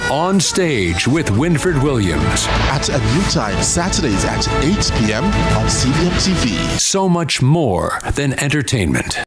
On Stage with Winford Williams. At a new time, Saturdays at 8 p.m. on CVM TV. So much more than entertainment.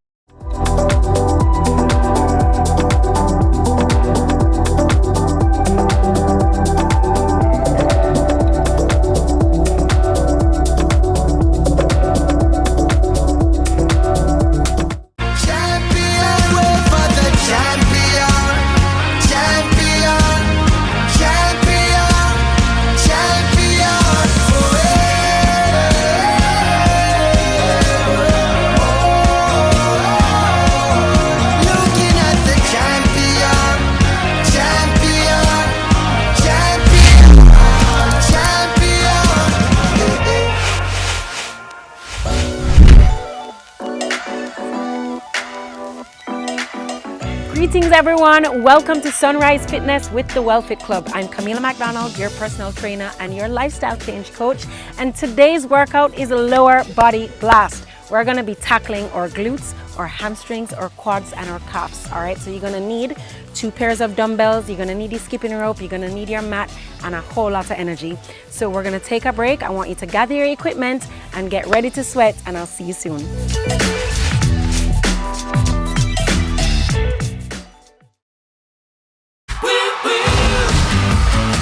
Greetings everyone, welcome to Sunrise Fitness with the WellFit Club. I'm Camila McDonald, your personal trainer and your lifestyle change coach, and today's workout is a lower body blast. We're going to be tackling our glutes, our hamstrings, our quads and our calves. Alright, so you're going to need 2 pairs of dumbbells, you're going to need your skipping rope, you're going to need your mat and a whole lot of energy. So we're going to take a break. I want you to gather your equipment and get ready to sweat, and I'll see you soon.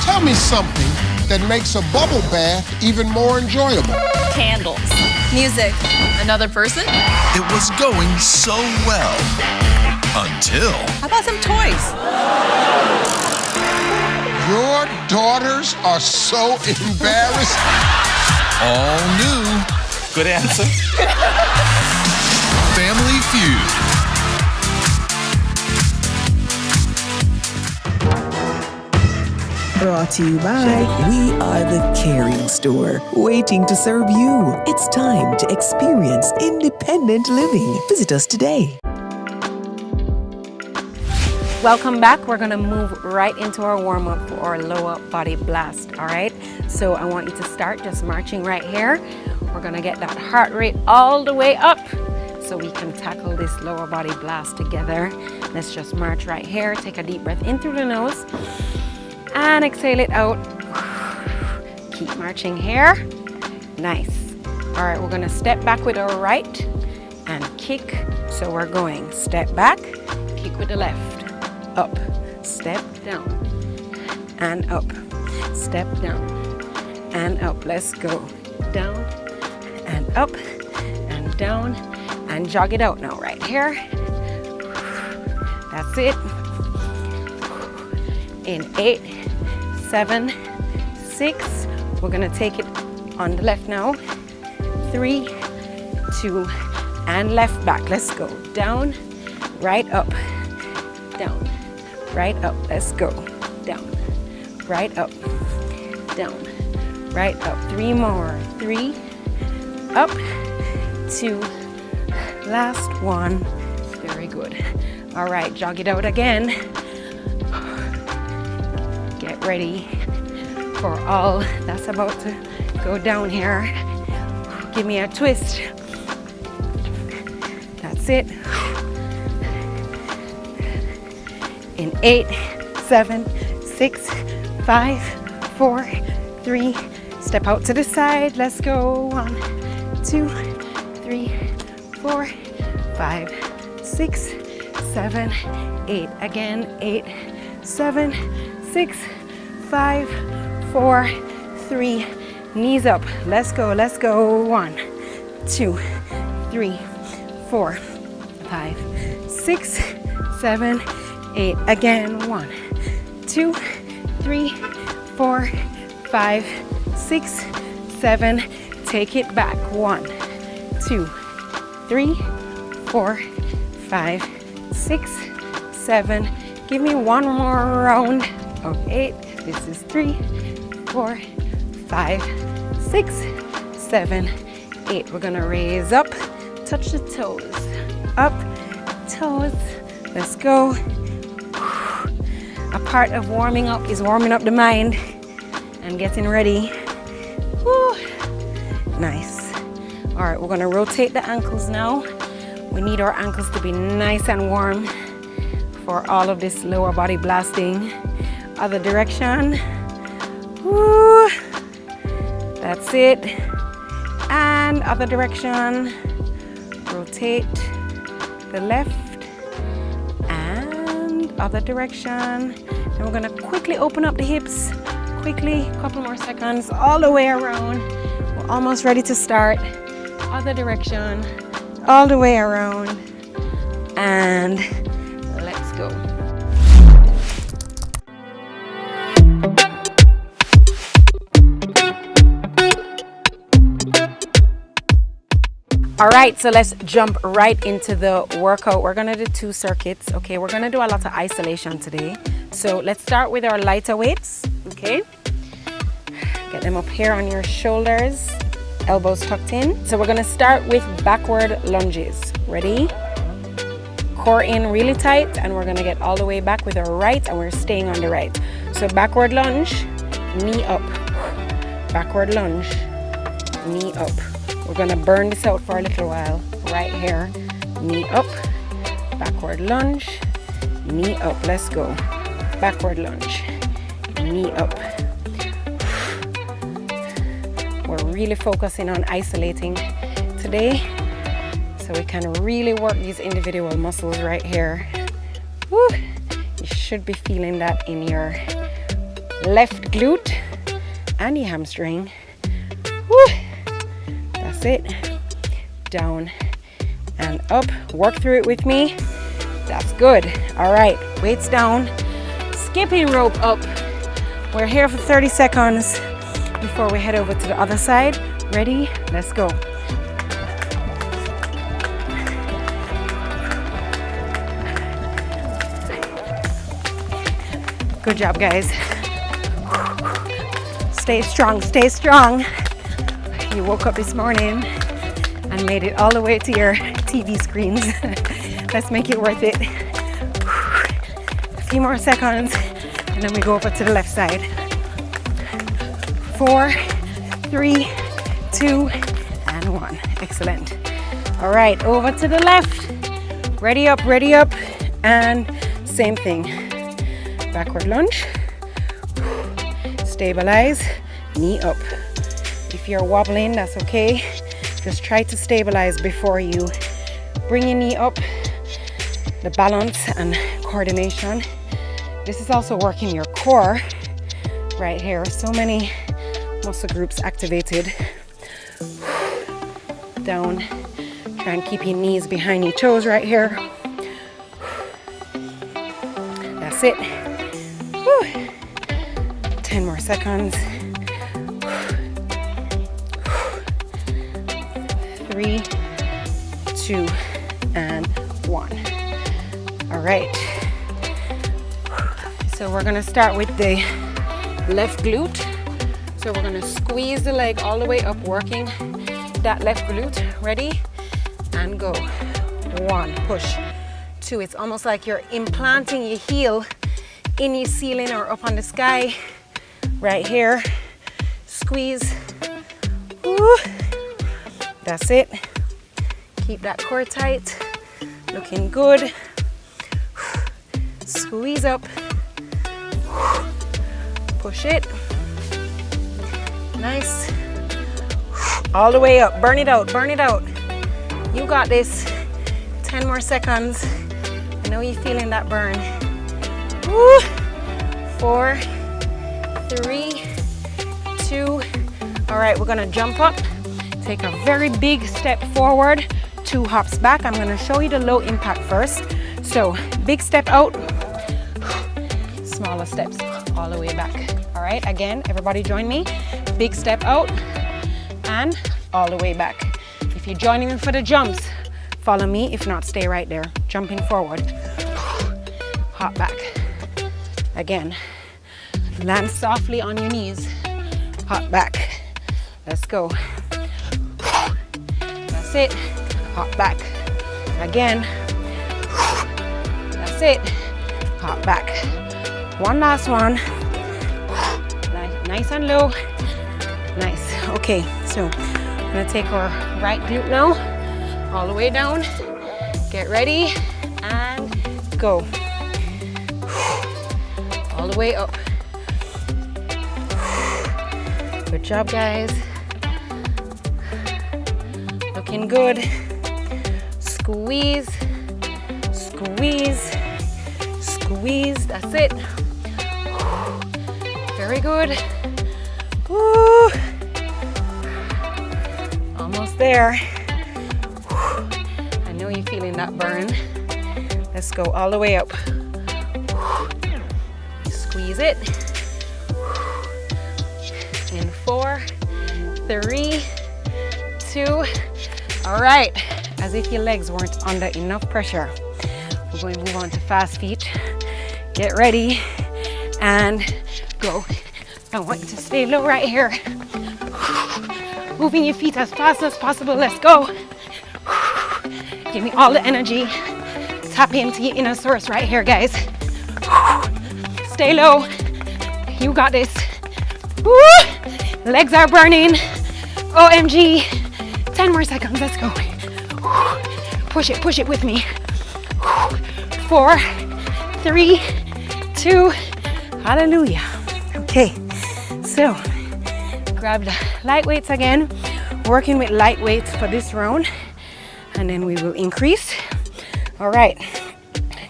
Tell me something that makes a bubble bath even more enjoyable. Candles. Music. Another person? It was going so well. Until... How about some toys? Your daughters are so embarrassed. All new. Good answer. Family Feud. Brought to you by We Are the Caring Store, waiting to serve you. It's time to experience independent living. Visit us today. Welcome back. We're going to move right into our warm-up for our lower body blast. All right, so I want you to start just marching right here. We're going to get that heart rate all the way up so we can tackle this lower body blast together. Let's just march right here. Take a deep breath in through the nose and exhale it out. Keep marching here. Nice. All right, we're going to step back with our right and kick. So we're going step back, kick with the left, up, step down and up, step down and up. Let's go down and up and down and jog it out now right here. That's it. In 8, 7, 6, we're gonna take it on the left now. 3, 2, and left back. Let's go down, right up, down, right up. Let's go down, right up, down, right up. 3 more. 3, up, 2, last 1. Very good. All right, jog it out again. Get ready for all that's about to go down here. Give me a twist. That's it. In 8, 7, 6, 5, 4, 3. Step out to the side. Let's go. 1, 2, 3, 4, 5, 6, 7, 8. Again. 8, 7, 6, 5, 4, 3. Knees up. Let's go. Let's go. 1, 2, 3, 4, 5, 6, 7, 8. Again. 1, 2, 3, 4, 5, 6, 7. Take it back. 1, 2, 3, 4, 5, 6, 7. Give me one more round of 8. This is 3, 4, 5, 6, 7, 8. We're gonna raise up, touch the toes, up, toes. Let's go. A part of warming up is warming up the mind and getting ready. Woo. Nice. All right, we're gonna rotate the ankles now. We need our ankles to be nice and warm for all of this lower body blasting. Other direction. Woo. That's it. And other direction. Rotate the left and other direction. Then we're gonna quickly open up the hips. Quickly, couple more seconds, all the way around. We're almost ready to start. Other direction, all the way around. And let's go. All right, so let's jump right into the workout. We're gonna do 2 circuits. Okay, we're gonna do a lot of isolation today. So let's start with our lighter weights, okay? Get them up here on your shoulders, elbows tucked in. So we're gonna start with backward lunges. Ready? Core in really tight, and we're gonna get all the way back with our right, and we're staying on the right. So backward lunge, knee up. Backward lunge, knee up. We're gonna burn this out for a little while. Right here, knee up, backward lunge, knee up. Let's go. Backward lunge, knee up. We're really focusing on isolating today, so we can really work these individual muscles right here. Woo. You should be feeling that in your left glute and your hamstring. Woo. That's it. Down and up. Work through it with me. That's good. All right, weights down. Skipping rope up. We're here for 30 seconds before we head over to the other side. Ready? Let's go. Good job, guys. Stay strong, stay strong. You woke up this morning and made it all the way to your TV screens. Let's make it worth it. A few more seconds, and then we go over to the left side. 4, 3, 2, and 1. Excellent. All right, over to the left. Ready up, and same thing. Backward lunge. Stabilize, knee up. If you're wobbling, that's okay. Just try to stabilize before you bring your knee up. The balance and coordination. This is also working your core right here. So many muscle groups activated. Down. Try and keep your knees behind your toes right here. That's it. Whew. 10 more seconds. 3, 2, and 1. All right. So we're gonna start with the left glute. So we're gonna squeeze the leg all the way up, working that left glute. Ready? And go. 1, push. 2, it's almost like you're implanting your heel in your ceiling or up on the sky. Right here. Squeeze. Woo. That's it. Keep that core tight. Looking good. Squeeze up. Push it. Nice. All the way up. Burn it out. Burn it out. You got this. 10 more seconds. I know you're feeling that burn. Woo. 4, 3, 2. All right, we're gonna jump up. Take a very big step forward, 2 hops back. I'm gonna show you the low impact first. So big step out, smaller steps all the way back. All right, again, everybody join me. Big step out and all the way back. If you're joining me for the jumps, follow me. If not, stay right there. Jumping forward, hop back. Again, land softly on your knees, hop back. Let's go. That's it. Hop back. Again. That's it. Hop back. One last one. Nice and low. Nice. Okay, so I'm gonna take our right glute now, all the way down. Get ready and go. All the way up. Good job, guys. Looking good. Squeeze, squeeze, squeeze. That's it. Very good. Woo. Almost there. I know you're feeling that burn. Let's go all the way up. Squeeze it. In 4, 3, 2. All right. As if your legs weren't under enough pressure. We're going to move on to fast feet. Get ready and go. I want you to stay low right here. Moving your feet as fast as possible. Let's go. Give me all the energy. Tap into your inner source right here, guys. Stay low. You got this. Woo! Legs are burning. OMG. 10 more seconds. Let's go. Push it with me. 4, 3, 2. Hallelujah. Okay. So, grab the light weights again. Working with light weights for this round. And then we will increase. All right.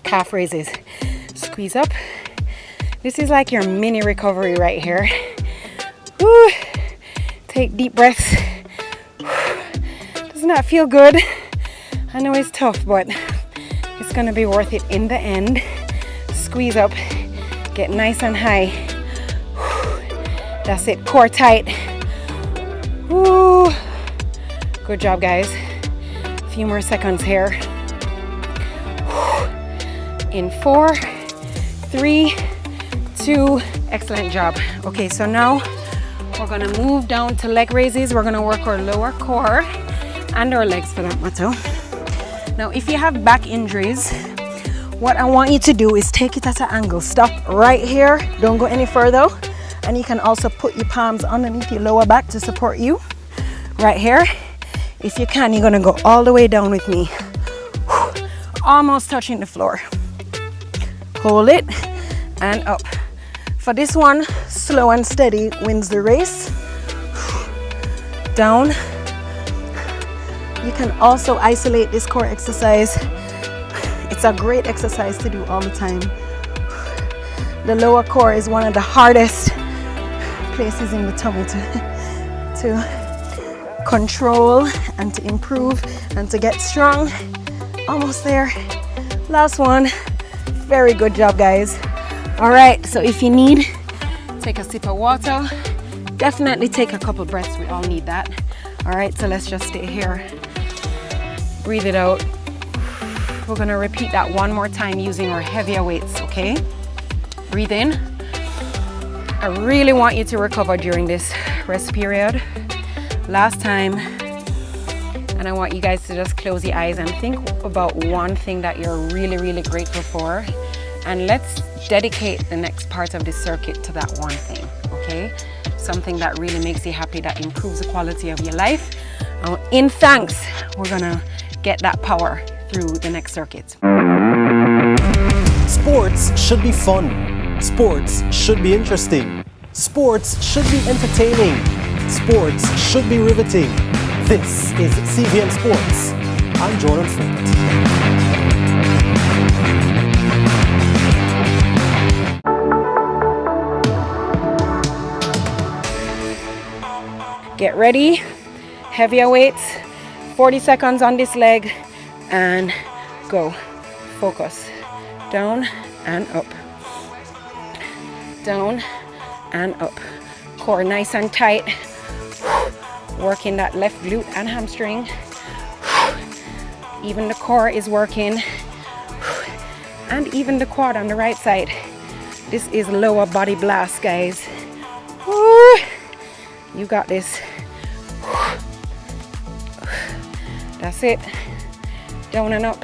Calf raises. Squeeze up. This is like your mini recovery right here. Woo. Take deep breaths. Doesn't that feel good? I know it's tough, but it's gonna be worth it in the end. Squeeze up. Get nice and high. That's it. Core tight. Woo. Good job, guys. A few more seconds here. In 4, 3, 2. Excellent job. Okay, so now we're gonna move down to leg raises. We're gonna work our lower core and our legs for that matter. Now, if you have back injuries, what I want you to do is take it at an angle. Stop right here. Don't go any further. And you can also put your palms underneath your lower back to support you. Right here. If you can, you're gonna go all the way down with me. Almost touching the floor. Hold it and up. For this one, slow and steady wins the race. Down. You can also isolate this core exercise. It's a great exercise to do all the time. The lower core is one of the hardest places in the tummy to control and to improve and to get strong. Almost there. Last one. Very good job, guys. All right, so if you need, take a sip of water. Definitely take a couple breaths. We all need that. All right, so let's just stay here. Breathe it out. We're gonna repeat that one more time using our heavier weights, okay? Breathe in. I really want you to recover during this rest period. Last time. And I want you guys to just close your eyes and think about one thing that you're really, really grateful for. And let's dedicate the next part of this circuit to that one thing, okay? Something that really makes you happy, that improves the quality of your life. In thanks, we're gonna get that power through the next circuit. Sports should be fun. Sports should be interesting. Sports should be entertaining. Sports should be riveting. This is CVM Sports. I'm Jordan Flint. Get ready. Heavier weights. 40 seconds on this leg. And go. Focus. Down and up. Down and up. Core nice and tight. Working that left glute and hamstring. Even the core is working. And even the quad on the right side. This is lower body blast, guys. Woo. You got this. That's it. Down and up.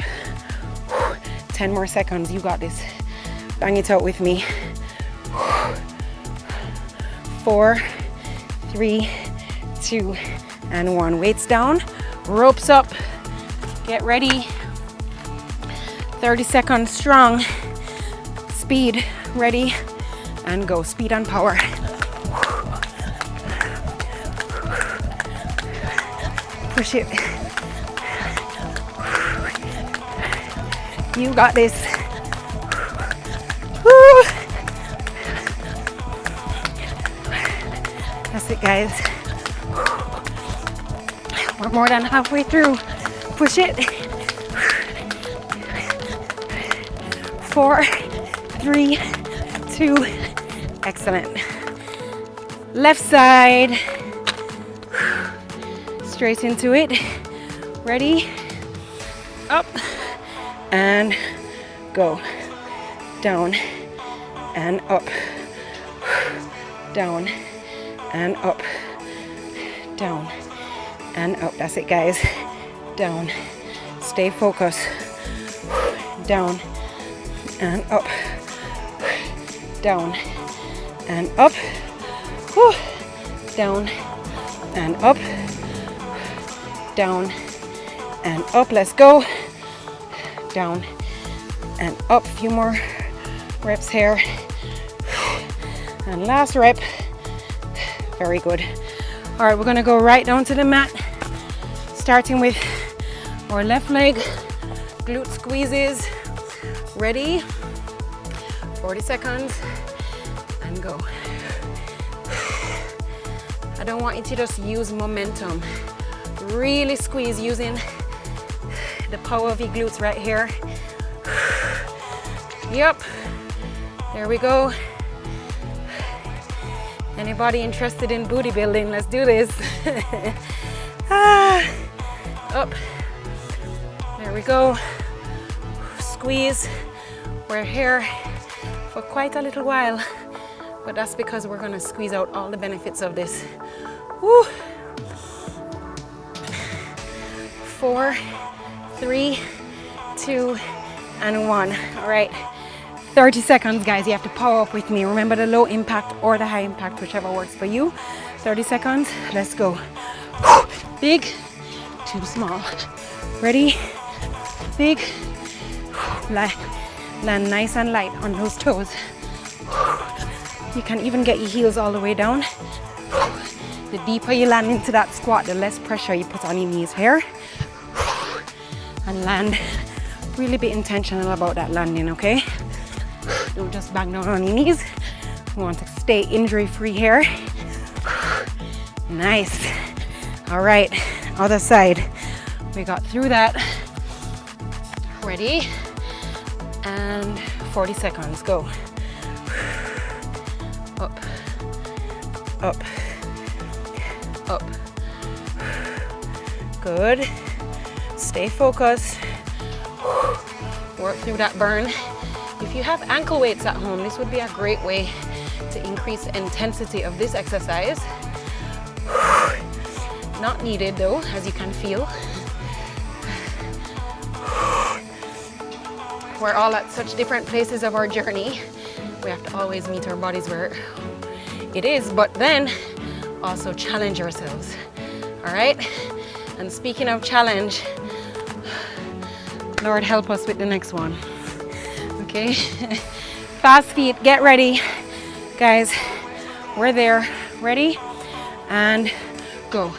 10 more seconds. You got this. Bang it out with me. 4, 3, 2, and 1. Weights down. Ropes up. Get ready. 30 seconds strong. Speed. Ready. And go. Speed and power. Push it. You got this. Woo. That's it, guys. We're more than halfway through. Push it. 4, 3, 2. Excellent. Left side. Straight into it. Ready? Up and go. Down and up. Down and up. Down and up. That's it, guys. Down. Stay focused. Down and up. Down and up. Down and up. Down and up. Let's go. Down and up. A few more reps here. And last rep. Very good. All right, we're gonna go right down to the mat, starting with our left leg, glute squeezes. Ready? 40 seconds and go. I don't want you to just use momentum. Really squeeze using the power of your glutes right here. Yep. There we go. Anybody interested in booty building? Let's do this. Up. There we go. Squeeze. We're here for quite a little while, but that's because we're gonna squeeze out all the benefits of this. Woo. 4, 3, 2, and 1. All right. 30 seconds, guys. You have to power up with me. Remember the low impact or the high impact, whichever works for you. 30 seconds. Let's go. Big, too small. Ready? Big. Land nice and light on those toes. You can even get your heels all the way down. The deeper you land into that squat, the less pressure you put on your knees here. And land. Really be intentional about that landing, okay? Don't just bang down on your knees. We want to stay injury-free here. Nice. All right, other side. We got through that. Ready? And 40 seconds, go. Up, up, up. Good. Stay focused. Work through that burn. If you have ankle weights at home, this would be a great way to increase the intensity of this exercise. Not needed though, as you can feel. We're all at such different places of our journey. We have to always meet our bodies where it is, but then also challenge ourselves. All right? And speaking of challenge, Lord help us with the next one. Okay? Fast feet, get ready. Guys, we're there. Ready? And go.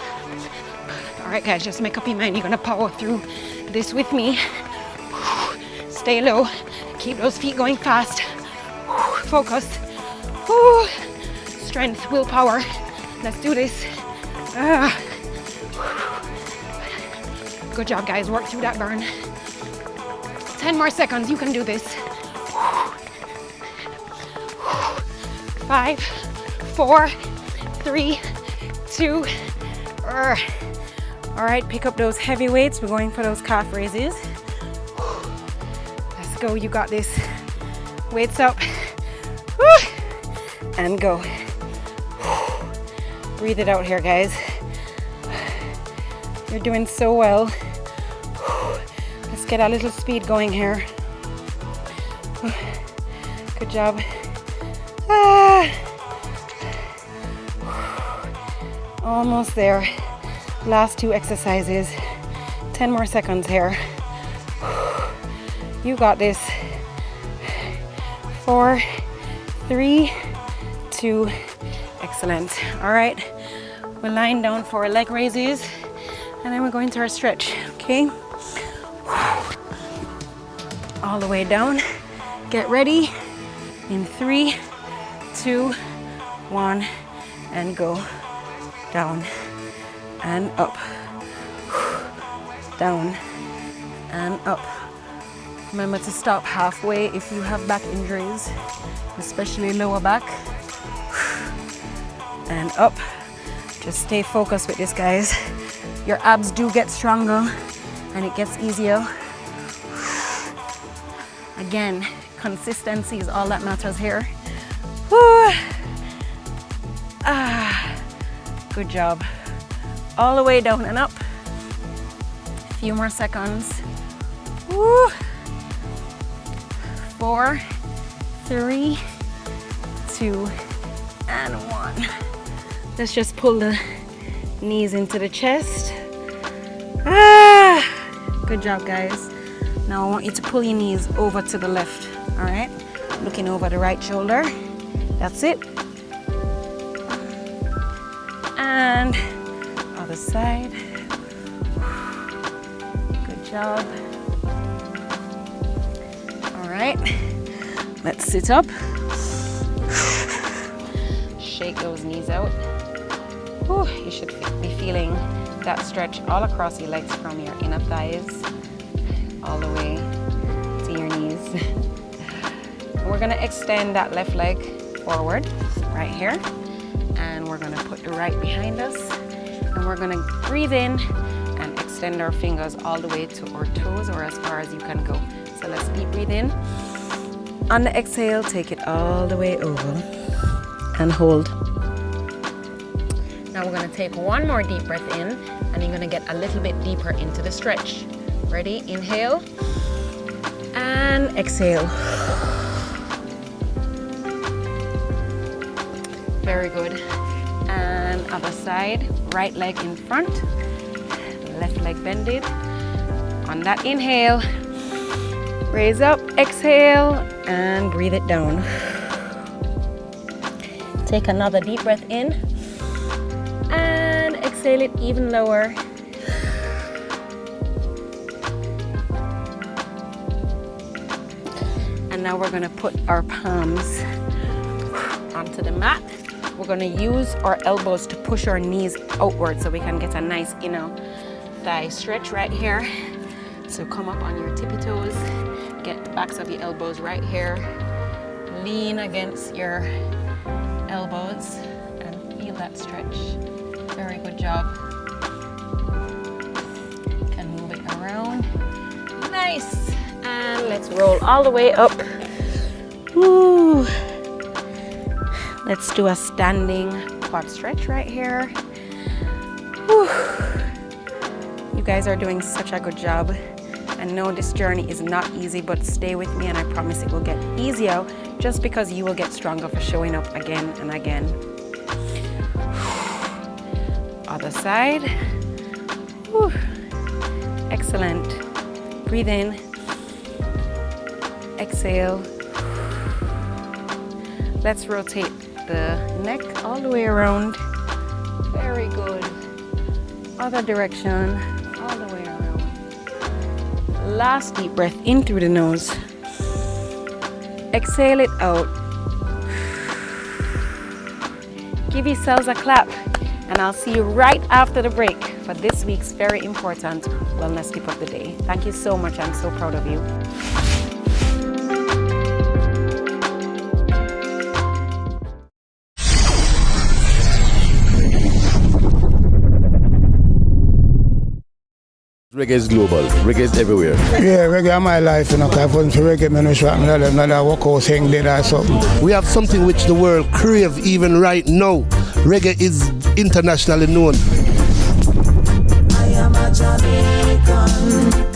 All right, guys, just make up your mind. You're gonna power through this with me. Stay low. Keep those feet going fast. Focus. Strength, willpower. Let's do this. Good job, guys. Work through that burn. 10 more seconds. You can do this. 5, 4, 3, 2. All right, pick up those heavy weights. We're going for those calf raises. Let's go. You got this. Weights up. And go. Breathe it out here, guys. You're doing so well. Let's get a little speed going here. Good job. Almost there. Last 2 exercises. 10 more seconds here. You got this. 4, 3, 2. Excellent. All right. We're lying down for leg raises. And then we're going to our stretch, okay? All the way down. Get ready. In 3, 2, 1, and go. Down and up. Down and up. Remember to stop halfway if you have back injuries, especially lower back. And up. Just stay focused with this, guys. Your abs do get stronger and it gets easier. Again, consistency is all that matters here. Woo. Good job. All the way down and up. A few more seconds. Woo. 4, 3, 2, and 1. Let's just pull the knees into the chest. Good job, guys. Now I want you to pull your knees over to the left, all right? Looking over the right shoulder. That's it. And other side. Good job. All right, let's sit up. Shake those knees out. Whew, you should be feeling that stretch all across your legs from your inner thighs all the way to your knees. We're gonna extend that left leg forward right here, and we're gonna put the right behind us, and we're gonna breathe in and extend our fingers all the way to our toes or as far as you can go. So let's deep breathe in. On the exhale, take it all the way over and hold. Now we're gonna take one more deep breath in, and you're gonna get a little bit deeper into the stretch. Ready? Inhale and exhale. Very good. And other side, right leg in front, left leg bended. On that inhale, raise up, exhale, and breathe it down. Take another deep breath in and exhale it even lower. And now we're gonna put our palms onto the mat. We're gonna use our elbows to push our knees outward so we can get a nice inner thigh stretch right here. So come up on your tippy toes, get the backs of your elbows right here, lean against your elbows and feel that stretch. Very good job. Can move it around. Nice. And let's roll all the way up. Woo. Let's do a standing quad stretch right here. Whew. You guys are doing such a good job. I know this journey is not easy, but stay with me and I promise it will get easier just because you will get stronger for showing up again and again. Other side. Whew. Excellent. Breathe in. Exhale. Let's rotate the neck all the way around. Very good. Other direction, all the way around. Last deep breath in through the nose. Exhale it out. Give yourselves a clap, and I'll see you right after the break for this week's very important wellness tip of the day. Thank you so much. I'm so proud of you. Reggae is global. Reggae is everywhere. Yeah, reggae is my life, you know, because if it wasn't for reggae, I don't know that walk out saying did or something. We have something which the world crave even right now. Reggae is internationally known. I am a Jamaican.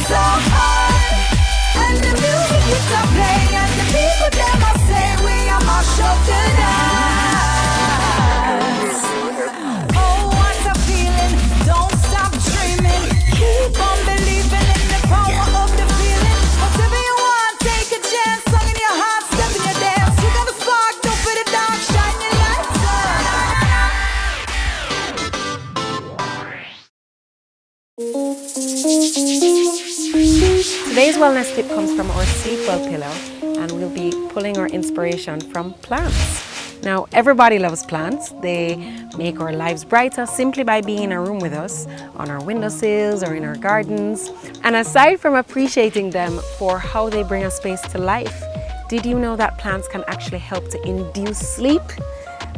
So hard, and the music keeps on playing, and the Today's wellness tip comes from our Sleep Well pillow, and we'll be pulling our inspiration from plants. Now, everybody loves plants. They make our lives brighter simply by being in a room with us, on our windowsills or in our gardens. And aside from appreciating them for how they bring a space to life, did you know that plants can actually help to induce sleep?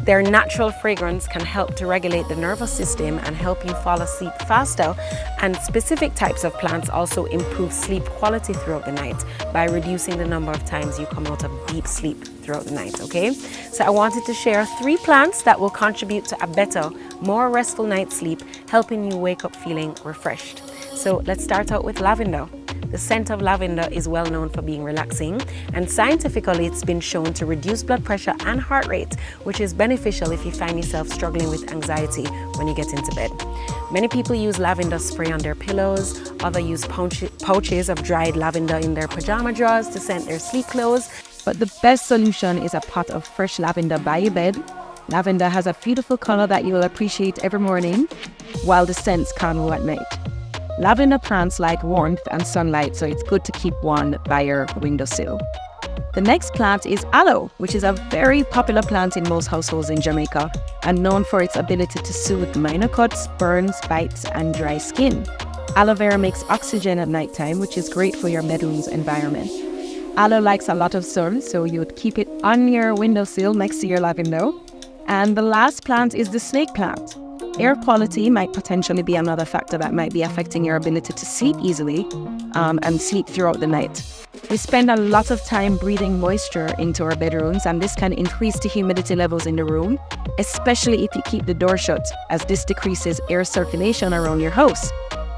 Their natural fragrance can help to regulate the nervous system and help you fall asleep faster. And specific types of plants also improve sleep quality throughout the night by reducing the number of times you come out of deep sleep throughout the night, okay? So I wanted to share 3 plants that will contribute to a better, more restful night's sleep, helping you wake up feeling refreshed. So let's start out with lavender. The scent of lavender is well known for being relaxing, and scientifically it's been shown to reduce blood pressure and heart rate, which is beneficial if you find yourself struggling with anxiety when you get into bed. Many people use lavender spray on their pillows, others use pouches of dried lavender in their pajama drawers to scent their sleep clothes. But the best solution is a pot of fresh lavender by your bed. Lavender has a beautiful color that you will appreciate every morning, while the scents calm you at night. Lavender plants like warmth and sunlight, so it's good to keep one by your windowsill. The next plant is aloe, which is a very popular plant in most households in Jamaica and known for its ability to soothe minor cuts, burns, bites, and dry skin. Aloe vera makes oxygen at nighttime, which is great for your bedroom's environment. Aloe likes a lot of sun, so you would keep it on your windowsill next to your lavender. And the last plant is the snake plant. Air quality might potentially be another factor that might be affecting your ability to sleep easily and sleep throughout the night. We spend a lot of time breathing moisture into our bedrooms, and this can increase the humidity levels in the room, especially if you keep the door shut, as this decreases air circulation around your house.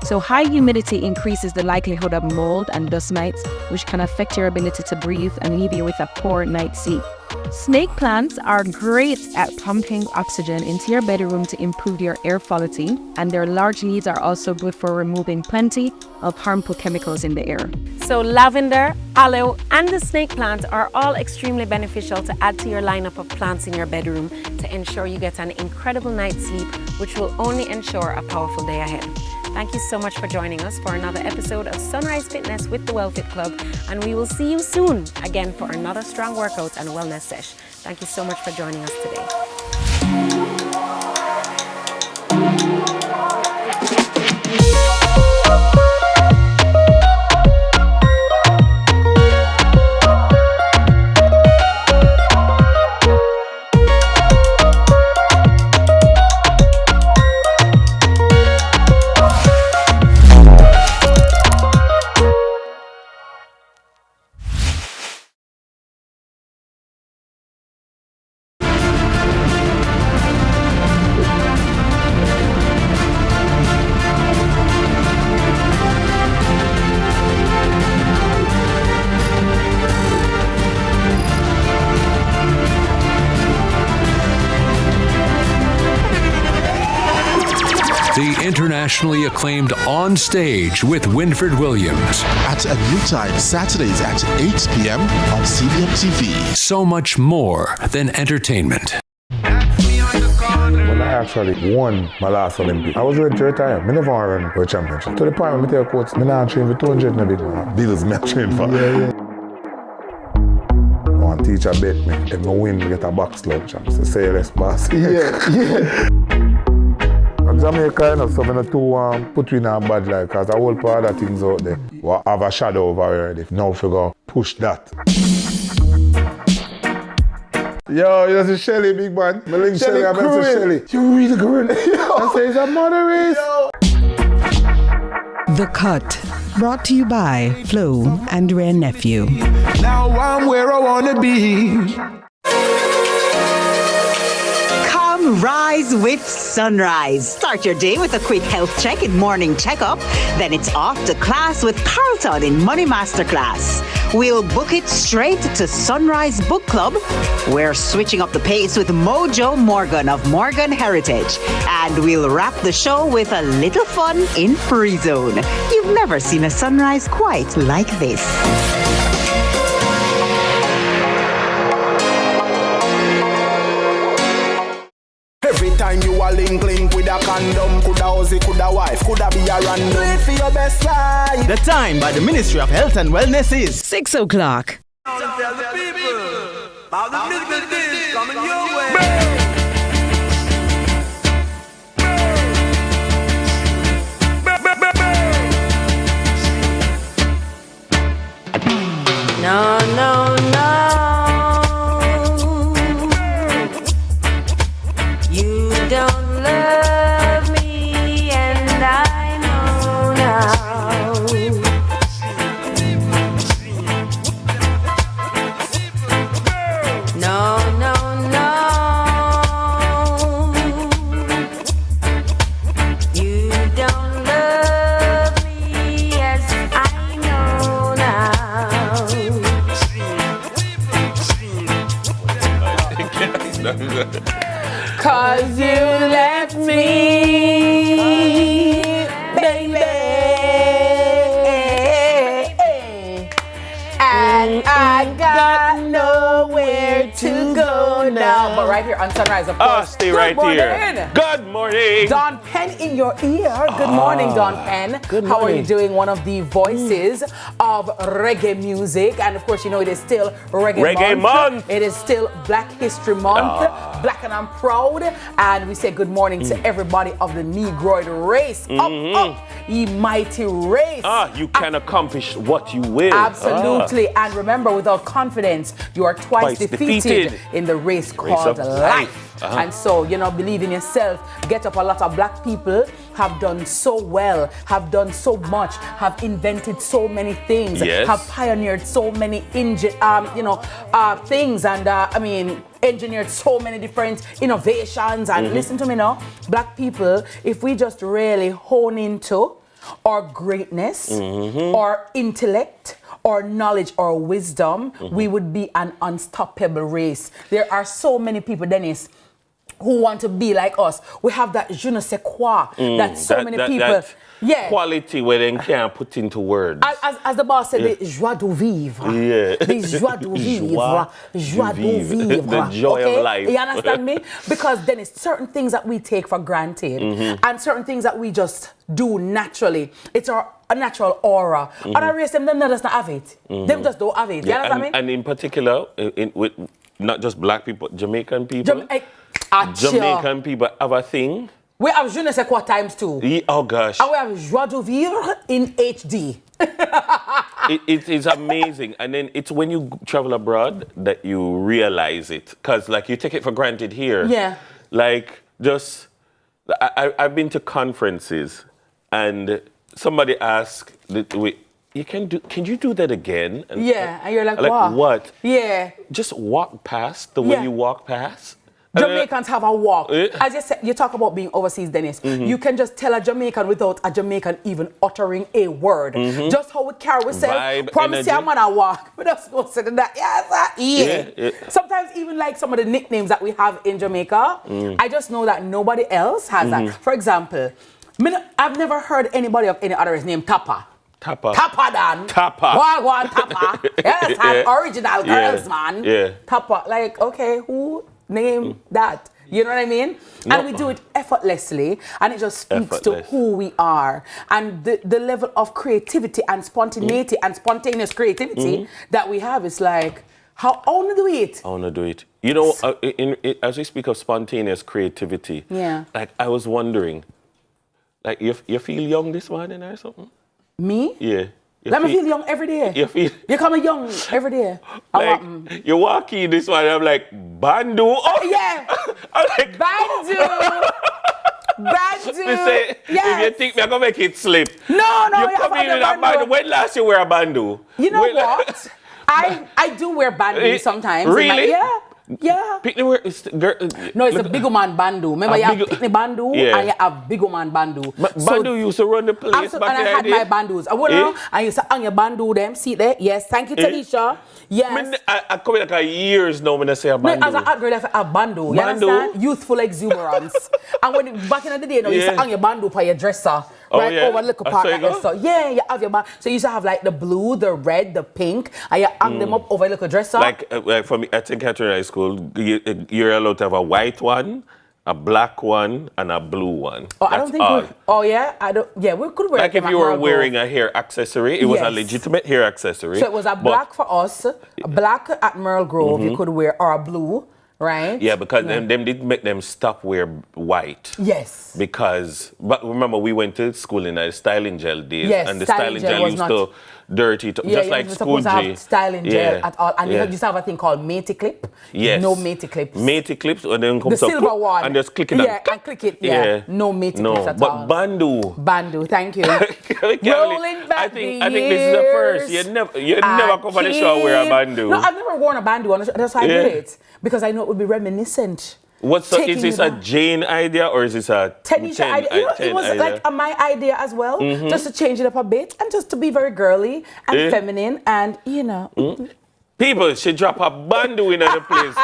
So high humidity increases the likelihood of mold and dust mites, which can affect your ability to breathe and leave you with a poor night's sleep. Snake plants are great at pumping oxygen into your bedroom to improve your air quality, and their large leaves are also good for removing plenty of harmful chemicals in the air. So lavender, aloe, and the snake plant are all extremely beneficial to add to your lineup of plants in your bedroom to ensure you get an incredible night's sleep, which will only ensure a powerful day ahead. Thank you so much for joining us for another episode of Sunrise Fitness with the WellFit Club, and we will see you soon again for another strong workout and wellness sesh. Thank you so much for joining us today. The internationally acclaimed On Stage with Winfred Williams. At a new time, Saturdays at 8 p.m. on CVM TV. So much more than entertainment. When I actually won my last Olympics, I was ready to retire. I never want to run for a championship. To the point where I tell coach, I not train for 200 in a big man. Bills me train for. One teacher bet me, if I win, I get a box lunch. So say less boss. Jamaica, so I'm not too put you in a bad life, because a whole part of things out there will have a shadow over already. Now figure push that. Yo, you see Shelly, big man. My link Shelly, I met Shelly. You really good. I say it's a mother race. The Cut, brought to you by Flo and Ray Nephew. Now I'm where I wanna be. Rise with Sunrise. Start your day with a quick health check and morning checkup. Then it's off to class with Carlton in Money Masterclass. We'll book it straight to Sunrise Book Club. We're switching up the pace with Mojo Morgan of Morgan Heritage. And we'll wrap the show with a little fun in Free Zone. You've never seen a sunrise quite like this. Every time you a link with a condom, coulda Rosie, coulda wife, coulda be a random. Do it for your best life. The time by the Ministry of Health and Wellness is 6 o'clock. Tell the people how the music is coming your way. No, no, no. You don't love me, and I know now. No, no, no. You don't love me as I know now. Cause you left me, baby, and I got nowhere to go now. But right here on Sunrise, of course. Stay right here. Good morning. Don Penn in your ear. Good morning, Don Penn. Good How are morning. you doing? One of the voices of reggae music. And of course, you know, it is still Reggae Month. It is still Black History Month. Black and I'm proud. And we say good morning to everybody of the Negroid race. Up, ye mighty race. You can accomplish what you will. Absolutely. And remember, without confidence, you are twice defeated in the race called life. And so, you know, believe in yourself. Get up. A lot of black people have done so well, have done so much, have invented so many things, have pioneered so many things, and I mean, engineered so many different innovations. And listen to me now, black people, if we just really hone into our greatness, our intellect, or knowledge or wisdom, we would be an unstoppable race. There are so many people, Dennis, who want to be like us. We have that je ne sais quoi that so many people... Quality where they can't put into words. As the boss said, the joie de vivre. The joie de vivre. Joie de vivre. The joy of life. You understand me? Because then it's certain things that we take for granted and certain things that we just do naturally. It's a natural aura. Other race, them just not have it. Them just don't have it. You understand me? And in particular, with not just black people, Jamaican people. Jamaican people have a thing. We have je ne sais quoi times 2. Oh gosh. And we have joie de vivre in HD. It is amazing. And then it's when you travel abroad that you realize it. Because like you take it for granted here. Yeah. Like just, I've been to conferences and somebody asked, can you do that again? And and you're like, what? Yeah. Just walk past the way you walk past. Jamaicans have a walk. As you said, you talk about being overseas, Dennis. You can just tell a Jamaican without a Jamaican even uttering a word. Just how we carry ourselves. Promise you, I'm gonna walk. We just go sit in that. Sometimes even like some of the nicknames that we have in Jamaica, I just know that nobody else has that. For example, I've never heard anybody of any other race named Tapa. Tapa. Tapa Dan. Tapa. Wagwan Tapa. Yes, original girls, man. Tapa. Like, okay, who name that? You know what I mean? And we do it effortlessly, and it just speaks to who we are and the level of creativity and spontaneity and spontaneous creativity that we have. Is like, how I want to do it. I want to do it. You know, as we speak of spontaneous creativity, like I was wondering, like you feel young this morning or something? Me? Yeah. Let me feel young every day. You come young every day. Like, you walk in this one, I'm like, Bandu. Oh, yeah. I'm like, Bandu. Bandu. Say, if you think I'm going to make it slip. No, you come in with a bandu. When last you wear a bandu? You know what? I do wear bandu sometimes. Really? Yeah. Picnic wear no, it's a big man bandu. Remember, you have picnic bandu and you have big man bandu. Bandu used to run the place back and I had my bandus. I used to hang your bandu them. See there? Yes. Thank you, Tanisha. Yes. I come in like years now when I say a bandu. As a hot girl, I have a bandu. You understand? Youthful exuberance. And when back in the day, you used to hang your bandu for your dresser. Right over little part like so. Yeah, you have your band. So you used to have like the blue, the red, the pink, and you hang them up over a little dresser. Like for me, I think at high school, you're allowed to have a white one, a black one, and a blue one. Oh, I don't think we could wear like if you were wearing a hair accessory, it was a legitimate hair accessory. So it was a black for us, a black at Merle Grove you could wear, or a blue, right? Yeah, because them did make them stop wear white. Yes. Because, but remember, we went to school in the styling gel days, yes, and the styling gel used to dirty, just like School G. Styling gel at all, and you used to have a thing called Matey Clip. Yes. No Matey Clips. Matey Clips, and then comes the silver one, and just click it. Yeah, and click it. Yeah. No Matey Clips at all. But Bandu. Thank you. Rolling back I think this is the first. You never come on the show wear a Bandu. No, I've never worn a Bandu. That's why I did it, because I know it would be reminiscent. Is this a Jane idea or is this a Tanisha idea? It was like my idea as well, just to change it up a bit and just to be very girly and feminine and, People should drop a bandu in the place.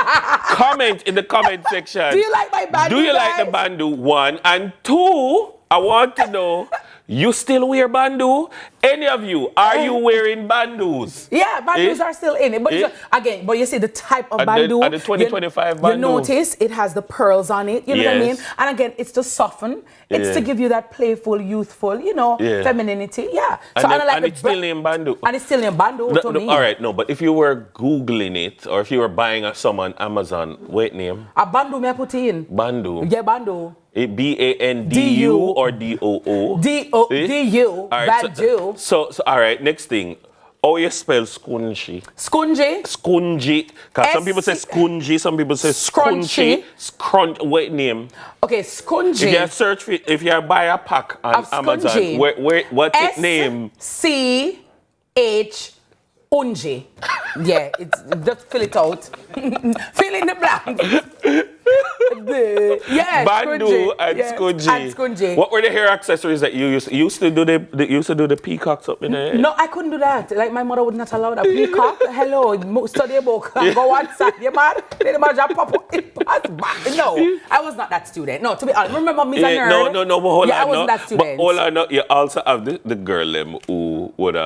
Comment in the comment section. Do you like my bandu? Do you like the bandu? 1 and 2. I want to know. You still wear bandu? Any of you, are you wearing bandus? Yeah, bandus are still in it. But again, you see the type of bandu. The 2025 bandu. You notice it has the pearls on it. You know what I mean? And again, it's to soften. It's to give you that playful, youthful, femininity. Yeah. And it's still in bandu. And it's still in bandu to me. All right, no, but if you were Googling it or if you were buying some on Amazon, what name? A bandu me put in. Bandu. Yeah, bandu. BANDU or DOO? DU. Bandu. So all right, next thing. How you spell scungy? Scungy. Because some people say scungy, some people say scrunchy. What name? Okay, scungy. If you search for, if you buy a pack on Amazon, what's its name? SCH Unji. Yeah, just fill it out. Fill in the blank. Yeah, Bandu and Scungy. What were the hair accessories that you used to do? The used to do the peacocks up in there? No, I couldn't do that. Like my mother would not allow that. Peacock, hello, study a book, go outside. You mad? No, I was not that student. No, to be honest, remember me as a nerd. No, but hold on. I wasn't that student. But hold on, you also have the girl who would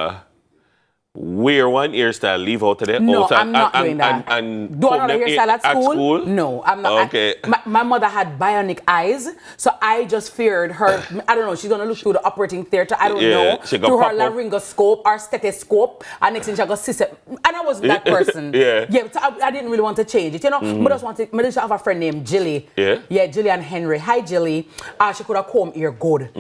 wear one hairstyle, leave out of there. No, I'm not doing that. And do another hairstyle at school? No, I'm not. Okay. My mother had bionic eyes, so I just feared her. I don't know. She's gonna look through the operating theater. I don't know. Through her laryngoscope or stethoscope, and next thing she got sister. And I wasn't that person. But I didn't really want to change it. But I just have a friend named Jilly. Yeah, Jilly and Henry. Hi, Jilly. She could have comb ear good,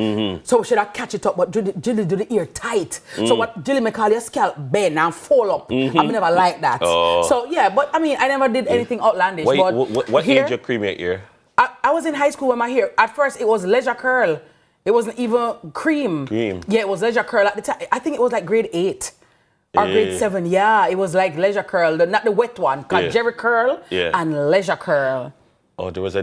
so we should have catch it up. But Jilly do the ear tight. So what Jilly may call your scalp bend and fall up. I never like that. So yeah, but I mean, I never did anything outlandish. What age you cream your ear? I was in high school when my hair, at first it was leisure curl. It wasn't even cream. Yeah, it was leisure curl at the time. I think it was like grade 8 or grade 7. Yeah, it was like leisure curl, not the wet one, called Jerry curl and leisure curl. Oh, there was the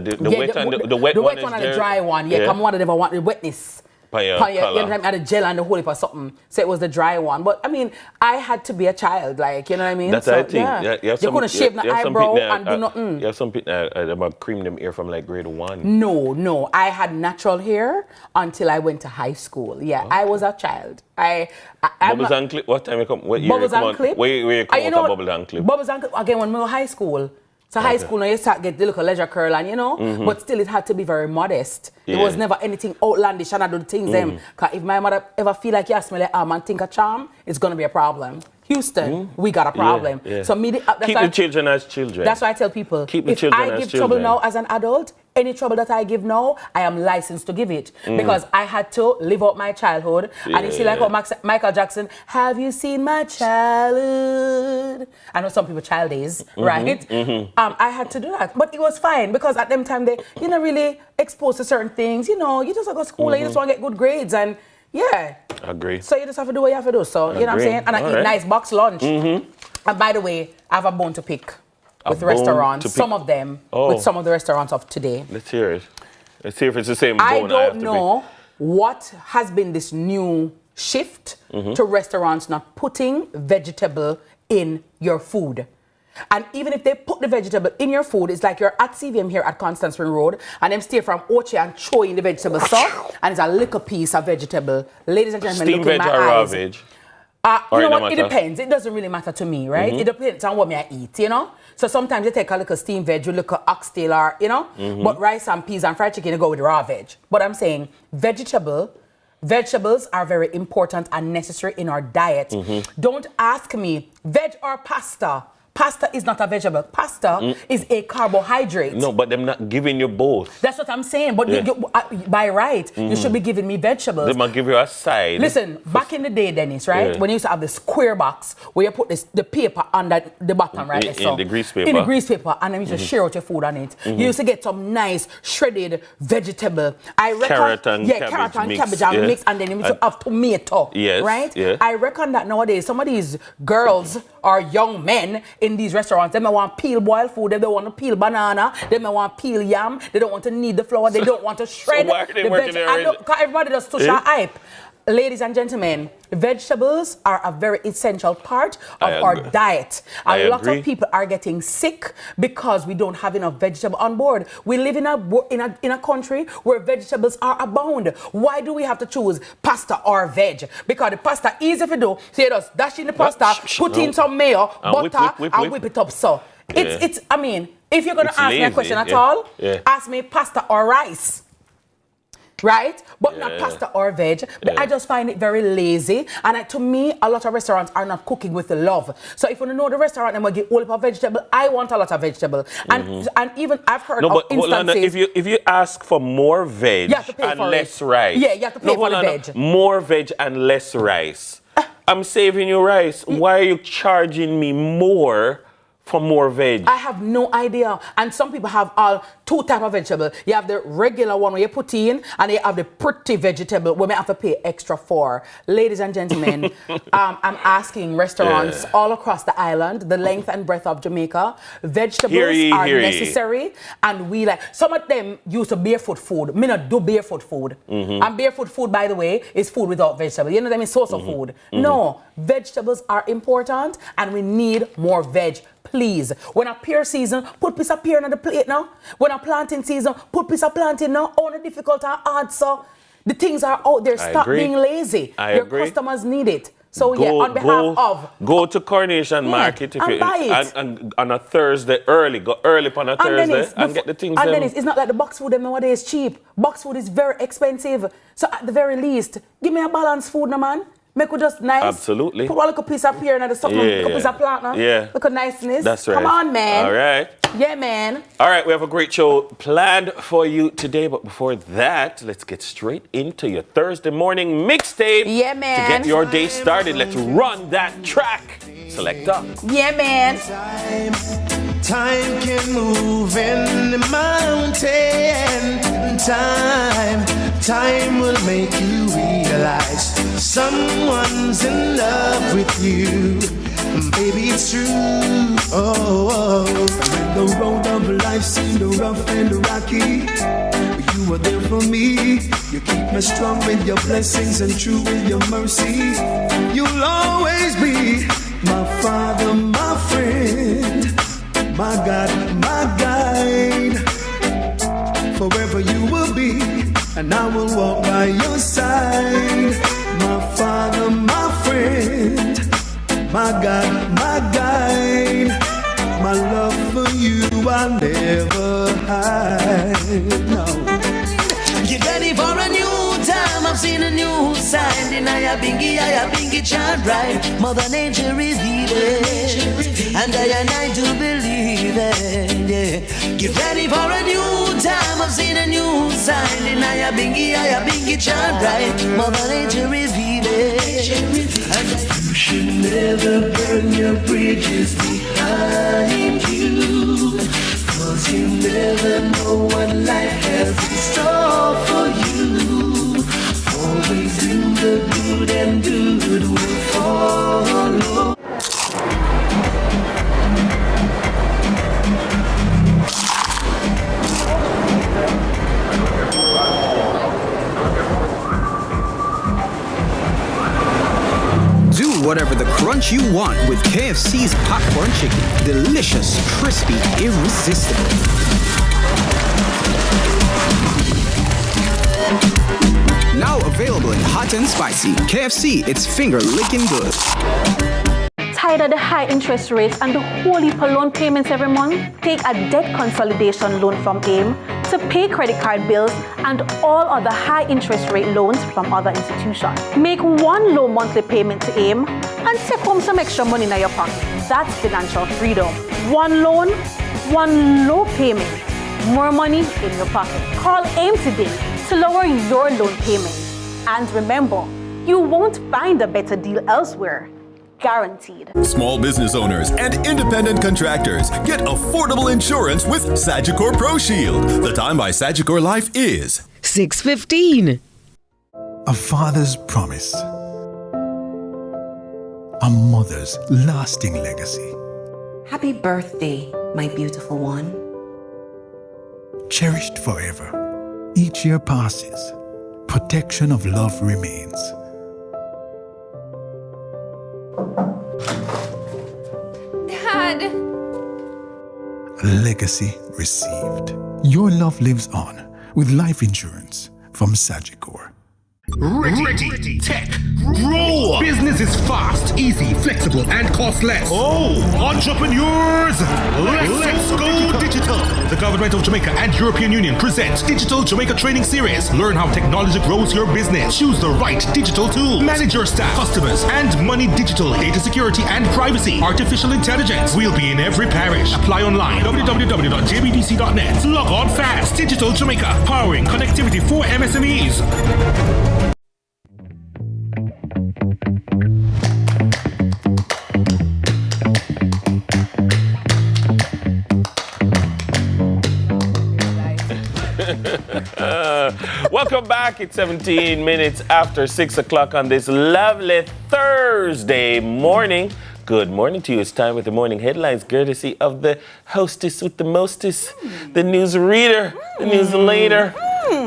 wet one and the dry one. Yeah, come on, never want the wetness. You had a gel and the whole heap or something. So it was the dry one. But I mean, I had to be a child, like, you know what I mean? That's what I think. Yeah. You couldn't shave the eyebrow and do nothing. You have some people that cream them hair from like grade 1. No. I had natural hair until I went to high school. Yeah, I was a child. Bubbles and clip? What time you come? What year Bubbles you come and clip? Where you come out of bubbles and clip? Bubbles and clip, again, when we were high school. So high school, now you start get the little leisure curl and, but still it had to be very modest. It was never anything outlandish and I do the things them. Because if my mother ever feel like you smell like and think a charm, it's going to be a problem. Houston, we got a problem. So keep the children as children. That's why I tell people, keep the children as children. If I give trouble now as an adult, any trouble that I give now, I am licensed to give it. Because I had to live out my childhood. And you see like Michael Jackson, have you seen my childhood? I know some people child is, right? I had to do that. But it was fine because at them time they, really exposed to certain things. You just go to school and you just want to get good grades and Agree. So you just have to do what you have to do. So, you know what I'm saying? And I eat nice box lunch. And by the way, I have a bone to pick with restaurants. Some of them with some of the restaurants of today. Let's hear it. Let's hear if it's the same bone I don't know what has been this new shift to restaurants not putting vegetable in your food. And even if they put the vegetable in your food, it's like you're at CVM here at Constant Spring Road, and them stay from Oche and throw in the vegetable sauce, and it's a little piece of vegetable. Ladies and gentlemen, steam look in veg my or raw eyes. veg? You know what? It depends. It doesn't really matter to me, right? It depends on what me I eat, you know? So sometimes you take a little steamed veg, you look at oxtail or, you know? But rice and peas and fried chicken, you go with raw veg. But I'm saying vegetables are very important and necessary in our diet. Don't ask me, veg or pasta? Pasta is not a vegetable. Pasta is a carbohydrate. No, but they're not giving you both. That's what I'm saying. But by right, you should be giving me vegetables. They might give you a side. Listen, back in the day, Dennis, right? When you used to have the square box where you put the paper under the bottom, right? In the grease paper. In the grease paper. And then you just share out your food on it. You used to get some nice shredded vegetable. Carrot and cabbage mix. And then you used to have tomato. Yes. Right? Yeah. I reckon that nowadays, some of these girls or young men in these restaurants, they may want peel boiled food, they don't want to peel banana, they may want peel yam, they don't want to knead the flour, they don't want to shred why are they the working there? Everybody does touch our hype. Ladies and gentlemen, vegetables are a very essential part of our diet. A lot of people are getting sick because we don't have enough vegetable on board. We live in a country where vegetables are abound. Why do we have to choose pasta or veg? Because the pasta easy to do. So you just dash in the pasta, put in some mayo, butter, and whip it up. So it's. I mean, if you're gonna ask me a question at all, ask me pasta or rice. Right? But not pasta or veg. But I just find it very lazy. And to me, a lot of restaurants are not cooking with the love. So if you know the restaurant and we get all of vegetable, I want a lot of vegetable. And even I've heard of instances. If you ask for more veg and less rice. Yeah, you have to pay for the veg. More veg and less rice. I'm saving you rice. Why are you charging me more for more veg? I have no idea. And some people have all two types of vegetable. You have the regular one where you put in, and you have the pretty vegetable where you have to pay extra for. Ladies and gentlemen, I'm asking restaurants all across the island, the length and breadth of Jamaica, vegetables are necessary. And we like, some of them use a barefoot food. Me not do barefoot food. And barefoot food, by the way, is food without vegetables. You know what I mean? Source of food. No, vegetables are important and we need more veg. Please, when a pear season, put piece of pear on the plate now. When a planting season, put piece of planting now. All the difficult and hard, so the things are out there. Stop being lazy. Your customers need it. So on behalf of... Go to Coronation Market if you, and on a Thursday early. Go early on a Thursday and get the things. And Dennis, it's not like the box food nowadays is cheap. Box food is very expensive. So at the very least, give me a balanced food, no man. Make it just nice. Absolutely. Put a little piece of pear and a piece of plant. Look at niceness. That's right. Come on, man. All right. Yeah, man. All right, we have a great show planned for you today. But before that, let's get straight into your Thursday morning mixtape. Yeah, man. To get your day started, let's run that track. Select up. Yeah, man. Time can move in the mountain. Time will make you realize someone's in love with you. Baby, it's true. When the road of life seemed rough and rocky, you were there for me. You keep me strong with your blessings and true with your mercy. You'll always be my father, my friend, my God, my guide. Forever you will be, and I will walk by your side. My father, my friend, my God, my guide. My love for you I'll never hide. No. Get ready for a new time. I've seen a new sign. I bingy chant right. Mother Nature revealed it, and I do believe it. Yeah. Get ready for a new time. I've seen a new sign. I bingy chant right. Mother Nature revealed it. And you should never burn your bridges behind you, 'cause you never know what life has in store for you. Always do the good and good will follow. Do whatever the crunch you want with KFC's popcorn chicken. Delicious, crispy, irresistible. Now available in hot and spicy. KFC, it's finger-licking good. Tired of the high interest rates and the whole heap of loan payments every month? Take a debt consolidation loan from AIM to pay credit card bills and all other high interest rate loans from other institutions. Make one low monthly payment to AIM and take home some extra money in your pocket. That's financial freedom. One loan, one low payment, more money in your pocket. Call AIM today to lower your loan payment. And remember, you won't find a better deal elsewhere. Guaranteed. Small business owners and independent contractors get affordable insurance with Sagicor Pro Shield. The time by Sagicor Life is 6:15. A father's promise. A mother's lasting legacy. Happy birthday, my beautiful one. Cherished forever. Each year passes. Protection of love remains. Dad! Legacy received. Your love lives on with life insurance from Sagicor. Ready, tech, grow. Business is fast, easy, flexible, and costless. Oh, entrepreneurs, let's go digital. The Government of Jamaica and European Union present Digital Jamaica Training Series. Learn how technology grows your business. Choose the right digital tool. Manage your staff, customers, and money digital. Data security and privacy. Artificial intelligence. We'll be in every parish. Apply online. www.jbdc.net. Log on fast. Digital Jamaica. Powering connectivity for MSMEs. Welcome back. It's 17 minutes after 6 o'clock on this lovely Thursday morning. Good morning to you. It's time with the morning headlines, courtesy of the hostess with the mostest, the news reader, the news later.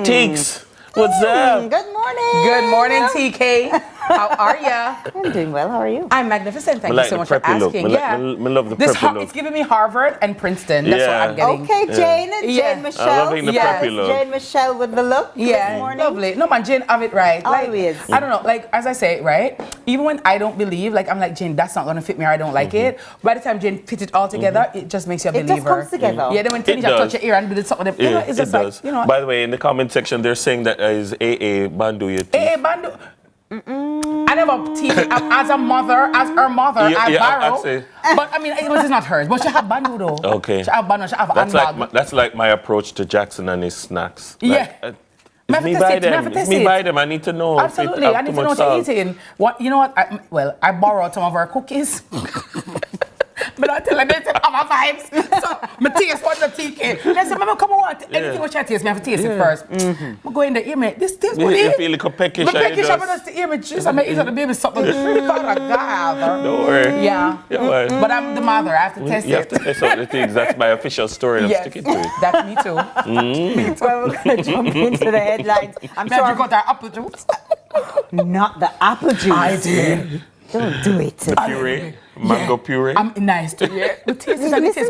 Teeks, what's up? Good morning. Good morning, TK. How are ya? I'm doing well. How are you? I'm magnificent. Thank you so much for asking. I love the preppy look. It's giving me Harvard and Princeton. That's what I'm getting. Okay, Jane Michelle. I'm loving the preppy look. Jane Michelle with the look this morning. Lovely. No, man, Jane have it right. Always. Like, I don't know, like, as I say, right? Even when I don't believe, like, I'm like, Jane, that's not going to fit me or I don't like it. By the time Jane fit it all together, it just makes you a believer. It just comes together. Yeah, then when Tanisha touch your ear and do something, you know, it's just like, you know. By the way, in the comment section, they're saying that is AA Bandu your teeth. AA Bandu. I never teach as a mother, as her mother, I borrow. But I mean, it's not hers. But she have bandu though. Okay. She have bandu. She have handbag. That's like my approach to Jackson and his snacks. Like, yeah. It's me buy them. I need to know. Absolutely. I need to know what you're eating. What you know? What? I borrowed some of her cookies. But I tell her, they say, have a vibes. So, my taste what the TK. They say, Mama, come on, anything what you taste, me have to taste it first. I go in there, this tastes good. You feel like a peckish. I'm just to hear me juice. I'm eating the baby something. Don't worry. Yeah. But I'm the mother. I have to test it. You have to test all the things. That's my official story. I'm sticking to it. That's me too. Well, we're going to jump into the headlines. I'm sure you got our apple juice. Not the apple juice. I did. Don't do it. The puree. Mango puree. I'm nice to you. Listen to them. It tastes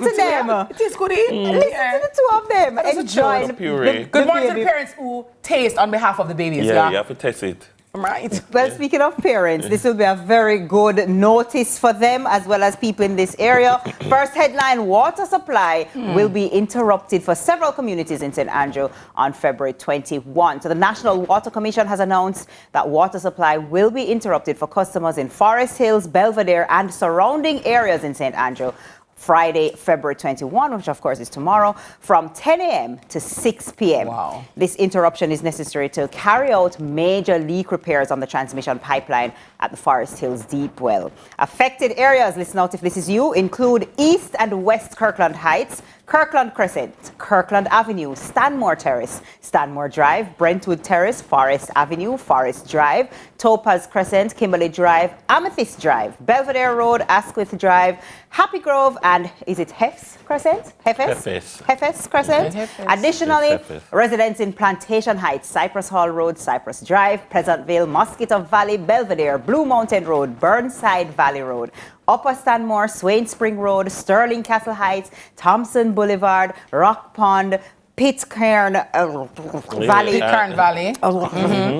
good. Listen to the two of them. Enjoy the puree. Good morning to the parents who taste on behalf of the babies. Yeah, you have to test it. Right. Well, speaking of parents, this will be a very good notice for them as well as people in this area. First headline, water supply will be interrupted for several communities in St. Andrew on February 21. So the National Water Commission has announced that water supply will be interrupted for customers in Forest Hills, Belvedere and surrounding areas in St. Andrew Friday, February 21, which of course is tomorrow, from 10 a.m. to 6 p.m. Wow. This interruption is necessary to carry out major leak repairs on the transmission pipeline at the Forest Hills Deep Well. Affected areas, listen out if this is you, include East and West Kirkland Heights, Kirkland Crescent, Kirkland Avenue, Stanmore Terrace, Stanmore Drive, Brentwood Terrace, Forest Avenue, Forest Drive, Topaz Crescent, Kimberley Drive, Amethyst Drive, Belvedere Road, Asquith Drive, Happy Grove, and is it Hefes Crescent? Hefes Crescent. Additionally, residents in Plantation Heights, Cypress Hall Road, Cypress Drive, Pleasantville, Mosquito Valley, Belvedere, Blue Mountain Road, Burnside Valley Road, Upper Stanmore, Swain Spring Road, Sterling Castle Heights, Thompson Boulevard, Rock Pond, Pitcairn Valley. Pitcairn Valley.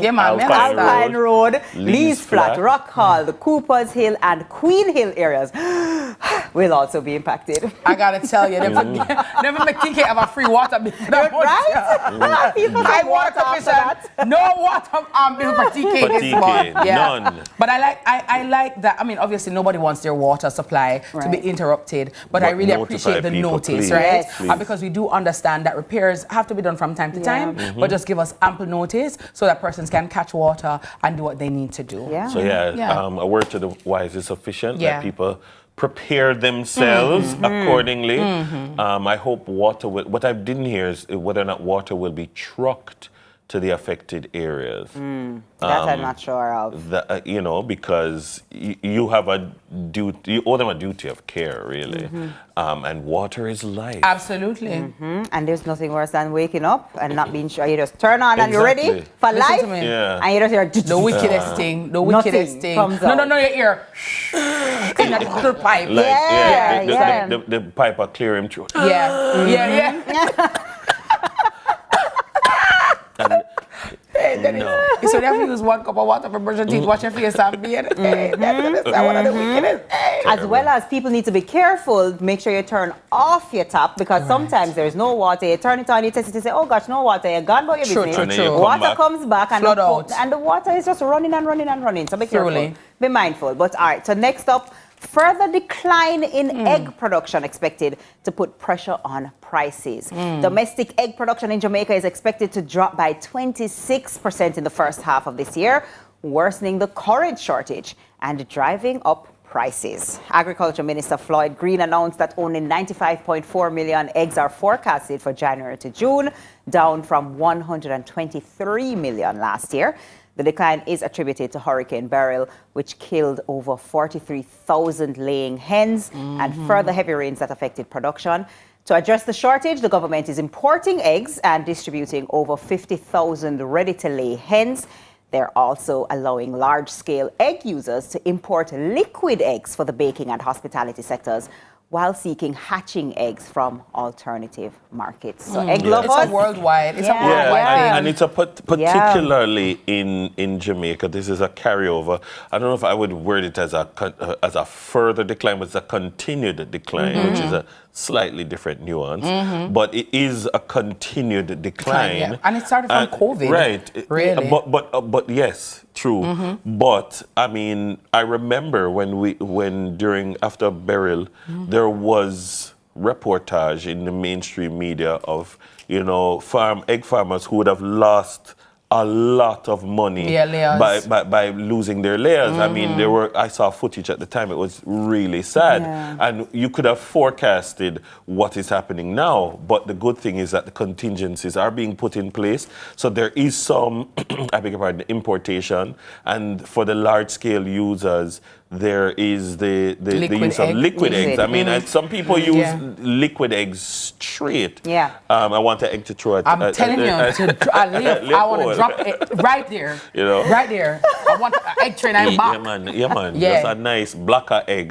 Yeah, man. Alpine Road, Lees Lees Flat, Flat. Rock Hall, the Coopers Hill, and Queen Hill areas will also be impacted. I gotta tell you, never make TK have a free water bill. Right? People I take water after that. No water bill for TK For this TK, month. none. But I like that. I mean, obviously nobody wants their water supply to be interrupted, but I really appreciate the people, notice, please. right? Yes. Because we do understand that repairs have to be done from time to time, but just give us ample notice so that persons can catch water and do what they need to do. So a word to the wise is sufficient. Yeah. That people prepare themselves accordingly. I hope water will, what I didn't hear is whether or not water will be trucked to the affected areas. That I'm not sure of. Because you have a duty, you owe them a duty of care, really. And water is life. Absolutely. And there's nothing worse than waking up and not being sure. You just turn on and you're ready for Listen life. to me. Yeah. And you just hear the wickedest thing. The wickedest thing. comes No, out. your ear. In that little pipe. The pipe will clear him through. Yeah. So they have to use 1 cup of water for brush your teeth, wash your face, and bathe. That's one of the wickedest. As well as people need to be careful, make sure you turn off your tap because sometimes there's no water. You turn it on, you test it, you say, oh gosh, no water. You're gone about your business. True. Water comes back and Flood out. and the water is just running and running and running. So be careful. Truly. Be mindful. But all right, so next up, further decline in egg production expected to put pressure on prices. Domestic egg production in Jamaica is expected to drop by 26% in the first half of this year, worsening the current shortage and driving up prices. Agriculture Minister Floyd Green announced that only 95.4 million eggs are forecasted for January to June, down from 123 million last year. The decline is attributed to Hurricane Beryl, which killed over 43,000 laying hens and further heavy rains that affected production. To address the shortage, the government is importing eggs and distributing over 50,000 ready-to-lay hens. They're also allowing large-scale egg users to import liquid eggs for the baking and hospitality sectors, while seeking hatching eggs from alternative markets. So egg lovers. It's a worldwide thing. And it's particularly in Jamaica. This is a carryover. I don't know if I would word it as a further decline, but it's a continued decline, which is a slightly different nuance. But it is a continued decline. And it started from COVID. Right. Really. But yes, true. But I mean, I remember when after Beryl, there was reportage in the mainstream media of egg farmers who would have lost a lot of money by losing their layers. I mean, I saw footage at the time. It was really sad, and you could have forecasted what is happening now. But the good thing is that the contingencies are being put in place. So there is some, I beg your pardon, importation, and for the large-scale users, there is the use of liquid eggs. I mean, and some people use liquid eggs straight. I want the egg to throw it. I'm telling you, I want to drop it right there. Right there. I want an egg train and back. Yeah, man. Just a nice blacker egg.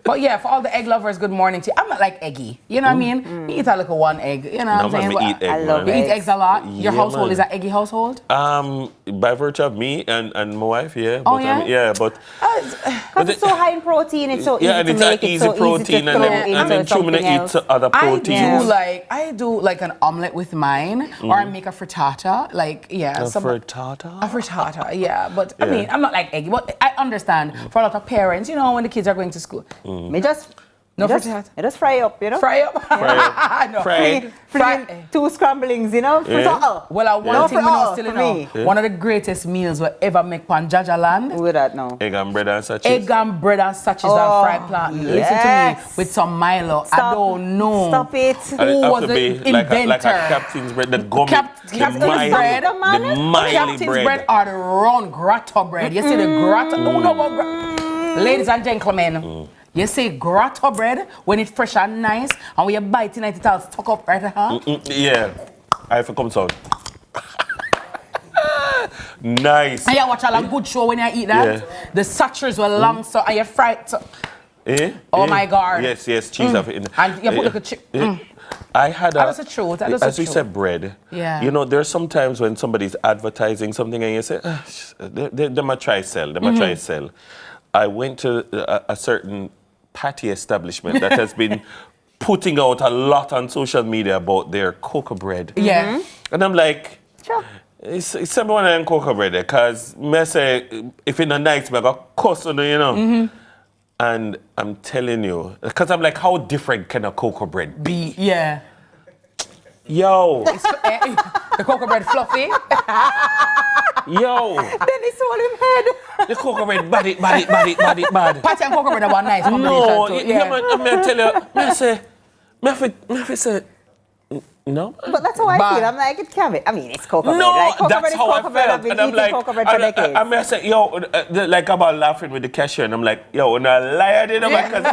But for all the egg lovers, good morning to you. I'm not like eggy. You know what I mean? You eat a little one egg. You know what I'm saying? I love you eat eggs a lot. Your household is an eggy household? By virtue of me and my wife, but because it's so high in protein, it's so easy to make. It's easy protein, and then 2 minutes eat other proteins. I do like an omelet with mine, or I make a frittata. Frittata? A frittata, but I mean, I'm not like eggy, but I understand for a lot of parents, when the kids are going to school. Just fry up, Fry up? Fry 2 scramblings, frittata. Well, one thing one of the greatest meals we ever make on Jaja land. Who would that know? Egg and bread and sachets. Egg and bread and sachets and fried plantain. Listen to me, with some Milo. I don't know. Stop it. Who was the inventor? Like a Captain's bread, the gummy. Captain's bread. Captain's bread or the round grotto bread. You see the grotto? Ladies and gentlemen. You say grotto bread when it's fresh and nice, and when you bite in it all stuck up right I have to come out. Nice. And you watch a good show when you eat that. The sachets were long, so and you fry it. So. Oh my God. Yes, cheese of it. And you put like a chip. I had That's the truth. As we said, bread. Yeah. You know, there's sometimes when somebody's advertising something and you say, they might try sell. They might try sell. I went to a certain patty establishment that has been putting out a lot on social media about their cocoa bread. Yeah. And I'm like, it's someone in cocoa bread because I say, if it's not nice, I got cuss on it, you know. And I'm telling you, because I'm like, how different can a cocoa bread be? Yeah. Yo. The cocoa bread fluffy. Yo. Then it's all in head. The cocoa bread bad. Patty and cocoa bread are one nice combination No, too. yeah, man, I tell you, I say, no. But that's how I feel. I'm like, it can't be. I mean, it's cocoa bread. No, Like, cocoa that's bread is how cocoa I bread. felt. I've been And I'm eating like, cocoa bread for decades. I say, yo, like I'm all laughing with the cashier, and I'm like, yo, when I lie, because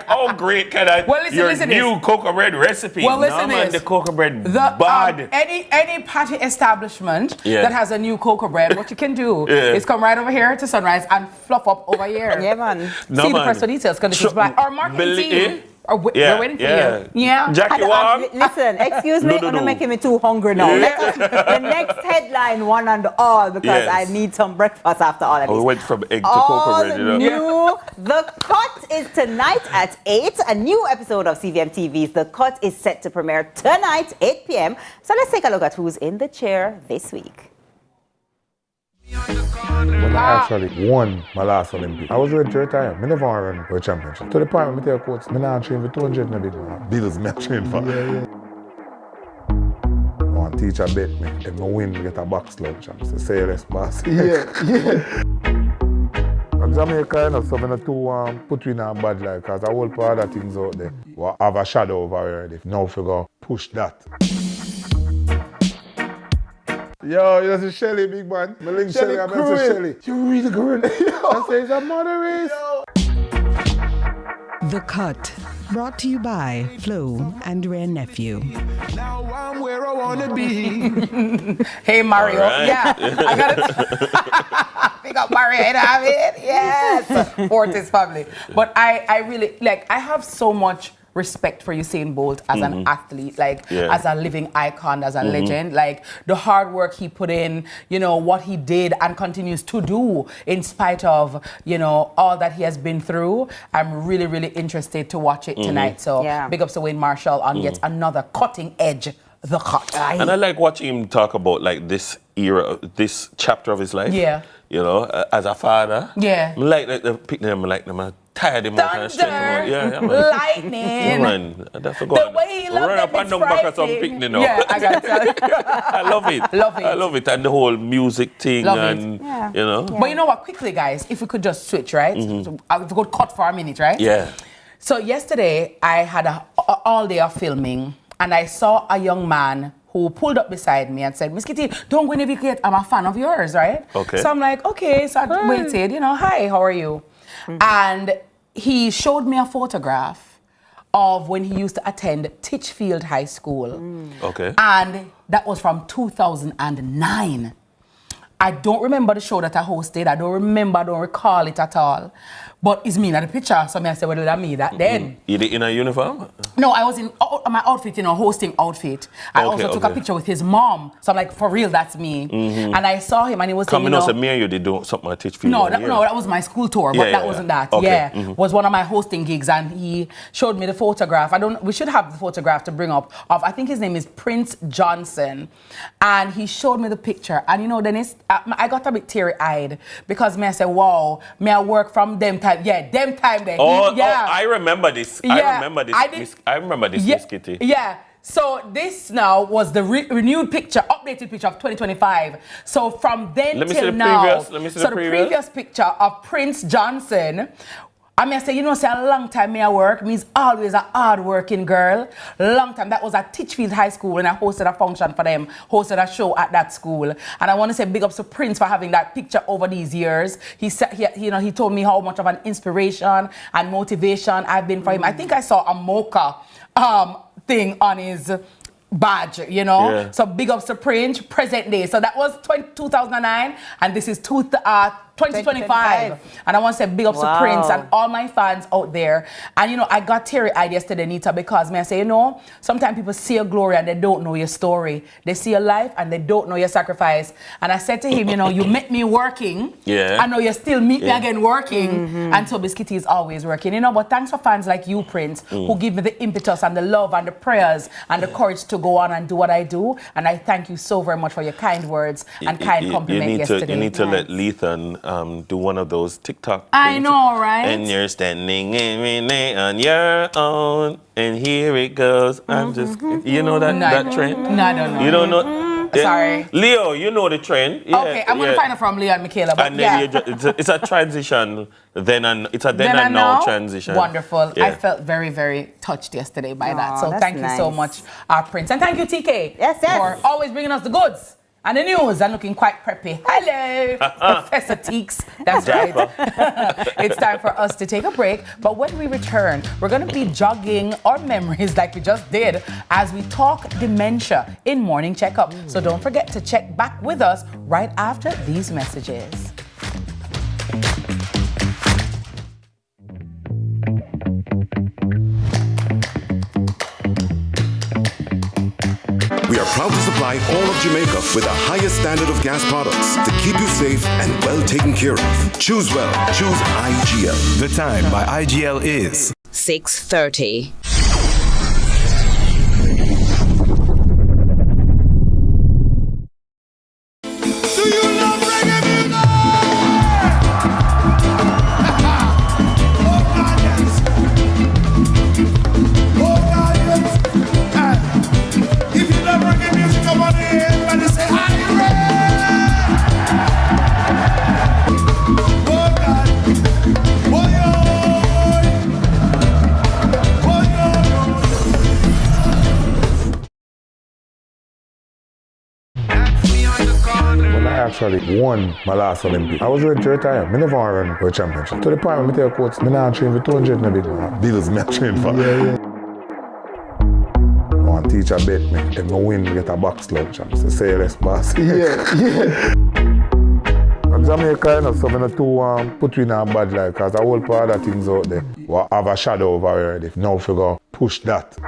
how great can your new cocoa bread recipe? Well, listen, man, the cocoa bread bad. Any patty establishment that has a new cocoa bread, what you can do is come right over here to Sunrise and fluff up over here. Yeah, man. See the press for details because this is black. Our marketing team. We're waiting for you. Yeah. Jackie Wong. Listen, excuse me, you're making me too hungry now. The next headline, one and all, because I need some breakfast after all of this. We went from egg to cocoa bread, you know. New. The Cut is tonight at 8. A new episode of CVM TV's The Cut is set to premiere tonight, 8 p.m. So let's take a look at who's in the chair this week. When I actually won my last Olympics, I was ready to retire. I never want to run for a championship. To the point where I tell coach, I not train for 200 in a big one. Bills me train for. One teacher bet me, if I win, I get a box lunch. I say, say less, boss. Jamaica, you know, so I'm not too put you in a bad life because I whole part of things out there will have a shadow over already. Now figure push that. Yo, you see Shelly, big man. My link Shelly, I'm going to Shelly. You really good. I say it's a mother race. The Cut, brought to you by Flo and Rare Nephew. Now I'm where I want to be. Hey, Mario. Right. Yeah, I got it. Pick up Mario and have it. Yes. Fortis family. But I really, I have so much respect for Usain Bolt as an athlete, as a living icon, as a legend, the hard work he put in, what he did and continues to do in spite of, all that he has been through. I'm really, really interested to watch it tonight. So big ups to Wayne Marshall on yet another cutting edge, The Cut. And I like watching him talk about this era, this chapter of his life. Yeah. As a father. Yeah. I like the picture him, I'm tired him out and stretch him out. Yeah, man. Lightning. Yeah, man. That's a the way he loved run them, up and down back of some picnic now. Yeah, I got it. I love it. I love it. And the whole music thing and, But you know what? Quickly, guys, if we could just switch, right? So we could cut for a minute, right? Yeah. So yesterday, I had all day of filming and I saw a young man who pulled up beside me and said, Miss Kitty, don't go navigate. I'm a fan of yours, right? Okay. So I'm like, okay. So I waited, hi, how are you? And he showed me a photograph of when he used to attend Titchfield High School. Okay. And that was from 2009. I don't remember the show that I hosted. I don't recall it at all. But it's me in the picture. So I said, well, that me that then. You did in a uniform? No, I was in my outfit, hosting outfit. I also took a picture with his mom. So I'm like, for real, that's me. And I saw him and he was saying, me and you did do something at Titchfield. No, that was my school tour, but that wasn't that. Okay. Yeah, was one of my hosting gigs and he showed me the photograph. We should have the photograph to bring up of, I think his name is Prince Johnson. And he showed me the picture. And Dennis, I got a bit teary-eyed because I said, wow, I work from them time. Yeah, them time there. I remember this. Yeah, I remember this, Miss Kitty. Yeah. So this now was the renewed picture, updated picture of 2025. So from then till now, Let me see the previous picture of Prince Johnson. I say, say a long time I work, means always a hard-working girl. Long time. That was at Titchfield High School and I hosted a function for them, hosted a show at that school. And I want to say big ups to Prince for having that picture over these years. He said, he told me how much of an inspiration and motivation I've been for him. I think I saw a mocha thing on his badge, So big ups to Prince, present day. So that was 2009 and this is 2025. And I want to say big ups to Prince and all my fans out there. And you know, I got teary-eyed yesterday, Nita, because I say, you know, sometimes people see your glory and they don't know your story. They see your life and they don't know your sacrifice. And I said to him, you know, you met me working. Yeah. I know you still meet me again working. And so Miss Kitty is always working. You know, but thanks for fans like you, Prince, who give me the impetus and the love and the prayers and the courage to go on and do what I do. And I thank you so very much for your kind words and kind compliment yesterday. You need to let Lethan do one of those TikTok I things. know, right? And you're standing on your own, and here it goes. I'm just, you know that trend? No, I don't know. You don't know? Yeah. Sorry. Leo, you know the trend. Yeah, okay, I'm going to find it from Leo and Michaela. But and then it's a transition, it's a then and now transition. Wonderful. Yeah. I felt very, very touched yesterday by that. So thank you so much, Prince. And thank you, TK, for always bringing us the goods. And the news are looking quite preppy. Hello, Professor Teeks. That's right. It's time for us to take a break. But when we return, we're going to be jogging our memories like we just did as we talk dementia in Morning Checkup. So don't forget to check back with us right after these messages. We are proud to supply all of Jamaica with the highest standard of gas products to keep you safe and well taken care of. Choose well. Choose IGL. The time by IGL is 6:30. Actually won my last Olympic. I was ready to retire. I never want to run for a championship. To the point where I tell coach, I don't train for 200 in a big man. Bills me train for. One teacher bet me, if I win, get a box lunch. I say less boss. Jamaica, you know, so I'm not too put you in a bad life because I whole part of things out there will have a shadow over already. Now figure push that.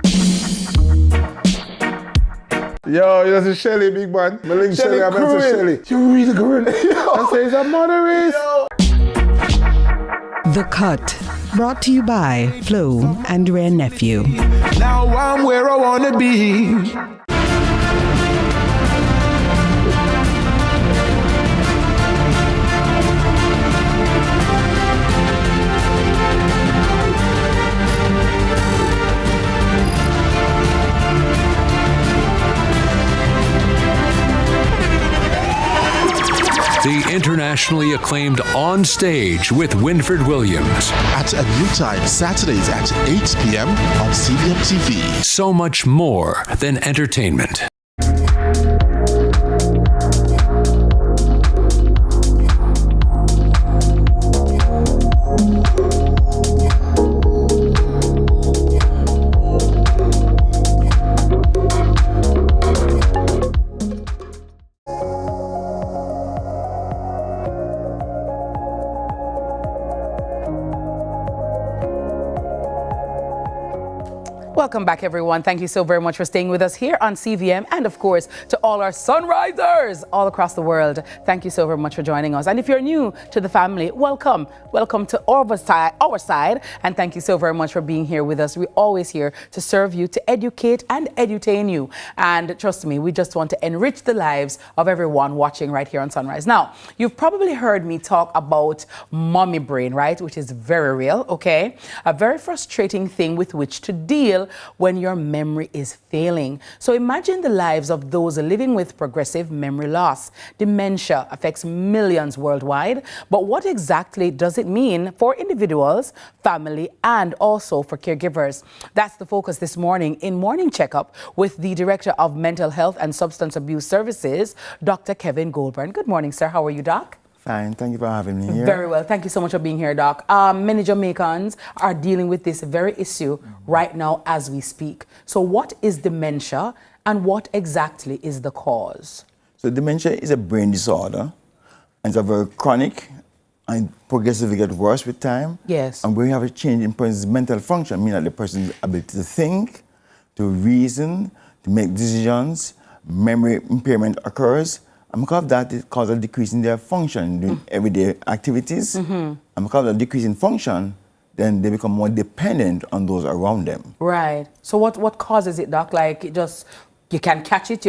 Yo, you know Shelly, big man. My link Shelly, I met Shelly. You really good. I say it's a mother race. The Cut, brought to you by Flo and Rare Nephew. Now I'm where I wanna be. The internationally acclaimed On Stage with Winfred Williams. At a new time, Saturdays at 8 p.m. on CVM TV. So much more than entertainment. Welcome back, everyone. Thank you so very much for staying with us here on CVM, and of course to all our Sunrisers all across the world. Thank you so very much for joining us. And if you're new to the family, welcome. Welcome to our side, and thank you so very much for being here with us. We're always here to serve you, to educate and edutain you. And trust me, we just want to enrich the lives of everyone watching right here on Sunrise. Now, you've probably heard me talk about mommy brain, right? Which is very real, okay? A very frustrating thing with which to deal when your memory is failing. So imagine the lives of those living with progressive memory loss. Dementia affects millions worldwide, but what exactly does it mean for individuals, family, and also for caregivers? That's the focus this morning in Morning Checkup with the Director of Mental Health and Substance Abuse Services, Dr. Kevin Goldburn. Good morning, sir. How are you, Doc? Fine, thank you for having me here. Very well, thank you so much for being here, Doc. Many Jamaicans are dealing with this very issue right now as we speak. So what is dementia and what exactly is the cause? So dementia is a brain disorder, and it's a very chronic and progressively get worse with time. Yes. And we have a change in person's mental function, meaning that the person's ability to think, to reason, to make decisions, memory impairment occurs. And because of that, it causes a decrease in their function during everyday activities. And because of the decrease in function, then they become more dependent on those around them. Right. So what causes it, Doc? Like, you can catch it,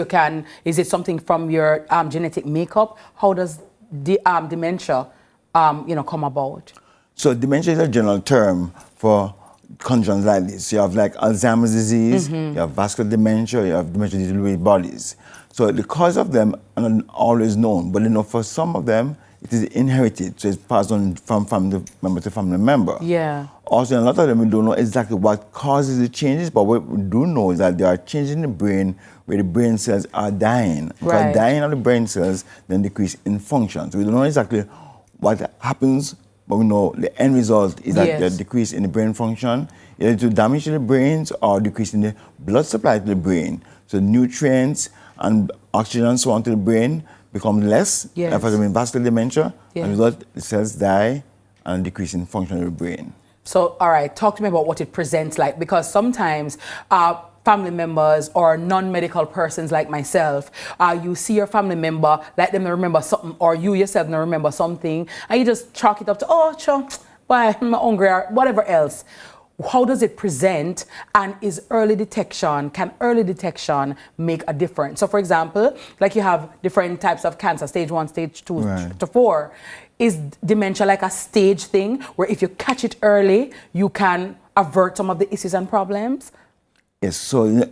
is it something from your genetic makeup? How does dementia, come about? So dementia is a general term for conditions like this. You have like Alzheimer's disease, you have vascular dementia, you have dementia due to Lewy bodies. So the cause of them are not always known, but for some of them, it is inherited, so it's passed on from family member to family member. Yeah. Also, a lot of them, we don't know exactly what causes the changes, but what we do know is that there are changes in the brain where the brain cells are dying. Right. Because dying of the brain cells then decrease in function. So we don't know exactly what happens, but we know the end result is that there's a decrease in the brain function, either to damage to the brains or decrease in the blood supply to the brain. So nutrients and oxygen and so on to the brain become less, for example, in vascular dementia, and result the cells die and decrease in function of the brain. So, all right, talk to me about what it presents like, because sometimes family members or non-medical persons like myself, you see your family member, let them remember something, or you yourself remember something, and you just chalk it up to, oh, sure, why, I'm hungry, or whatever else. How does it present, and can early detection make a difference? So for example, like you have different types of cancer, stage 1, stage 2 to 4. Is dementia like a stage thing where if you catch it early, you can avert some of the issues and problems? Yes, so the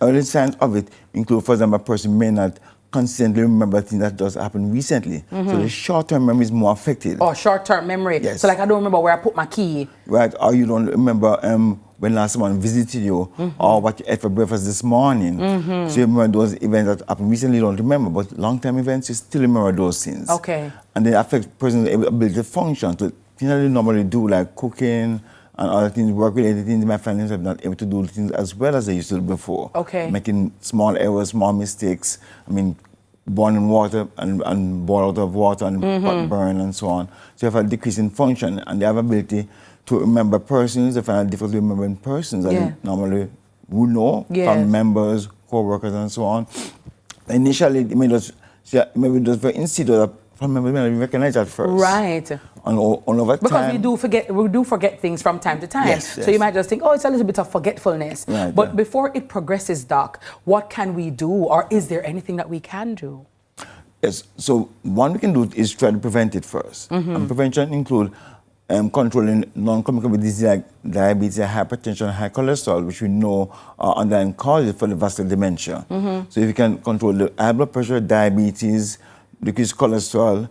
early signs of it include, for example, a person may not consistently remember things that just happened recently. So the short-term memory is more affected. Oh, short-term memory. Yes. So like I don't remember where I put my key. Right, or you don't remember when last someone visited you or what you ate for breakfast this morning. So you remember those events that happened recently, you don't remember, but long-term events, you still remember those things. Okay. And they affect person's ability to function. So things that you normally do, like cooking and other things, work-related things, my families have not able to do things as well as they used to do before. Okay. Making small errors, small mistakes. I mean, boiling water and boil out of water and burn and so on. So you have a decrease in function, and they have ability to remember persons. They find it difficult to remember persons that they normally would know from members, co-workers and so on. Initially, it may just very insidious. Family members may not even recognize at first. Right. And over time. Because we do forget things from time to time. Yes, so you might just think, oh, it's a little bit of forgetfulness. Right, but before it progresses, Doc, what can we do, or is there anything that we can do? Yes, so one we can do is try to prevent it first. And prevention includes controlling non-communicable diseases like diabetes, hypertension, high cholesterol, which we know are underlying causes for the vascular dementia. So if you can control the high blood pressure, diabetes, decrease cholesterol,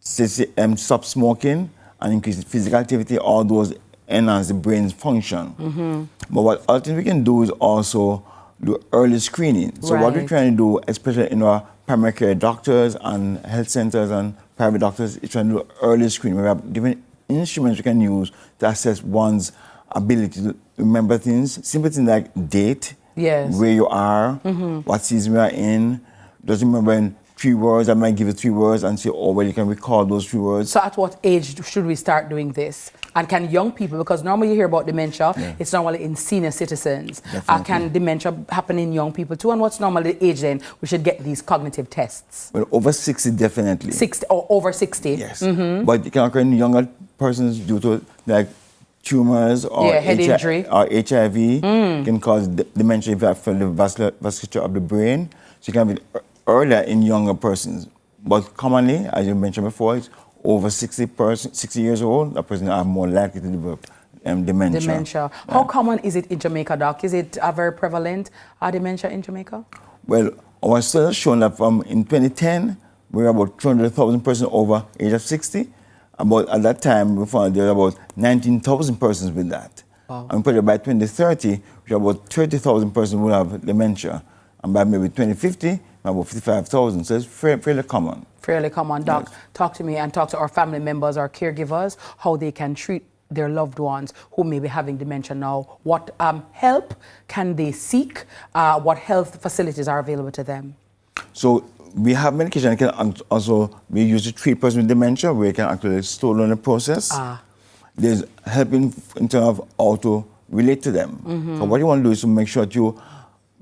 stop smoking, and increase physical activity, all those enhance the brain's function. But what other things we can do is also do early screening. So what we're trying to do, especially in our primary care doctors and health centers and private doctors, is trying to do early screening. We have different instruments we can use to assess one's ability to remember things. Simple things like date, where you are, what season we are in, just remembering 3 words. I might give you 3 words and say, oh, well, you can recall those 3 words. So at what age should we start doing this? And can young people, because normally you hear about dementia, it's normally in senior citizens. Can dementia happen in young people too? And what's normally the age then we should get these cognitive tests? Well, over 60 definitely. 60 or over 60? Yes. But it can occur in younger persons due to like tumors or head injury or HIV. Can cause dementia if you have the vasculature of the brain. So it can be earlier in younger persons. But commonly, as you mentioned before, it's over 60 years old, a person are more likely to develop dementia. How common is it in Jamaica, Doc? Is it very prevalent, dementia in Jamaica? Well, our study has shown that in 2010, we were about 200,000 persons over age of 60. About at that time, we found there were about 19,000 persons with that. Wow. And probably by 2030, we have about 30,000 persons will have dementia. And by maybe 2050, about 55,000. So it's fairly common. Fairly common. Doc, talk to me and talk to our family members, our caregivers, how they can treat their loved ones who may be having dementia now. What help can they seek? What health facilities are available to them? So we have medication that can also be used to treat persons with dementia, where you can actually slow down the process. There's helping in terms of how to relate to them. So what you want to do is to make sure that you,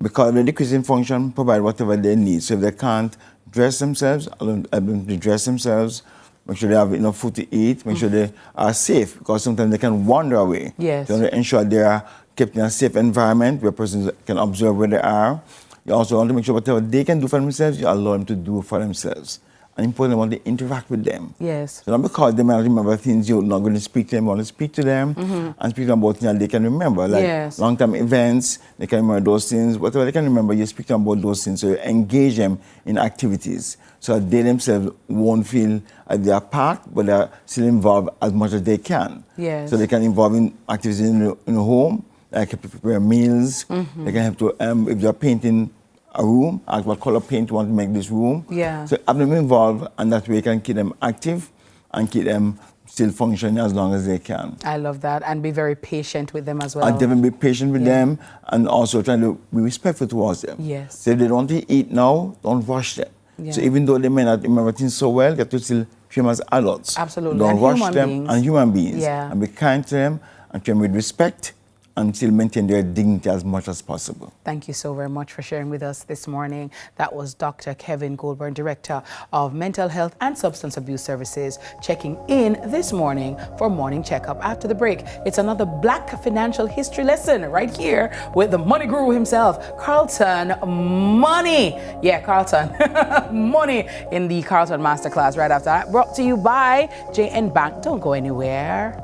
because of the decreasing function, provide whatever they need. So if they can't dress themselves, allow them to dress themselves, make sure they have enough food to eat, make sure they are safe, because sometimes they can wander away. Yes. So you want to ensure they are kept in a safe environment where persons can observe where they are. You also want to make sure whatever they can do for themselves, you allow them to do for themselves. And importantly, want to interact with them. Yes. So not because they might not remember things, you're not going to speak to them, you want to speak to them and speak to them about things that they can remember. Like long-term events, they can remember those things. Whatever they can remember, you speak to them about those things. So you engage them in activities so that they themselves won't feel like they are part, but they are still involved as much as they can. Yes. So they can involve in activities in the home, like prepare meals. They can have to, if they're painting a room, ask what color paint you want to make this room. Yeah. So have them involved, and that way you can keep them active and keep them still functioning as long as they can. I love that. And be very patient with them as well. And definitely be patient with them, and also trying to be respectful towards them. Yes. So if they don't want to eat now, don't rush them. Yeah. So even though they may not remember things so well, you have to still treat them as adults. Absolutely. Don't And rush human them, beings. and human beings. Yeah. And be kind to them, and treat them with respect, and still maintain their dignity as much as possible. Thank you so very much for sharing with us this morning. That was Dr. Kevin Goldberg, Director of Mental Health and Substance Abuse Services, checking in this morning for Morning Checkup. After the break, it's another Black financial history lesson right here with the money guru himself, Carlton Money. Yeah, Carlton Money in the Carlton Masterclass right after that. Brought to you by JN Bank. Don't go anywhere.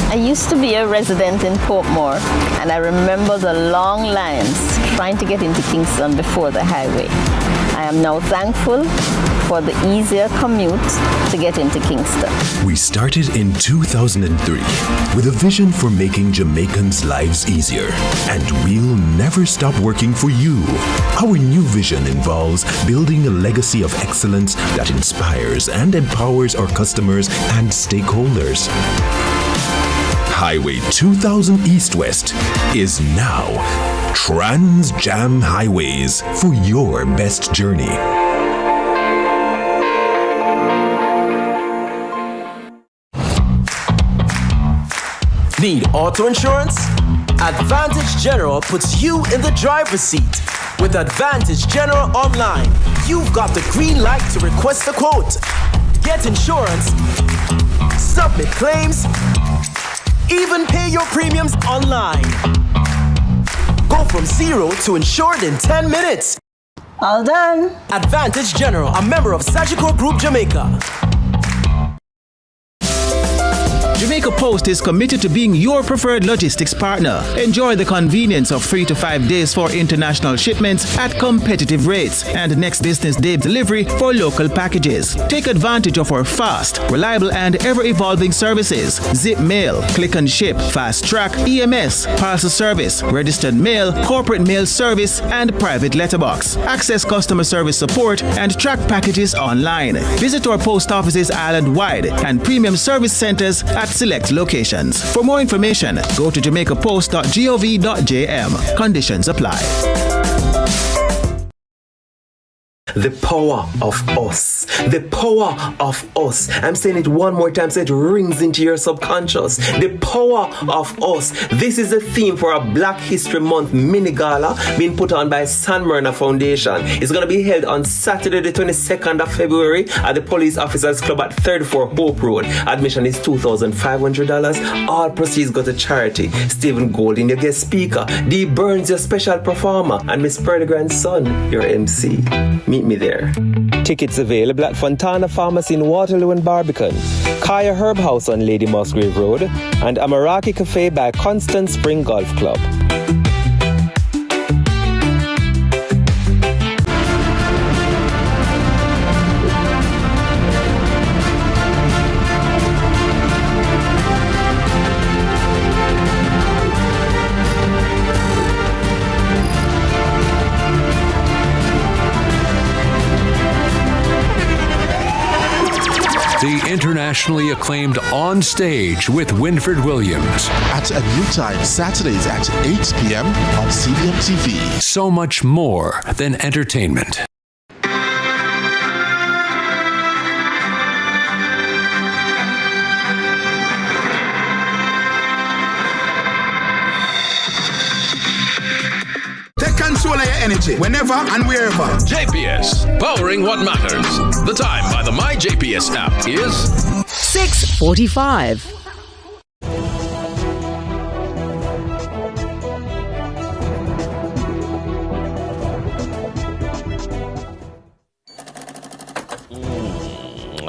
I used to be a resident in Portmore, and I remember the long lines trying to get into Kingston before the highway. I am now thankful for the easier commute to get into Kingston. We started in 2003 with a vision for making Jamaicans' lives easier, and we'll never stop working for you. Our new vision involves building a legacy of excellence that inspires and empowers our customers and stakeholders. Highway 2000 East-West is now TransJam Highways for your best journey. Need auto insurance? Advantage General puts you in the driver's seat. With Advantage General Online, you've got the green light to request a quote, get insurance, submit claims, even pay your premiums online. Go from zero to insured in 10 minutes. All done. Advantage General, a member of Sagicor Group Jamaica. Jamaica Post is committed to being your preferred logistics partner. Enjoy the convenience of 3 to 5 days for international shipments at competitive rates and next business day delivery for local packages. Take advantage of our fast, reliable and ever-evolving services. Zip Mail, Click and Ship, Fast Track, EMS, Parcel Service, Registered Mail, Corporate Mail Service and Private Letterbox. Access customer service support and track packages online. Visit our post offices island-wide and premium service centers at select locations. For more information, go to jamaicapost.gov.jm. Conditions apply. The power of us. The power of us. I'm saying it one more time so it rings into your subconscious. The power of us. This is the theme for a Black History Month mini gala being put on by San Myrna Foundation. It's going to be held on Saturday the 22nd of February at the Police Officers Club at 34 Hope Road. Admission is $2,500. All proceeds go to charity. Stephen Golding, your guest speaker. Dee Burns, your special performer. And Miss Perdigran's son, your MC. Meet me there. Tickets available at Fontana Pharmacy in Waterloo and Barbican, Kaya Herb House on Lady Musgrave Road, and Amaraki Cafe by Constant Spring Golf Club. the internationally acclaimed On Stage with Winfred Williams. At a new time, Saturdays at 8 p.m. on CVM TV. So much more than entertainment. Control your energy whenever and wherever. JPS, powering what matters. The time by the My JPS app is 6:45.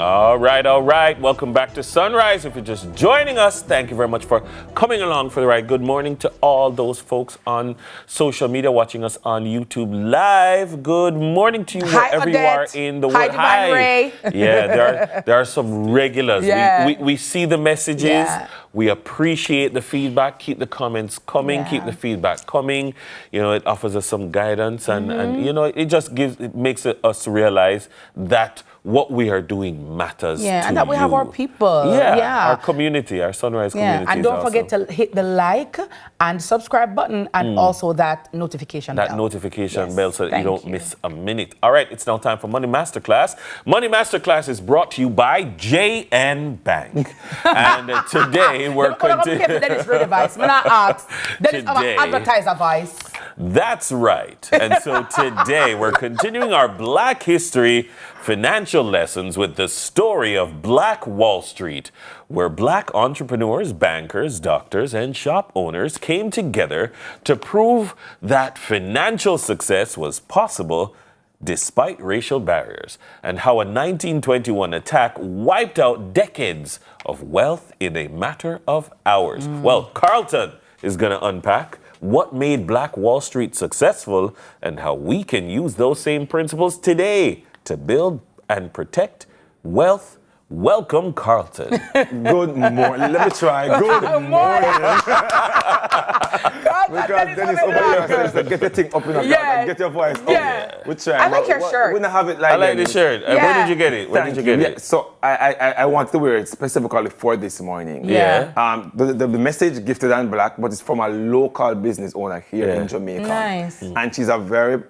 All right. Welcome back to Sunrise. If you're just joining us, thank you very much for coming along for the ride. Good morning to all those folks on social media watching us on YouTube Live. Good morning to you wherever you are in the world. Hi. Yeah, there are some regulars. Yeah. We see the messages. Yeah. We appreciate the feedback. Keep the comments coming. Yeah. Keep the feedback coming. You know, it offers us some guidance and you know, it makes us realize that what we are doing matters to and that we have our people. Our community, our Sunrise community. And don't forget to hit the like and subscribe button and also that notification bell. That notification bell so that you don't miss a minute. All right, it's now time for Money Masterclass. Money Masterclass is brought to you by JN Bank. And today we're continuing. Dennis Radio Vice. I'm not asked. Dennis advertiser voice. That's right. And so today we're continuing our Black History financial lessons with the story of Black Wall Street, where Black entrepreneurs, bankers, doctors, and shop owners came together to prove that financial success was possible despite racial barriers, and how a 1921 attack wiped out decades of wealth in a matter of hours. Well, Carlton is going to unpack what made Black Wall Street successful and how we can use those same principles today to build and protect wealth. Welcome, Carlton. Good morning. Let me try. Good morning. Because Dennis over here says, get the thing up in a get your voice up. We try. I like your shirt. We don't have it like I like the shirt. Where did you get it? Where did you get it? So I want to wear it specifically for this morning. The message gifted and black, but it's from a local business owner here in Jamaica. Nice. And she's a very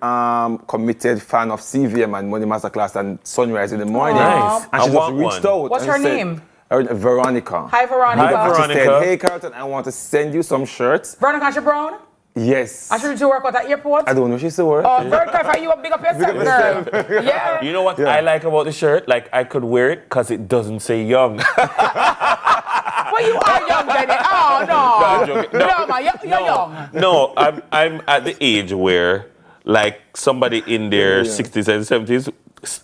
committed fan of CVM and Money Masterclass and Sunrise in the morning. Nice. And she just reached out. What's her name? Veronica. Hi, Veronica. She said, hey, Carlton, I want to send you some shirts. Veronica Brown? Yes. I should work at the airport? I don't know. She's still work. Oh, Veronica, you big up yourself, girl. Yeah. You know what I like about the shirt? Like, I could wear it because it doesn't say young. Well, you are young, Benny. Oh, no. No, I'm joking. No, man, you're young. No, I'm at the age where, like, somebody in their 60s and 70s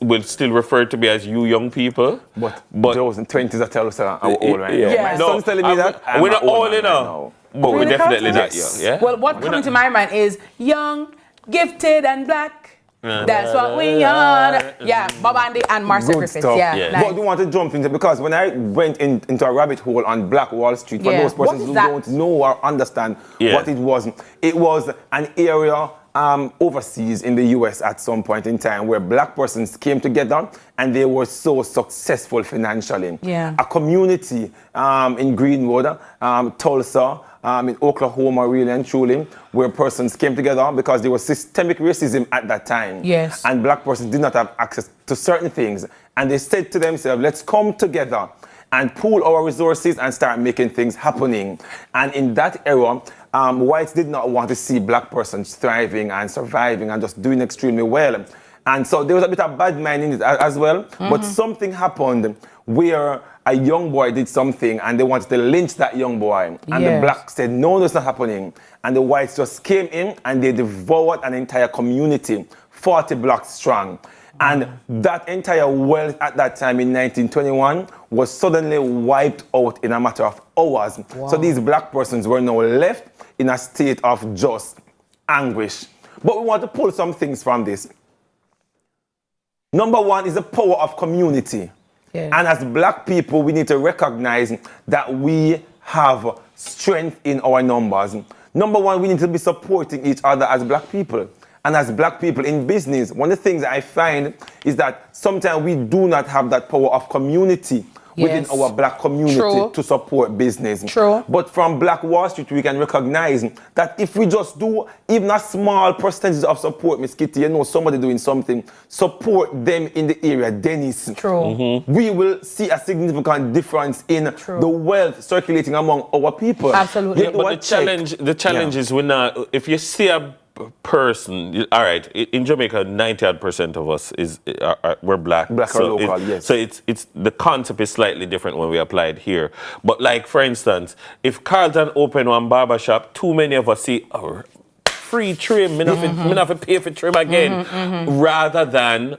will still refer to me as you young people. But those in 20s are telling us how old I am. My son's telling me that. We're not old enough. But we're definitely not young, yeah? Well, what comes to my mind is young, gifted, and black. That's what we are. Yeah, Bob Andy and Marcia Griffiths. Yeah. Nice. But we want to jump into because when I went into a rabbit hole on Black Wall Street, for those persons who don't know or understand what it was an area overseas in the US at some point in time where black persons came together and they were so successful financially. Yeah. A community in Greenwood, Tulsa, in Oklahoma, really and truly, where persons came together because there was systemic racism at that time. Yes. And black persons did not have access to certain things. And they said to themselves, let's come together and pool our resources and start making things happening. And in that era, whites did not want to see black persons thriving and surviving and just doing extremely well. And so there was a bit of bad mind in it as well. Mm-hmm. But something happened where a young boy did something and they wanted to lynch that young boy. And the blacks said, no, that's not happening. And the whites just came in and they devoured an entire community, 40 blocks strong. And that entire wealth at that time in 1921 was suddenly wiped out in a matter of hours. Wow. So these black persons were now left in a state of just anguish. But we want to pull some things from this. Number one is the power of community. Yeah. And as black people, we need to recognize that we have strength in our numbers. Number one, we need to be supporting each other as black people. And as black people in business, one of the things that I find is that sometimes we do not have that power of community within our black community to support business. True. But from Black Wall Street, we can recognize that if we just do even a small percentage of support, Miss Kitty, you know, somebody doing something, support them in the area, Dennis. True. We will see a significant difference in the wealth circulating among our people. Absolutely. Yeah, but the challenge is when if you see a person, all right, in Jamaica, 90% of us we're black. Black or local, yes. So it's the concept is slightly different when we apply it here. But like, for instance, if Carlton open one barber shop, too many of us see free trim, me not have to pay for trim again, rather than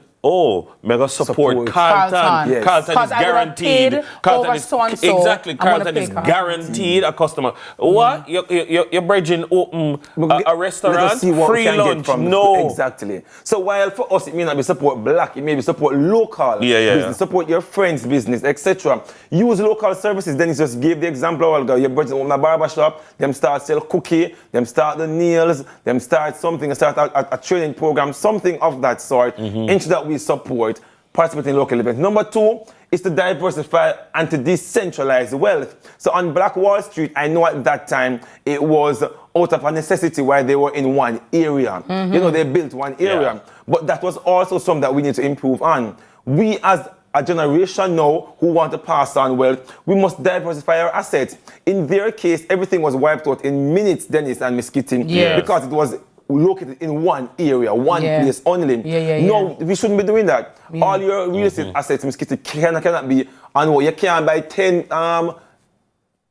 mega support Carlton. Yes. Carlton is guaranteed. Carlton is exactly. Carlton is guaranteed a customer. What? You're bridging open a restaurant, free lunch? No. Exactly. So while for us it may not be support black, it may be support local business, support your friend's business, etc. Use local services. Then you just gave the example a while ago. You're bridging open a barber shop. Them start sell cookie. Them start the nails. Them start something. Start a training program. Something of that sort. Into that we support participating in local events. Number 2 is to diversify and to decentralize wealth. So on Black Wall Street, I know at that time it was out of a necessity why they were in one area. You know, they built one area. But that was also something that we need to improve on. We as a generation now who want to pass on wealth, we must diversify our assets. In their case, everything was wiped out in minutes, Dennis and Miss Kitty, because it was located in one area, one place only. No, we shouldn't be doing that. All your real estate assets, Miss Kitty, cannot be on one. You can't buy 10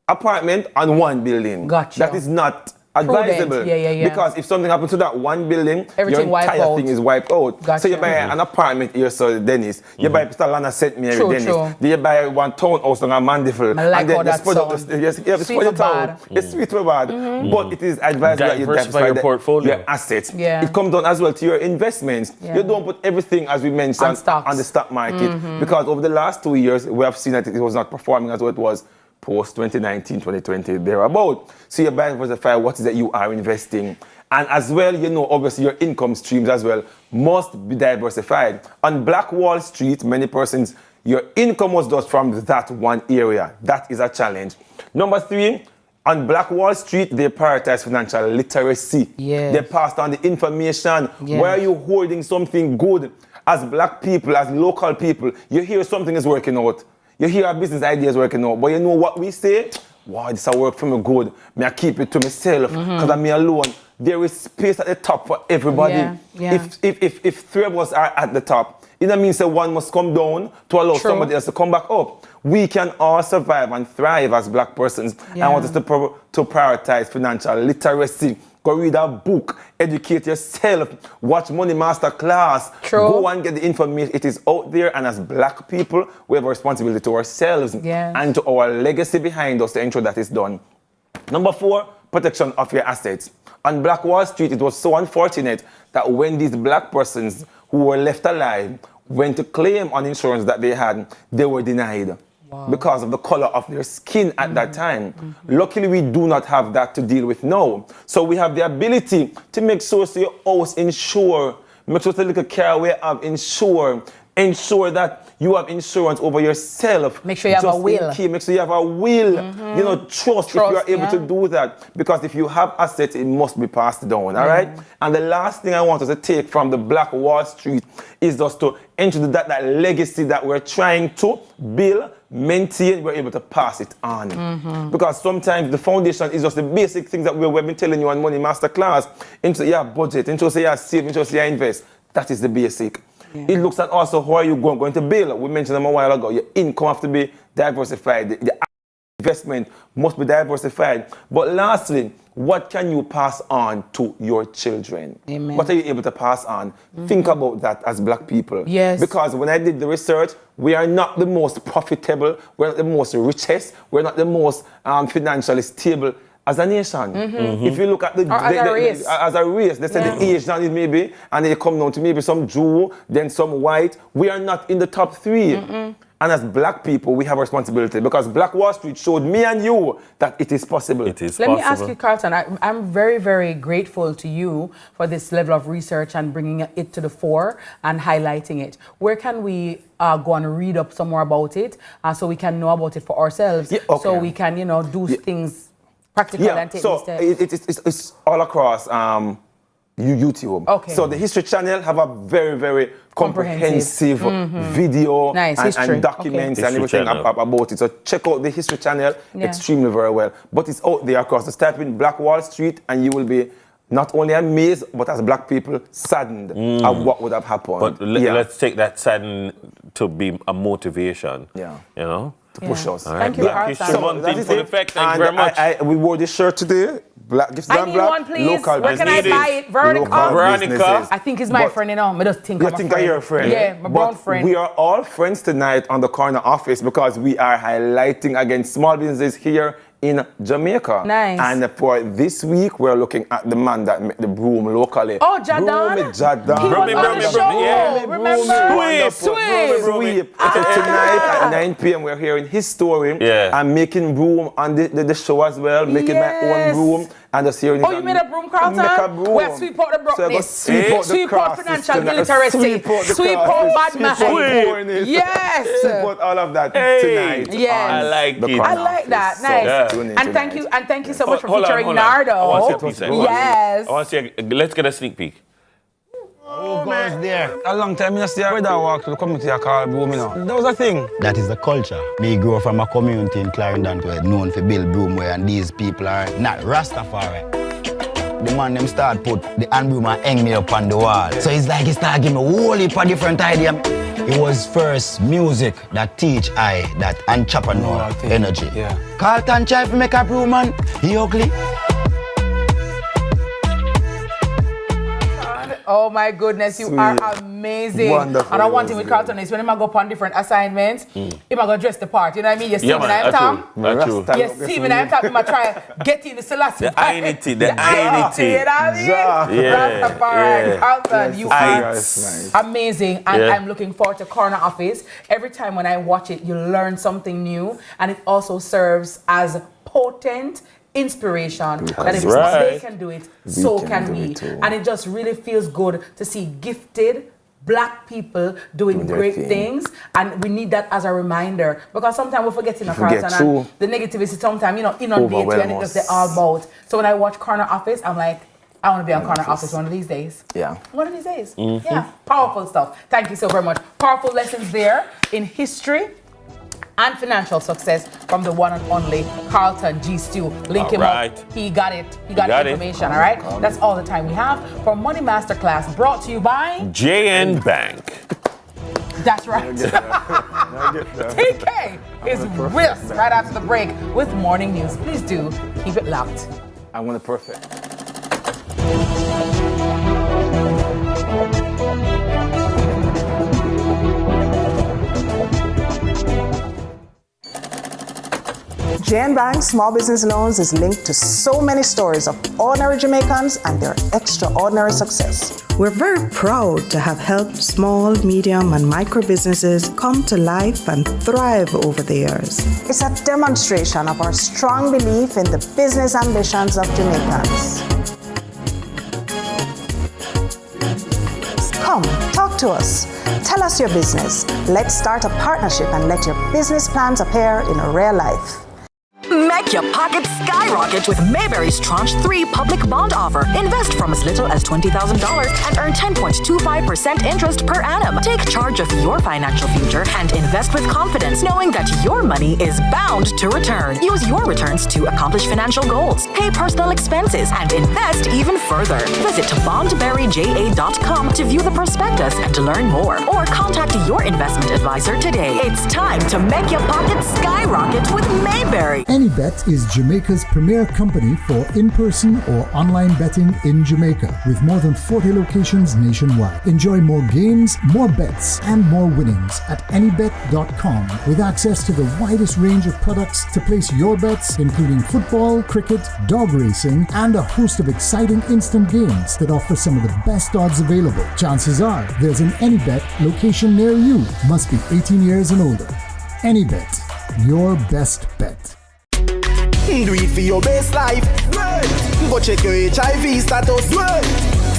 apartments on one building. Gotcha. That is not advisable. Because if something happens to that one building, everything your entire thing is wiped out. Gotcha. So you buy an apartment here, so Dennis. You buy Mr. Lana St. Mary, Dennis. Then you buy one townhouse on a Mandeville. I like and then how that sounds. sweet but bad. It's sweet but bad. But it is advisable that you diversify your portfolio. Your assets. It comes down as well to your investments. You don't put everything, as we mentioned, on the stock market. Because over the last 2 years, we have seen that it was not performing as well it was post 2019, 2020, thereabout. So you diversify what is that you are investing. And as well, you know, obviously your income streams as well must be diversified. On Black Wall Street, many persons, your income was just from that one area. That is a challenge. Number 3, on Black Wall Street, they prioritize financial literacy. They passed on the information. Why are you holding something good? As black people, as local people, you hear something is working out. You hear our business ideas working out, but you know what we say? Wow, this will work for me good. Me I keep it to myself because I'm me alone. There is space at the top for everybody. If 3 of us are at the top, it doesn't mean that one must come down to allow somebody else to come back up. We can all survive and thrive as black persons. I want us to prioritize financial literacy. Go read a book, educate yourself, watch Money Master class, go and get the information. It is out there, and as black people, we have a responsibility to ourselves and to our legacy behind us to ensure that it's done. Number 4, protection of your assets. On Black Wall Street, it was so unfortunate that when these black persons who were left alive went to claim on insurance that they had, they were denied. Because of the color of their skin at that time. Luckily, we do not have that to deal with now. So we have the ability to make sure so your house insure, make sure the little car we have insure that you have insurance over yourself. Make sure you have a will. Make sure you have a will. You know, trust if you are able to do that. Because if you have assets, it must be passed down, all right? And the last thing I want us to take from the Black Wall Street is just to enter that legacy that we're trying to build, maintain, we're able to pass it on. Because sometimes the foundation is just the basic things that we've been telling you on Money Master class. Into your budget, into your save, into your invest. That is the basic. It looks at also how are you going to build. We mentioned them a while ago. Your income have to be diversified. The investment must be diversified. But lastly, what can you pass on to your children? What are you able to pass on? Think about that as black people. Because when I did the research, we are not the most profitable, we're not the most richest, we're not the most financially stable as a nation. If you look at as a race, they say the Asian is maybe, and they come down to maybe some Jew, then some white. We are not in the top 3. And as black people, we have a responsibility because Black Wall Street showed me and you that it is possible. It is Let me ask you, Carlton, I'm very, very grateful to you for this level of research and bringing it to the fore and highlighting it. Where can we go and read up some more about it so we can know about it for ourselves, so we can, do things practical and take so it's all across YouTube. Okay. So the History Channel have a very, very comprehensive video and documents and everything about it. So check out the History Channel extremely very well. But it's out there across. Just type in Black Wall Street and you will be not only amazed, but as black people, saddened at what would have happened. But let's take that saddened to be a motivation. Yeah. To push us. Thank you, Carlton. So that is it. Thank you very much. We wore this shirt today. I need one, please. Where can I buy it? Veronica. I think it's my friend, I just think I'm a friend. You think you're a friend? Yeah, my brown friend. We are all friends tonight on the corner office because we are highlighting against small businesses here in Jamaica. Nice. And for this week, we're looking at the man that made the broom locally. Oh, Jadon. He was on the show. Remember? Sweep. So tonight at 9 p.m. we're hearing his story. I'm making broom on the show as well, making my own broom. And just hearing you made a broom, Carlton? Make a broom. Well, sweep out the brokenness. Sweep out financial illiteracy. Sweep out bad mind. Yes. Sweep out all of that tonight. Yes. I like it. I like that. Nice. And thank you so much for featuring Nardo. I want to see Yes. I want to see. Let's get a sneak peek. Who goes there? A long time I see a brother walk to the community I call broom, That was a thing. That is the culture. Me grew from a community in Clarendon where known for build broomware, and these people are not Rastafari. The man them start put the hand broom and hang me up on the wall. So it's like he start giving me a whole heap of different idea. It was first music that teach I that entrepreneur energy. Yeah. Carlton try to make a broom, man. He ugly. Oh my goodness, you are amazing. Wonderful. And I want him with Carlton is when he go up on different assignments, he might go dress the part. You know what I mean? You see me I'm Tom. You see me I'm Tom, he might try get in the Selassie. The identity. You know what I mean? Rastafari, Carlton, you are amazing. And I'm looking forward to Corner Office. Every time when I watch it, you learn something new. And it also serves as potent inspiration that if they can do it, so can we. And it just really feels good to see gifted black people doing great things, and we need that as a reminder because sometimes we're forgetting and the negativity sometimes inundate you and it's just all about. So when I watch Corner Office, I'm like, I want to be on Corner Office one of these days. Yeah. One of these days. Yeah. Powerful stuff. Thank you so very much. Powerful lessons there in history and financial success from the one and only Carlton G. Stew. Link him up. He got it. He got the information, all right? That's all the time we have for Money Masterclass, brought to you by JN Bank. That's right. TK is with us right after the break with morning news. Please do keep it locked. I want it perfect. JN Bank Small Business Loans is linked to so many stories of ordinary Jamaicans and their extraordinary success. We're very proud to have helped small, medium, and micro businesses come to life and thrive over the years. It's a demonstration of our strong belief in the business ambitions of Jamaicans. Come, talk to us. Tell us your business. Let's start a partnership and let your business plans appear in real life. Make your pockets skyrocket with Mayberry's Tranche 3 public bond offer. Invest from as little as $20,000 and earn 10.25% interest per annum. Take charge of your financial future and invest with confidence, knowing that your money is bound to return. Use your returns to accomplish financial goals, pay personal expenses, and invest even further. Visit bondberryja.com to view the prospectus and to learn more, or contact your investment advisor today. It's time to make your pockets skyrocket with Mayberry. AnyBet is Jamaica's premier company for in-person or online betting in Jamaica, with more than 40 locations nationwide. Enjoy more games, more bets, and more winnings at anybet.com, with access to the widest range of products to place your bets, including football, cricket, dog racing, and a host of exciting instant games that offer some of the best odds available. Chances are there's an AnyBet location near you. Must be 18 years and older. any bet, your best bet. Do it for your best life. Go check your HIV status.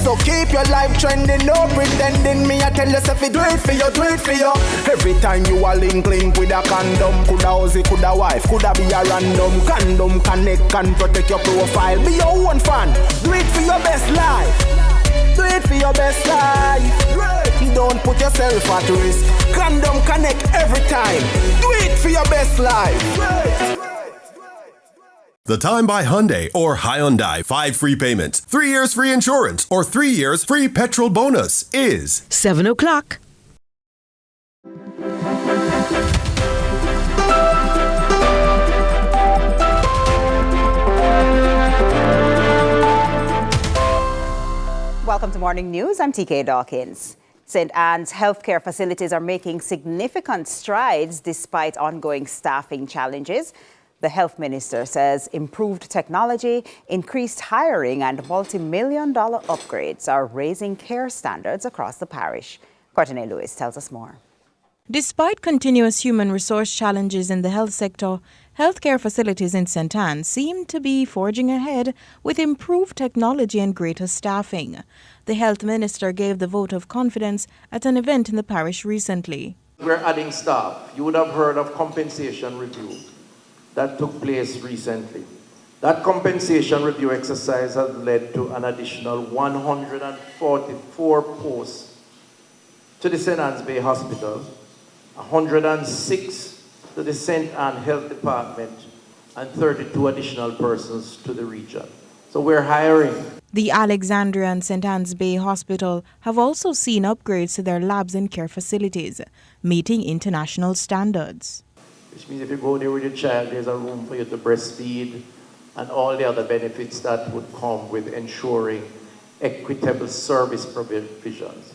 So keep your life trending, no pretending. Me I tell yourself do it for you, do it for you. Every time you are link with a condom. Coulda husband, coulda wife, coulda be a random. Condom connect and protect your profile. Be your own fan. Do it for your best life. Do it for your best life. Don't put yourself at risk. Condom connect every time. Do it for your best life. The Time by Hyundai or Hyundai 5 free payments, 3 years free insurance, or 3 years free petrol bonus is 7 o'clock. Welcome to Morning News. I'm TK Dawkins. St. Anne's healthcare facilities are making significant strides despite ongoing staffing challenges. The health minister says improved technology, increased hiring, and multi-million-dollar upgrades are raising care standards across the parish. Courtney Lewis tells us more. Despite continuous human resource challenges in the health sector, healthcare facilities in St. Anne seem to be forging ahead with improved technology and greater staffing. The health minister gave the vote of confidence at an event in the parish recently. We're adding staff. You would have heard of compensation review that took place recently. That compensation review exercise has led to an additional 144 posts to the St. Anne's Bay Hospital, 106 to the St. Anne Health Department, and 32 additional persons to the region. So we're hiring. The Alexandria and St. Anne's Bay Hospital have also seen upgrades to their labs and care facilities, meeting international standards. Which means if you go there with your child, there's a room for you to breastfeed and all the other benefits that would come with ensuring equitable service provisions.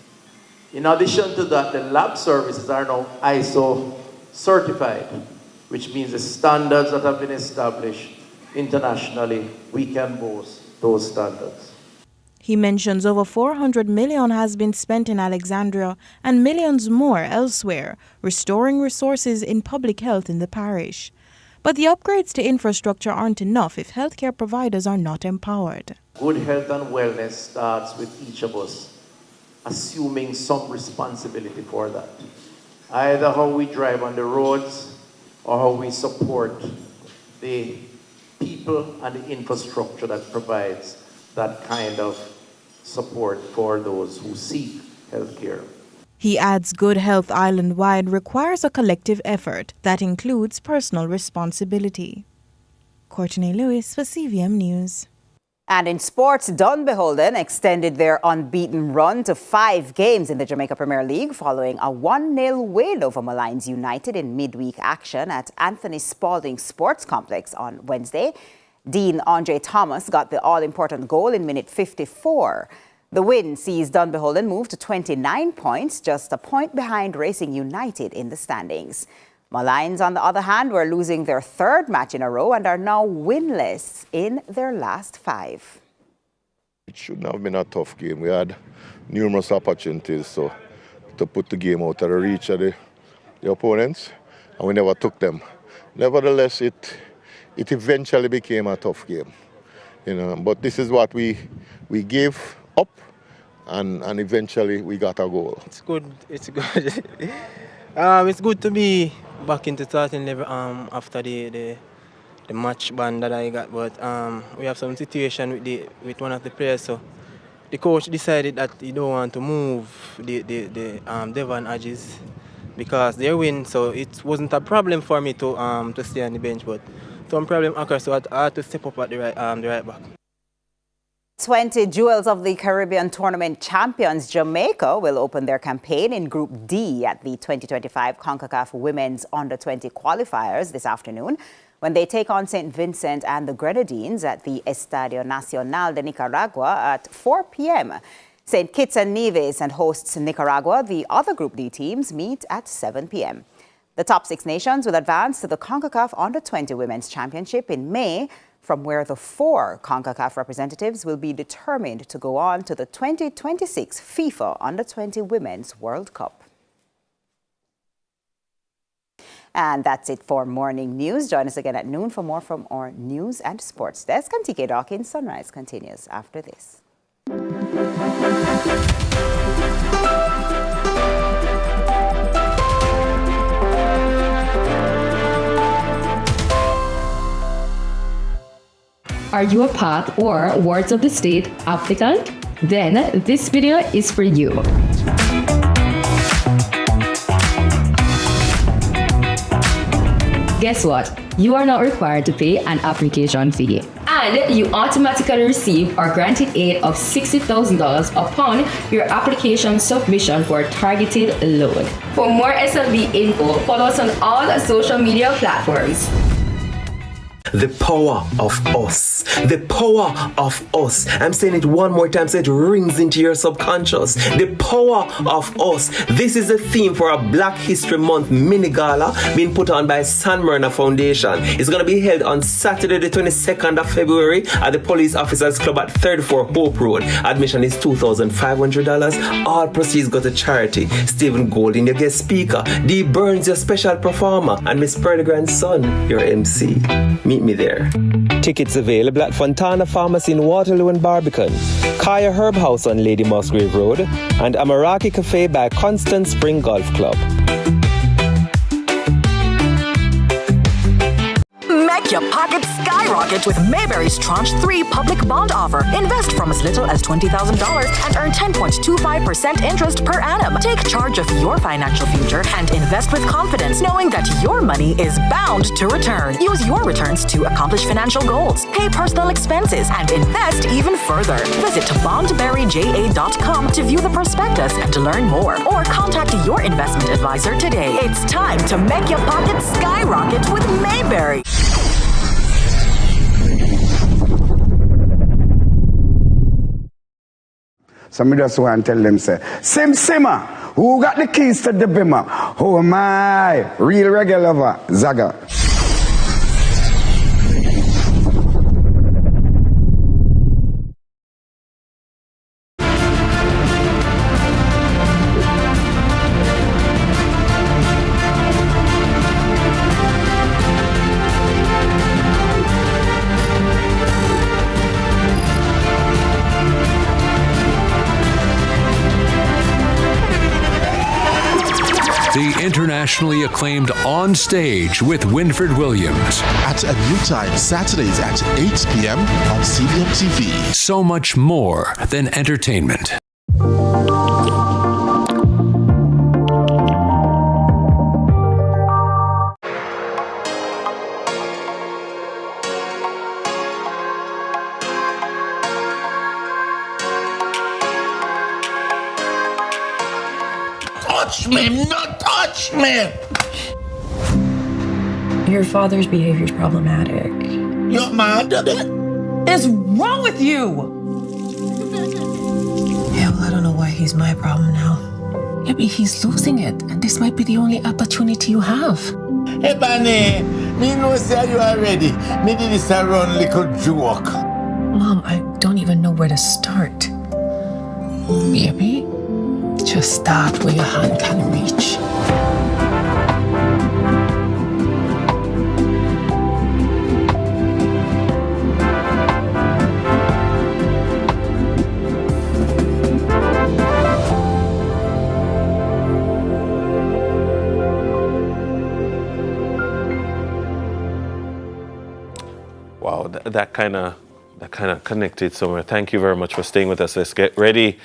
In addition to that, the lab services are now ISO certified, which means the standards that have been established internationally, we can boast those standards. He mentions over $400 million has been spent in Alexandria and millions more elsewhere, restoring resources in public health in the parish. But the upgrades to infrastructure aren't enough if healthcare providers are not empowered. Good health and wellness starts with each of us assuming some responsibility for that. Either how we drive on the roads or how we support the people and the infrastructure that provides that kind of support for those who seek health care. He adds good health island-wide requires a collective effort that includes personal responsibility. Courtney Lewis for CVM News. And in sports, Dunbeholden extended their unbeaten run to 5 games in the Jamaica Premier League following a 1-0 win over Malines United in midweek action at Anthony Spalding Sports Complex on Wednesday. Dean Andre Thomas got the all-important goal in minute 54. The win sees Dunbeholden move to 29 points, just a point behind Racing United in the standings. Malines, on the other hand, were losing their 3rd match in a row and are now winless in their last 5. It shouldn't have been a tough game. We had numerous opportunities to put the game out of the reach of the opponents, and we never took them. Nevertheless, it eventually became a tough game, But this is what we gave up, and eventually we got a goal. It's good. It's good. It's good to be back into starting level after the match ban that I got, but we have some situation with one of the players. So the coach decided that he don't want to move the Devon Edges because they win. So it wasn't a problem for me to stay on the bench, but some problem occurred, so I had to step up at the right back. 20 Jewels of the Caribbean Tournament champions Jamaica will open their campaign in Group D at the 2025 CONCACAF Women's Under-20 qualifiers this afternoon when they take on St. Vincent and the Grenadines at the Estadio Nacional de Nicaragua at 4 p.m. St. Kitts and Nevis and hosts Nicaragua. The other Group D teams meet at 7 p.m. The top 6 nations will advance to the CONCACAF Under-20 Women's Championship in May, from where the 4 CONCACAF representatives will be determined to go on to the 2026 FIFA Under-20 Women's World Cup. And that's it for morning news. Join us again at noon for more from our news and sports desk. I'm TK Dawkins. Sunrise continues after this. Are you a PATH or Wards of the State applicant? Then this video is for you. Guess what? You are not required to pay an application fee. And you automatically receive or granted aid of $60,000 upon your application submission for a targeted loan. For more SLB info, follow us on all social media platforms. The power of us. The power of us. I'm saying it one more time so it rings into your subconscious. The power of us. This is the theme for a Black History Month mini gala being put on by San Myrna Foundation. It's going to be held on Saturday the 22nd of February at the Police Officers Club at 34 Hope Road. Admission is $2,500. All proceeds go to charity. Stephen Golding, your guest speaker. Dee Burns, your special performer. And Miss Perlegran's son, your MC. Meet me there. Tickets available at Fontana Pharmacy in Waterloo and Barbican, Kaya Herb House on Lady Musgrave Road, and Amaraki Cafe by Constant Spring Golf Club. Make your pockets skyrocket with Mayberry's Tranche 3 public bond offer. Invest from as little as $20,000 and earn 10.25% interest per annum. Take charge of your financial future and invest with confidence, knowing that your money is bound to return. Use your returns to accomplish financial goals, pay personal expenses, and invest even further. Visit bondberryja.com to view the prospectus and to learn more, or contact your investment advisor today. It's time to make your pockets skyrocket with Mayberry. So me just want to tell them, say, Simmer, who got the keys to the bimmer? Oh my, real reggae lover, Zaga. The internationally acclaimed On Stage with Winfred Williams. At a new time, Saturdays at 8 p.m. on CVM TV. So much more than entertainment. Touch me, not touch me! Your father's behavior is problematic. Your mom did it? What's wrong with you? Yeah, well, I don't know why he's my problem now. Yeah, but he's losing it, and this might be the only opportunity you have. Hey, Bunny, me know say you are ready. Me did this a run little joke. Mom, I don't even know where to start. Baby, just start where your hand can reach. Wow, that kind of connected somewhere. Thank you very much for staying with us. Let's get ready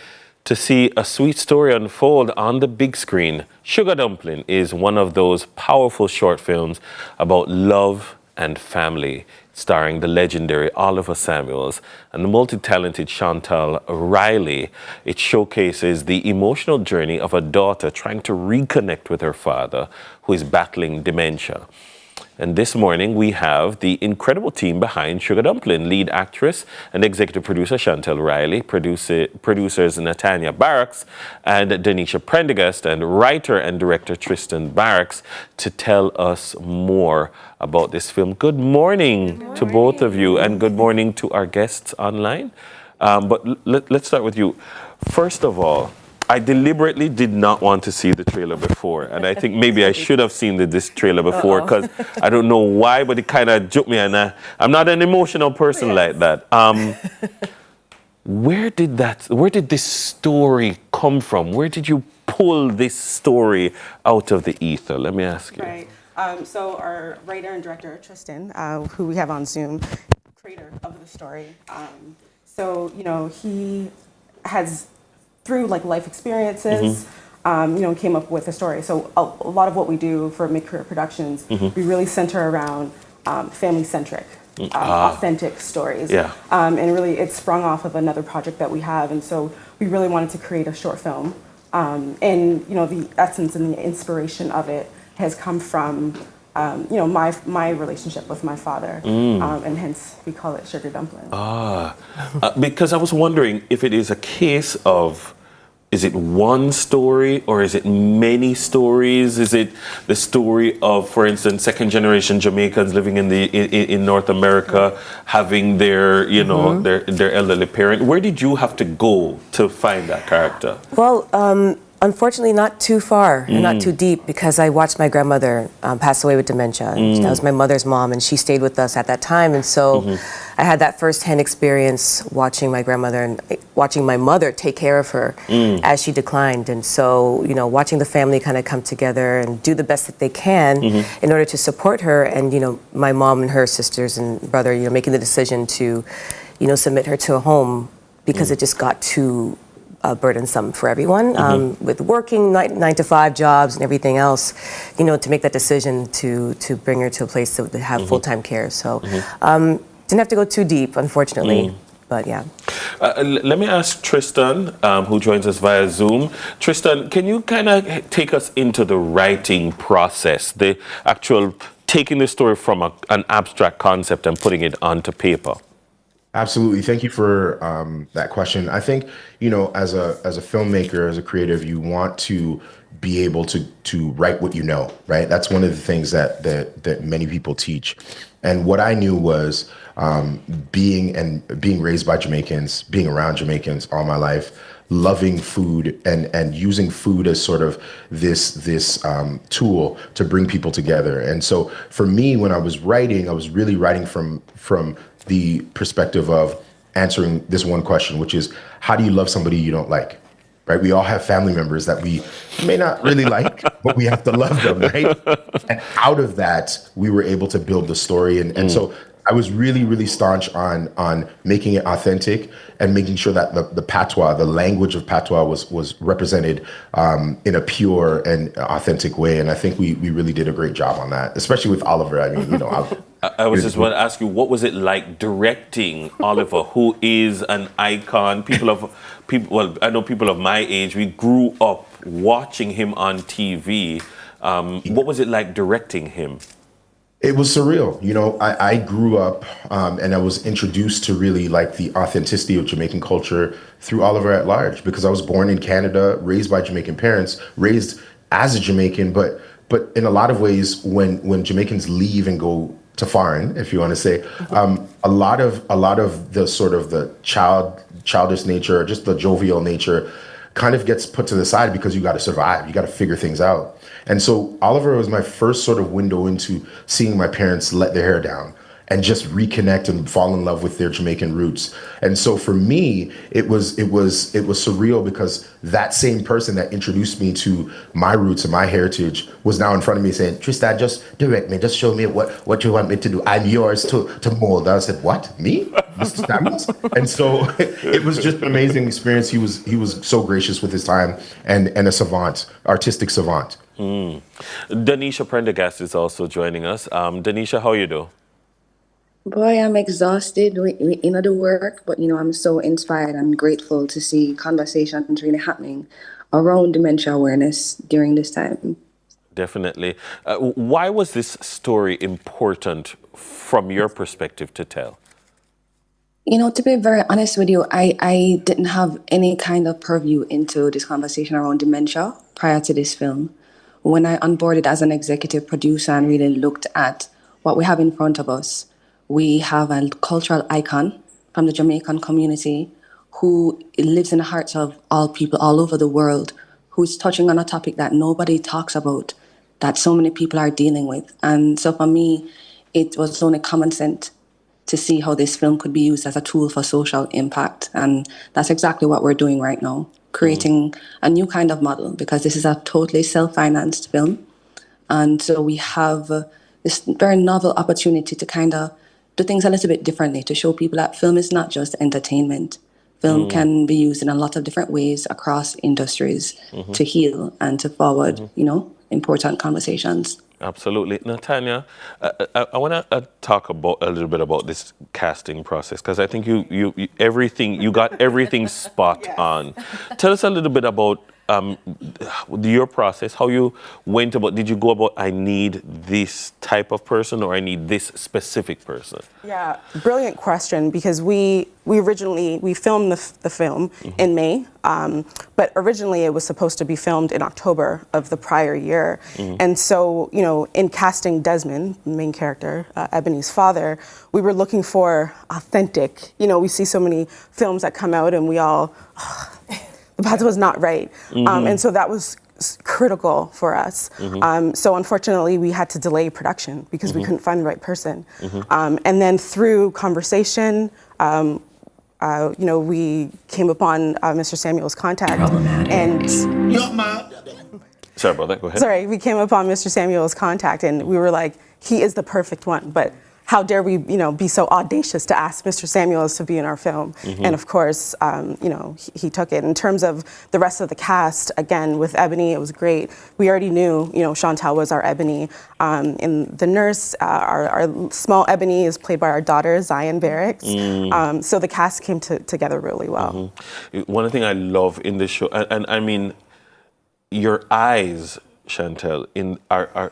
to see a sweet story unfold on the big screen. Sugar Dumpling is one of those powerful short films about love and family, starring the legendary Oliver Samuels and the multi-talented Chantal Riley. It showcases the emotional journey of a daughter trying to reconnect with her father, who is battling dementia. And this morning, we have the incredible team behind Sugar Dumpling: lead actress and executive producer Chantal Riley, producers Natanya Barracks and Denisha Prendergast, and writer and director Tristan Barracks, to tell us more about this film. Good morning to both of you, and good morning to our guests online. But let's start with you. First of all, I deliberately did not want to see the trailer before, and I think maybe I should have seen this trailer before because I don't know why, but it kind of took me, and I'm not an emotional person like that. Where did this story come from? Where did you pull this story out of the ether? Let me ask you. Right. So our writer and director, Tristan, who we have on Zoom, creator of the story. So, you know, he has, through like life experiences, you know, came up with a story. So a lot of what we do for Mid-Career Productions, we really center around family-centric, authentic stories. Yeah. And really it sprung off of another project that we have. And so we really wanted to create a short film. And, you know, the essence and the inspiration of it has come from, you know, my relationship with my father, and hence we call it Sugar Dumpling. Because I was wondering if it is a case of, is it one story or is it many stories? Is it the story of, for instance, second generation Jamaicans living in North America, having their, you know, their elderly parent? Where did you have to go to find that character? Well, unfortunately, not too far and not too deep, because I watched my grandmother pass away with dementia. That was my mother's mom, and she stayed with us at that time. And so I had that firsthand experience watching my grandmother and watching my mother take care of her as she declined. And so, you know, watching the family kind of come together and do the best that they can in order to support her. And, you know, my mom and her sisters and brother, you know, making the decision to, you know, submit her to a home because it just got too burdensome for everyone, with working 9 to 5 jobs and everything else, you know, to make that decision to bring her to a place to have full-time care. So didn't have to go too deep, unfortunately, but yeah. Let me ask Tristan, who joins us via Zoom. Tristan, can you kind of take us into the writing process, the actual taking the story from an abstract concept and putting it onto paper? Absolutely. Thank you for that question. I think, you know, as a filmmaker, as a creative, you want to be able to write what you know, right? That's one of the things that many people teach. And what I knew was being raised by Jamaicans, being around Jamaicans all my life, loving food and using food as sort of this tool to bring people together. And so for me, when I was writing, I was really writing from the perspective of answering this one question, which is, how do you love somebody you don't like, right? We all have family members that we may not really like, but we have to love them, right? And out of that, we were able to build the story. And so I was really, really staunch on making it authentic and making sure that the patois, the language of patois was represented in a pure and authentic way. And I think we really did a great job on that, especially with Oliver. I mean, you know, I was just going to ask you, what was it like directing Oliver, who is an icon? Well, I know people of my age, we grew up watching him on TV. What was it like directing him? It was surreal. You know, I grew up and I was introduced to really like the authenticity of Jamaican culture through Oliver at Large, because I was born in Canada, raised by Jamaican parents, raised as a Jamaican, but in a lot of ways, when Jamaicans leave and go to foreign, if you want to say, a lot of the sort of the childish nature, just the jovial nature, kind of gets put to the side because you got to survive, you got to figure things out. And so Oliver was my first sort of window into seeing my parents let their hair down and just reconnect and fall in love with their Jamaican roots. And so for me, it was surreal, because that same person that introduced me to my roots and my heritage was now in front of me saying, Tristan, just direct me, just show me what you want me to do. I'm yours to mold. I said, what, me? Mr. Stamets? And so it was just an amazing experience. He was so gracious with his time and a savant, artistic savant. Danisha Prendergast is also joining us. Danisha, how you do? Boy, I'm exhausted with the work, but you know, I'm so inspired and grateful to see conversations really happening around dementia awareness during this time. Definitely. Why was this story important from your perspective to tell? You know, to be very honest with you, I didn't have any kind of purview into this conversation around dementia prior to this film. When I onboarded as an executive producer and really looked at what we have in front of us, we have a cultural icon from the Jamaican community who lives in the hearts of all people all over the world, who's touching on a topic that nobody talks about, that so many people are dealing with. And so for me, it was only common sense to see how this film could be used as a tool for social impact. And that's exactly what we're doing right now, creating a new kind of model, because this is a totally self-financed film. And so we have this very novel opportunity to kind of do things a little bit differently, to show people that film is not just entertainment. Film can be used in a lot of different ways across industries to heal and to forward, important conversations. Absolutely. Now, Tanya, I want to talk about a little bit about this casting process, because I think you got everything spot on. Tell us a little bit about your process, how you went about. Did you go about, I need this type of person, or I need this specific person? Yeah, brilliant question, because we filmed the film in May, but originally it was supposed to be filmed in October of the prior year. And so, in casting Desmond, the main character, Ebony's father, we were looking for authentic. We see so many films that come out and we all, the path was not right. And so that was critical for us. So unfortunately, we had to delay production because we couldn't find the right person. And then through conversation, we came upon Mr. Samuel's contact. And sorry about that, go ahead. Sorry, we came upon Mr. Samuel's contact and we were like, he is the perfect one, but how dare we, be so audacious to ask Mr. Samuels to be in our film? And of course, he took it. In terms of the rest of the cast, again, with Ebony, it was great. We already knew, Chantal was our Ebony. And the nurse, our small Ebony is played by our daughter, Zion Barracks. So the cast came together really well. One thing I love in the show, and I mean, your eyes, Chantal,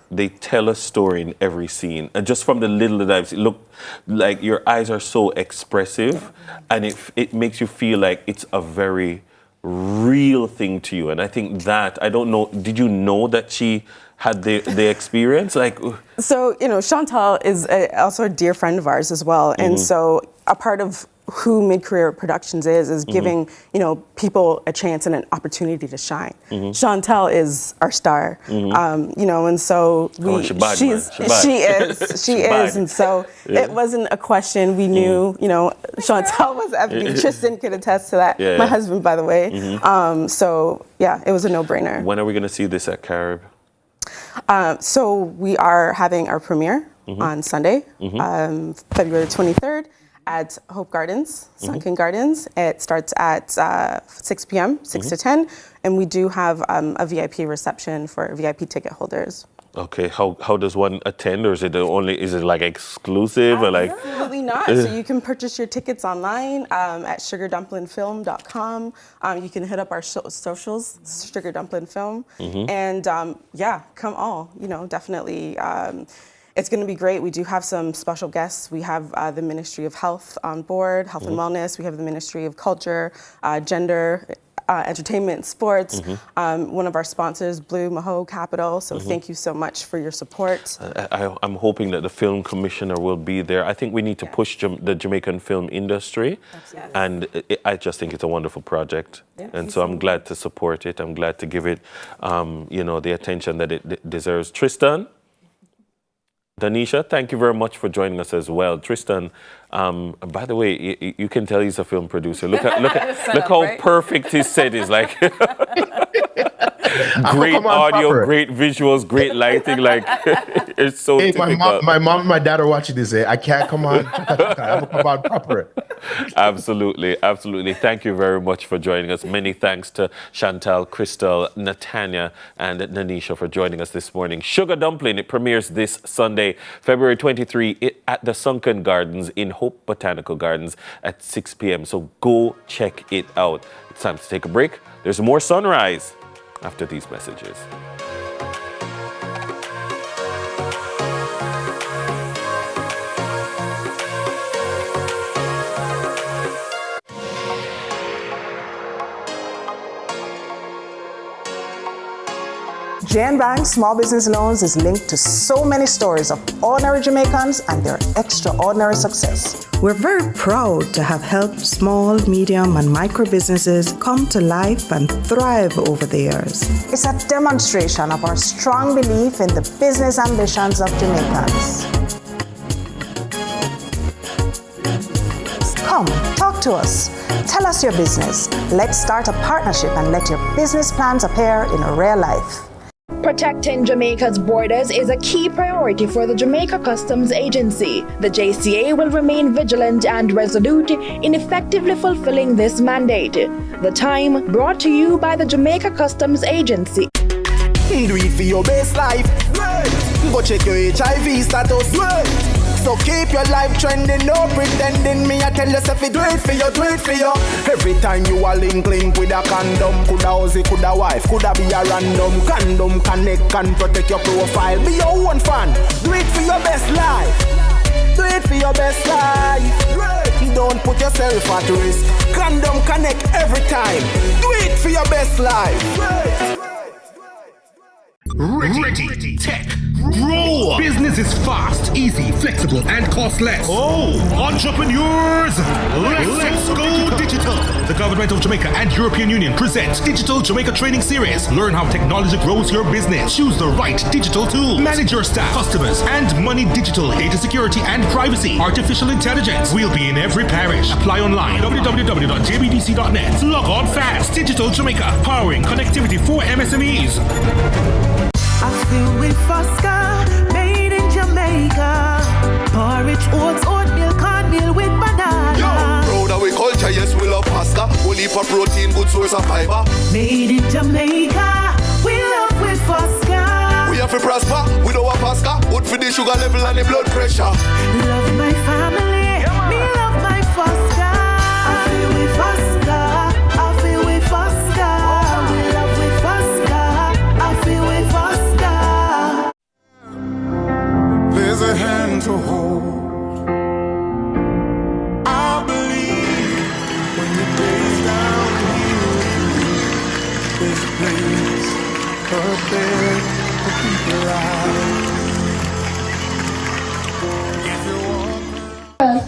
they tell a story in every scene. And just from the little that I've seen, look, like your eyes are so expressive, and it makes you feel like it's a very real thing to you. And I think that, I don't know, did you know that she had the experience? So, Chantal is also a dear friend of ours as well. And so a part of who Mid-Career Productions is giving, people a chance and an opportunity to shine. Chantal is our star, and so she is. And so it wasn't a question. We knew, Chantal was Ebony. Tristan could attest to that. My husband, by the way. So yeah, it was a no-brainer. When are we going to see this at Carib? So we are having our premiere on Sunday, February 23rd. At Hope Gardens, Sunken Gardens. It starts at 6 p.m., 6 to 10, and we do have a VIP reception for VIP ticket holders. Okay, how does one attend, or is it like exclusive or like? Absolutely not. So you can purchase your tickets online at sugardumplingfilm.com. You can hit up our socials, Sugar Dumpling Film, and come all. Definitely. It's going to be great. We do have some special guests. We have the Ministry of Health on board, Health and Wellness. We have the Ministry of Culture, Gender, Entertainment, Sports. One of our sponsors, Blue Mojo Capital. So thank you so much for your support. I'm hoping that the film commissioner will be there. I think we need to push the Jamaican film industry. And I just think it's a wonderful project. And so I'm glad to support it. I'm glad to give it, the attention that it deserves. Tristan? Danisha, thank you very much for joining us as well. Tristan, by the way, you can tell he's a film producer. Look how perfect his set is. Like, great audio, proper. Great visuals, great lighting. Like, it's so typical. My mom and my dad are watching this. I can't come on. I'm come on proper. Absolutely, absolutely. Thank you very much for joining us. Many thanks to Chantal, Crystal, Natanya, and Nanisha for joining us this morning. Sugar Dumpling, it premieres this Sunday, February 23, at the Sunken Gardens in Hope Botanical Gardens at 6 p.m. So go check it out. It's time to take a break. There's more Sunrise after these messages. JN Bank Small Business Loans is linked to so many stories of ordinary Jamaicans and their extraordinary success. We're very proud to have helped small, medium, and micro businesses come to life and thrive over the years. It's a demonstration of our strong belief in the business ambitions of Jamaicans. Come, talk to us. Tell us your business. Let's start a partnership and let your business plans appear in real life. Protecting Jamaica's borders is a key priority for the Jamaica Customs Agency. The JCA will remain vigilant and resolute in effectively fulfilling this mandate. The Time brought to you by the Jamaica Customs Agency. Do it for your best life. Go check your HIV status. So keep your life trending, no pretending. Me I tell yourself do it for you, do it for you. Every time you are link with a condom, coulda Ozzy, coulda wife, coulda be a random. Condom connect and protect your profile. Be your own fan. Do it for your best life. Do it for your best life. Don't put yourself at risk. Condom connect every time. Do it for your best life. Ready, tech, grow. Business is fast, easy, flexible, and cost less. Oh, entrepreneurs, let's go digital. The Government of Jamaica and European Union presents Digital Jamaica Training Series. Learn how technology grows your business. Choose the right digital tool. Manage your staff, customers, and money digitally. Data security and privacy. Artificial intelligence. We'll be in every parish. Apply online. www.jbdc.net. Log on fast. Digital Jamaica. Powering connectivity for MSMEs. I feel with Fosca, made in Jamaica. Porridge, oats, oatmeal, cornmeal with banana. Yo, proud of we culture, yes, we love pasta. We'll eat for protein, good source of fiber. Made in Jamaica, we love with Fosca. We have to prosper, we don't want pasta. Good for the sugar level and the blood pressure. Love my family, me love my Fosca. I feel with Fosca, I feel with Fosca. We love with Fosca, I feel with Fosca. There's a hand to hold. I believe when the day's down here, there's a place up there for people alive.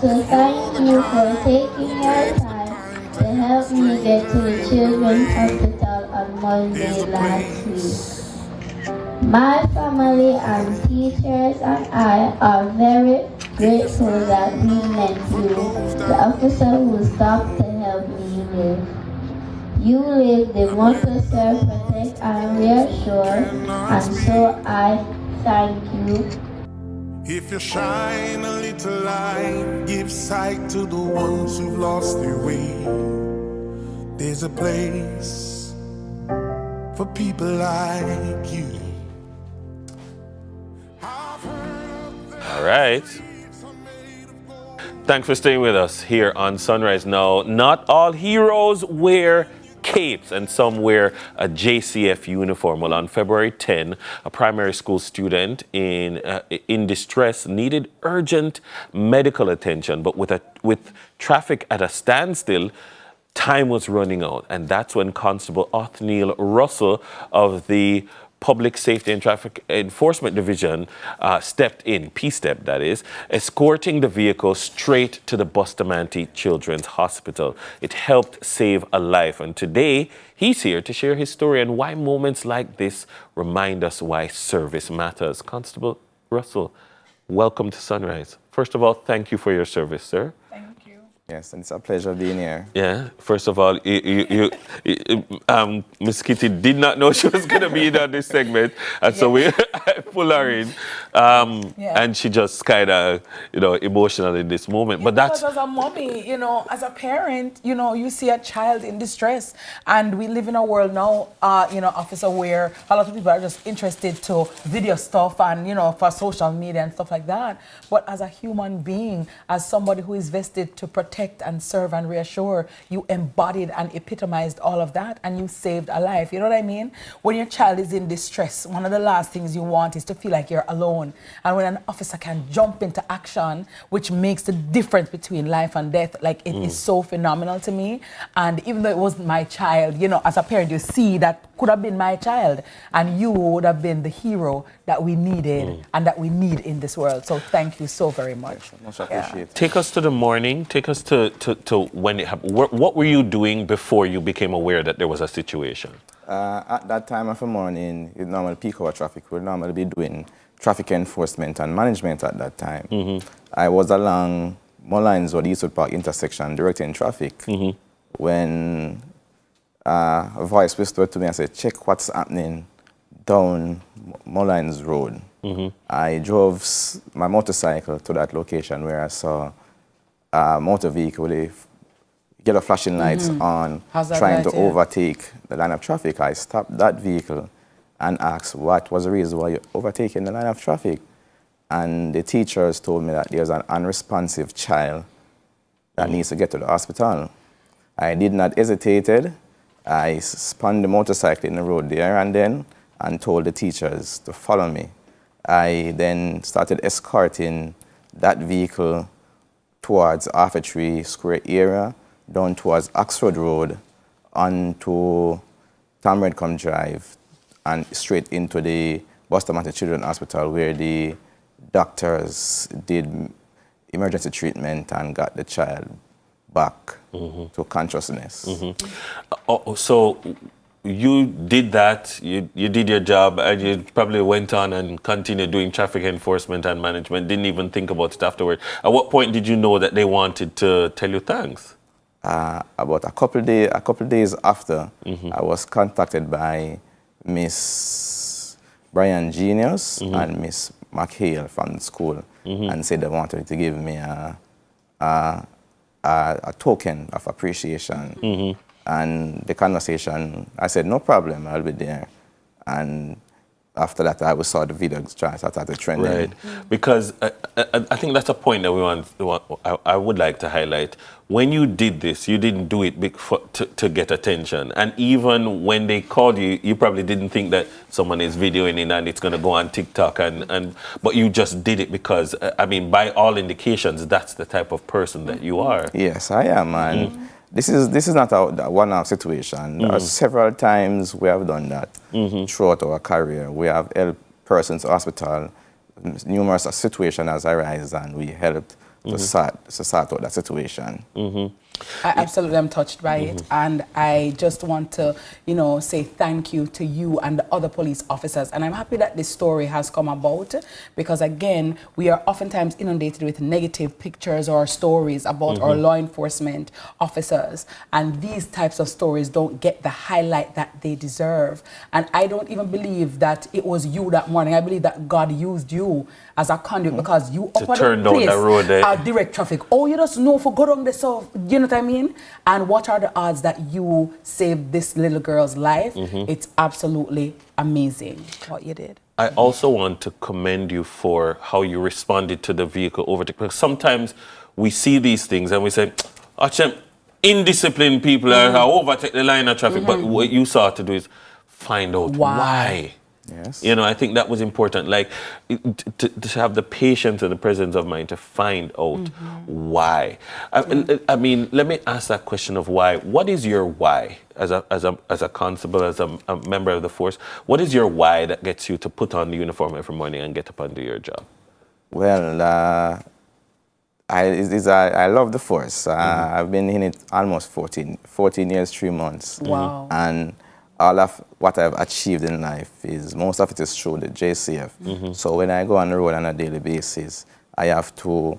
So thank you for taking your time to help me get to the Children's Hospital on Monday last week. My family and teachers and I are very grateful that we met you, the officer who stopped to help me live. You live the motto serve, protect and reassure, and so I thank you. If you shine a little light, give sight to the ones who've lost their way. There's a place for people like you. All right. Thanks for staying with us here on Sunrise. Now, not all heroes wear capes and some wear a JCF uniform. Well, on February 10, a primary school student in distress needed urgent medical attention, but with traffic at a standstill, time was running out. And that's when Constable Othniel Russell of the Public Safety and Traffic Enforcement Division stepped in, P-step that is, escorting the vehicle straight to the Bustamante Children's Hospital. It helped save a life, and today he's here to share his story and why moments like this remind us why service matters. Constable Russell, welcome to Sunrise. First of all, thank you for your service, sir. Yes, and it's a pleasure being here. Yeah, first of all, Miss Kitty did not know she was going to be in on this segment, and so we pull her in, and she just kind of, emotional in this moment. But that's because as a mommy, as a parent, you see a child in distress, and we live in a world now, officer, where a lot of people are just interested to video stuff and for social media and stuff like that. But as a human being, as somebody who is vested to protect and serve and reassure, you embodied and epitomized all of that, and you saved a life. You know what I mean? When your child is in distress, one of the last things you want is to feel like you're alone. And when an officer can jump into action, which makes the difference between life and death, it is so phenomenal to me. And even though it wasn't my child, as a parent, you see that could have been my child, and you would have been the hero that we needed and that we need in this world. So thank you so very much. Much appreciate. Take us to the morning. Take us to when it happened. What were you doing before you became aware that there was a situation? At that time of the morning, it normally peak hour traffic. We'd normally be doing traffic enforcement and management at that time. I was along Mullines Road, Eastwood Park intersection, directing traffic, when a voice whispered to me and said, check what's happening down Mullines Road. I drove my motorcycle to that location where I saw a motor vehicle with yellow flashing lights on, trying to overtake the line of traffic. I stopped that vehicle and asked what was the reason why you're overtaking the line of traffic. And the teachers told me that there's an unresponsive child that needs to get to the hospital. I did not hesitate. I spun the motorcycle in the road there and then and told the teachers to follow me. I then started escorting that vehicle towards Arthur Square area, down towards Oxford Road, onto Tom Redcombe Drive, and straight into the Bustamante Children's Hospital, where the doctors did emergency treatment and got the child back to consciousness. So you did that, you did your job, and you probably went on and continued doing traffic enforcement and management, didn't even think about it afterward. At what point did you know that they wanted to tell you thanks? About a couple of days after, I was contacted by Miss Brian Genius and Miss McHale from the school and said they wanted to give me a token of appreciation. And the conversation, I said, no problem, I'll be there. And after that, I saw the video started trending. Right, because I think that's a point that I would like to highlight. When you did this, you didn't do it to get attention. And even when they called you, you probably didn't think that someone is videoing it and it's going to go on TikTok. But you just did it because, I mean, by all indications, that's the type of person that you are. Yes, I am. And this is not a one-off situation. Several times we have done that throughout our career. We have helped persons to hospital. Numerous situations has arisen, and we helped to sort out that situation. I absolutely am touched by it, and I just want to, say thank you to you and the other police officers. And I'm happy that this story has come about, because again, we are oftentimes inundated with negative pictures or stories about our law enforcement officers, and these types of stories don't get the highlight that they deserve. And I don't even believe that it was you that morning. I believe that God used you as a conduit, because you to turn down the road there. Direct traffic. Oh, you just know for go down the south. You know what I mean? And what are the odds that you saved this little girl's life? It's absolutely amazing what you did. I also want to commend you for how you responded to the vehicle overtake. Because sometimes we see these things and we say, indisciplined people are overtake the line of traffic. But what you sought to do is find out why. Yes. I think that was important. Like to have the patience and the presence of mind to find out why. I mean, let me ask that question of why. What is your why as a constable, as a member of the force? What is your why that gets you to put on the uniform every morning and get up and do your job? Well, I love the force. I've been in it almost 14 years, 3 months. Wow. And all of what I've achieved in life most of it is through the JCF. So when I go on the road on a daily basis, I have to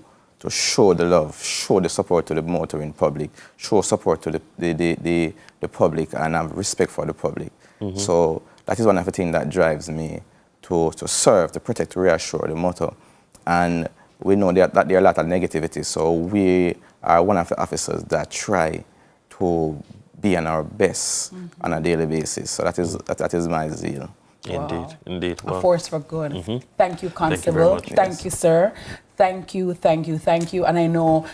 show the love, show the support to the motoring public, show support to the public, and have respect for the public. So that is one of the things that drives me to serve, to protect, to reassure the motor. And we know that there are a lot of negativity, so we are one of the officers that try to be on our best on a daily basis. So that is my zeal. Wow. Indeed. A force for good. Thank you, Constable. Thank you very much. Thank you, sir. Thank you. And I know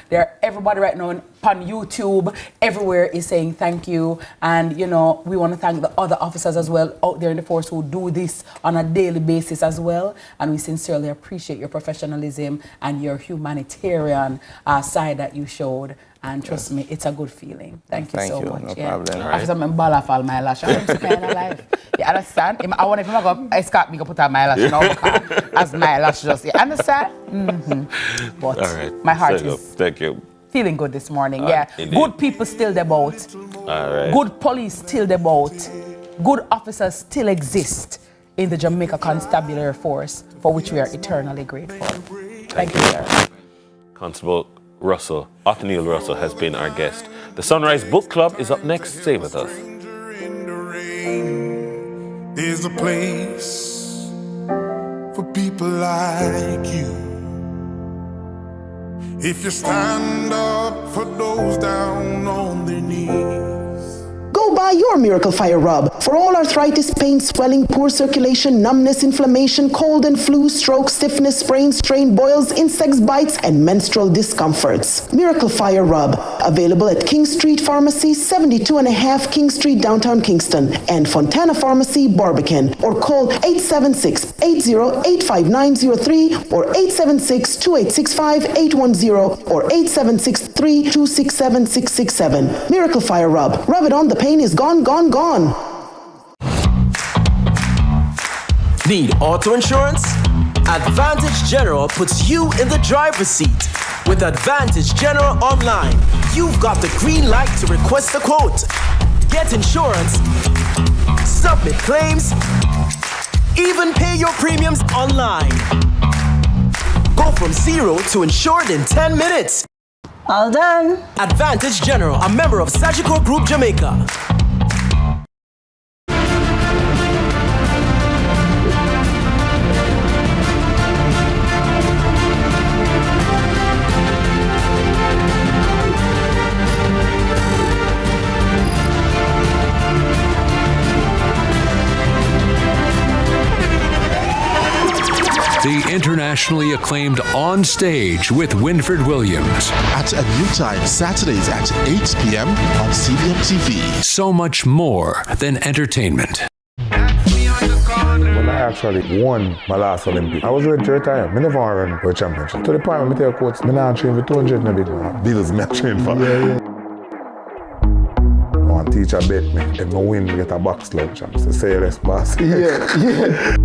everybody right now on YouTube, everywhere is saying thank you. And, we want to thank the other officers as well out there in the force who do this on a daily basis as well. And we sincerely appreciate your professionalism and your humanitarian side that you showed. And trust me, it's a good feeling. Thank you so much. No problem. After some ball off all my lashes, I'm so kind of life. You understand? I want if I go escort me, go put on my lash now because as my lash just. You understand? Mm-hmm. But all right. my heart Thank is Thank you. feeling good this morning. Yeah. Indeed. Good people still the boat. All right. Good police still the boat. Good officers still exist in the Jamaica Constabulary Force, for which we are eternally grateful. Thank you, sir. Constable Russell, Othniel Russell has been our guest. The Sunrise Book Club is up next. Stay with us. There's a place for people like you. If you stand up for those down on their knees. Go buy your Miracle Fire Rub for all arthritis, pain, swelling, poor circulation, numbness, inflammation, cold and flu, stroke, stiffness, sprains, strain, boils, insects, bites, and menstrual discomforts. Miracle Fire Rub, available at King Street Pharmacy, 72.5 King Street, downtown Kingston, and Fontana Pharmacy, Barbican, or call 876-80-85903 or 876-2865-810 or 876-3267667. Miracle Fire Rub. Rub it on, the pain is gone, gone, gone. Need auto insurance? Advantage General puts you in the driver's seat. With Advantage General Online, you've got the green light to request a quote, get insurance, submit claims, even pay your premiums online. Go from zero to insured in 10 minutes. All done. Advantage General, a member of Sagicor Group Jamaica. The internationally acclaimed On Stage with Winfred Williams. At a new time, Saturdays at 8 p.m. on CVM TV. So much more than entertainment. When I actually won my last Olympic, I was ready to retire. I never want to run for a championship. To the point where I tell coach, I don't train for 200 in a big one. Bills me train for. One teacher bet me, if I win, I get a box lunch. I say less boss. Yeah.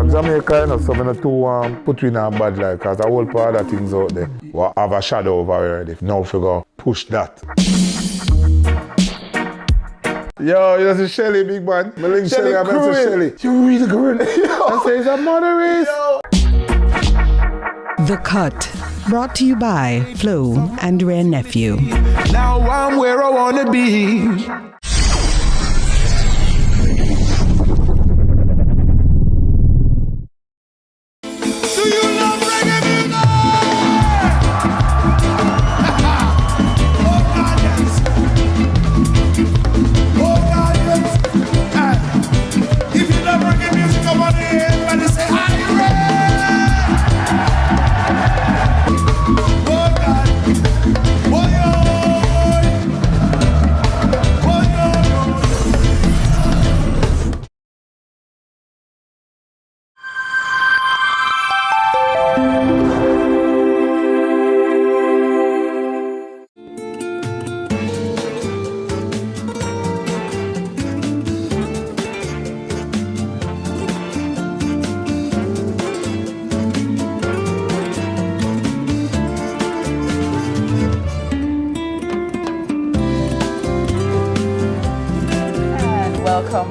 Jamaica, you know, so I'm not too put you in a bad life because I whole part of things out there will have a shadow over already. Now if you go push that. Yo, you see Shelly, big man. My link Shelly, I met Shelly. You really good. I say it's a mother race. The Cut, brought to you by Flo and Rare Nephew. Now I'm where I wanna be.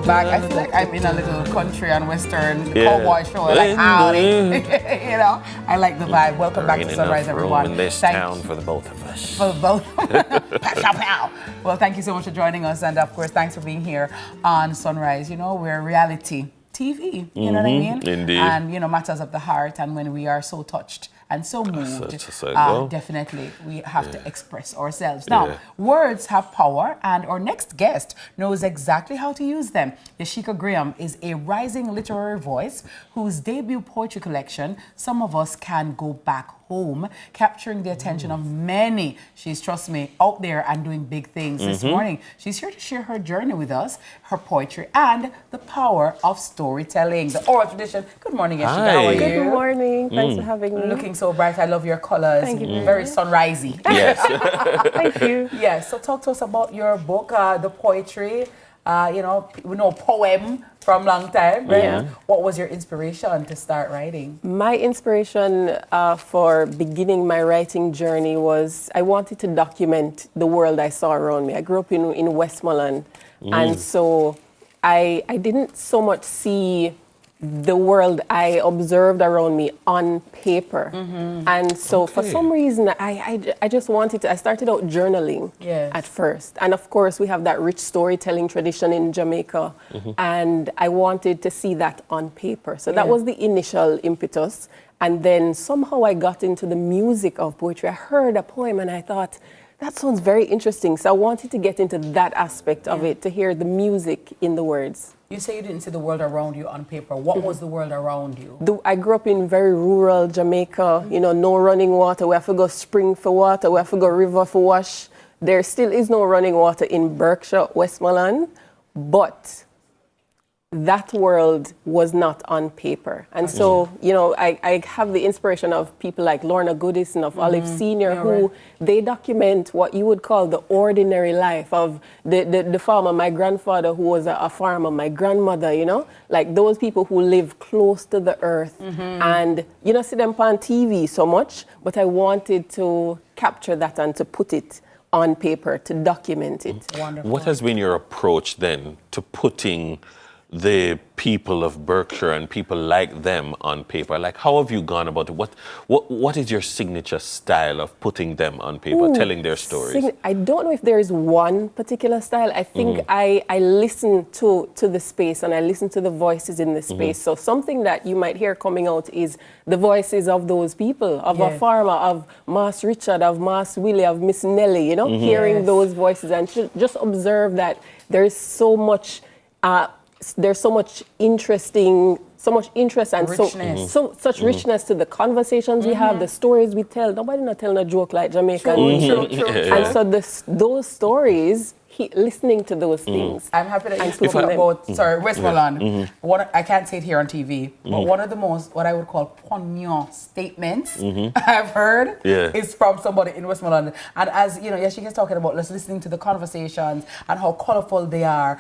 Back. I feel like I'm in a little country and western cowboy show. Like howdy, you know. I like the vibe. Welcome back to Sunrise, everyone. In this town for the both of us. For both. Pow, pow. Well, thank you so much for joining us, and of course, thanks for being here on Sunrise. You know, we're reality TV. You know what I mean? Indeed. And you know, matters of the heart, and when we are so touched and so moved, definitely we have to express ourselves. Now, words have power, and our next guest knows exactly how to use them. Yashika Graham is a rising literary voice whose debut poetry collection, Some of Us Can Go Back home, capturing the attention of many. She's, trust me, out there and doing big things this morning. She's here to share her journey with us, her poetry, and the power of storytelling, the oral tradition. Good morning, Yeshika. Hi. How are you? Good morning. Thanks for having me. Looking so bright. I love your colors. Thank you. Very sunrisey. Yes. Thank you. Yes. So talk to us about your book, the poetry. We know poem from long time, right? Yeah. What was your inspiration to start writing? My inspiration for beginning my writing journey was I wanted to document the world I saw around me. I grew up in Westmoreland, and so I didn't so much see the world I observed around me on paper. And so for some reason, I just wanted to, I started out journaling at first. And of course, we have that rich storytelling tradition in Jamaica. And I wanted to see that on paper. So that was the initial impetus. And then somehow I got into the music of poetry. I heard a poem and I thought, that sounds very interesting. So I wanted to get into that aspect of it, to hear the music in the words. You say you didn't see the world around you on paper. What was the world around you? I grew up in very rural Jamaica, no running water. We have to go spring for water. We have to go river for wash. There still is no running water in Berkshire, Westmoreland, but that world was not on paper. And so, I have the inspiration of people like Lorna Goodison, of Olive Sr., who they document what you would call the ordinary life of the farmer, my grandfather who was a farmer, my grandmother, like those people who live close to the earth. And you don't see them on TV so much, but I wanted to capture that and to put it on paper, to document it. Wonderful. What has been your approach then to putting the people of Berkshire and people like them on paper? Like, how have you gone about it? What is your signature style of putting them on paper, telling their stories? I don't know if there is one particular style. I think I listen to the space and I listen to the voices in the space. So something that you might hear coming out is the voices of those people, of a farmer, of Mas Richard, of Mas Willie, of Miss Nellie, hearing those voices and just observe that there's so much interest and richness. such richness to the conversations we have, the stories we tell. Nobody not telling a joke like Jamaican. And so those stories, listening to those things. I'm happy that you spoke about Westmoreland. I can't say it here on TV, but one of the most, what I would call poignant statements I've heard is from somebody in Westmoreland. And as Yashika is talking about, listening to the conversations and how colorful they are,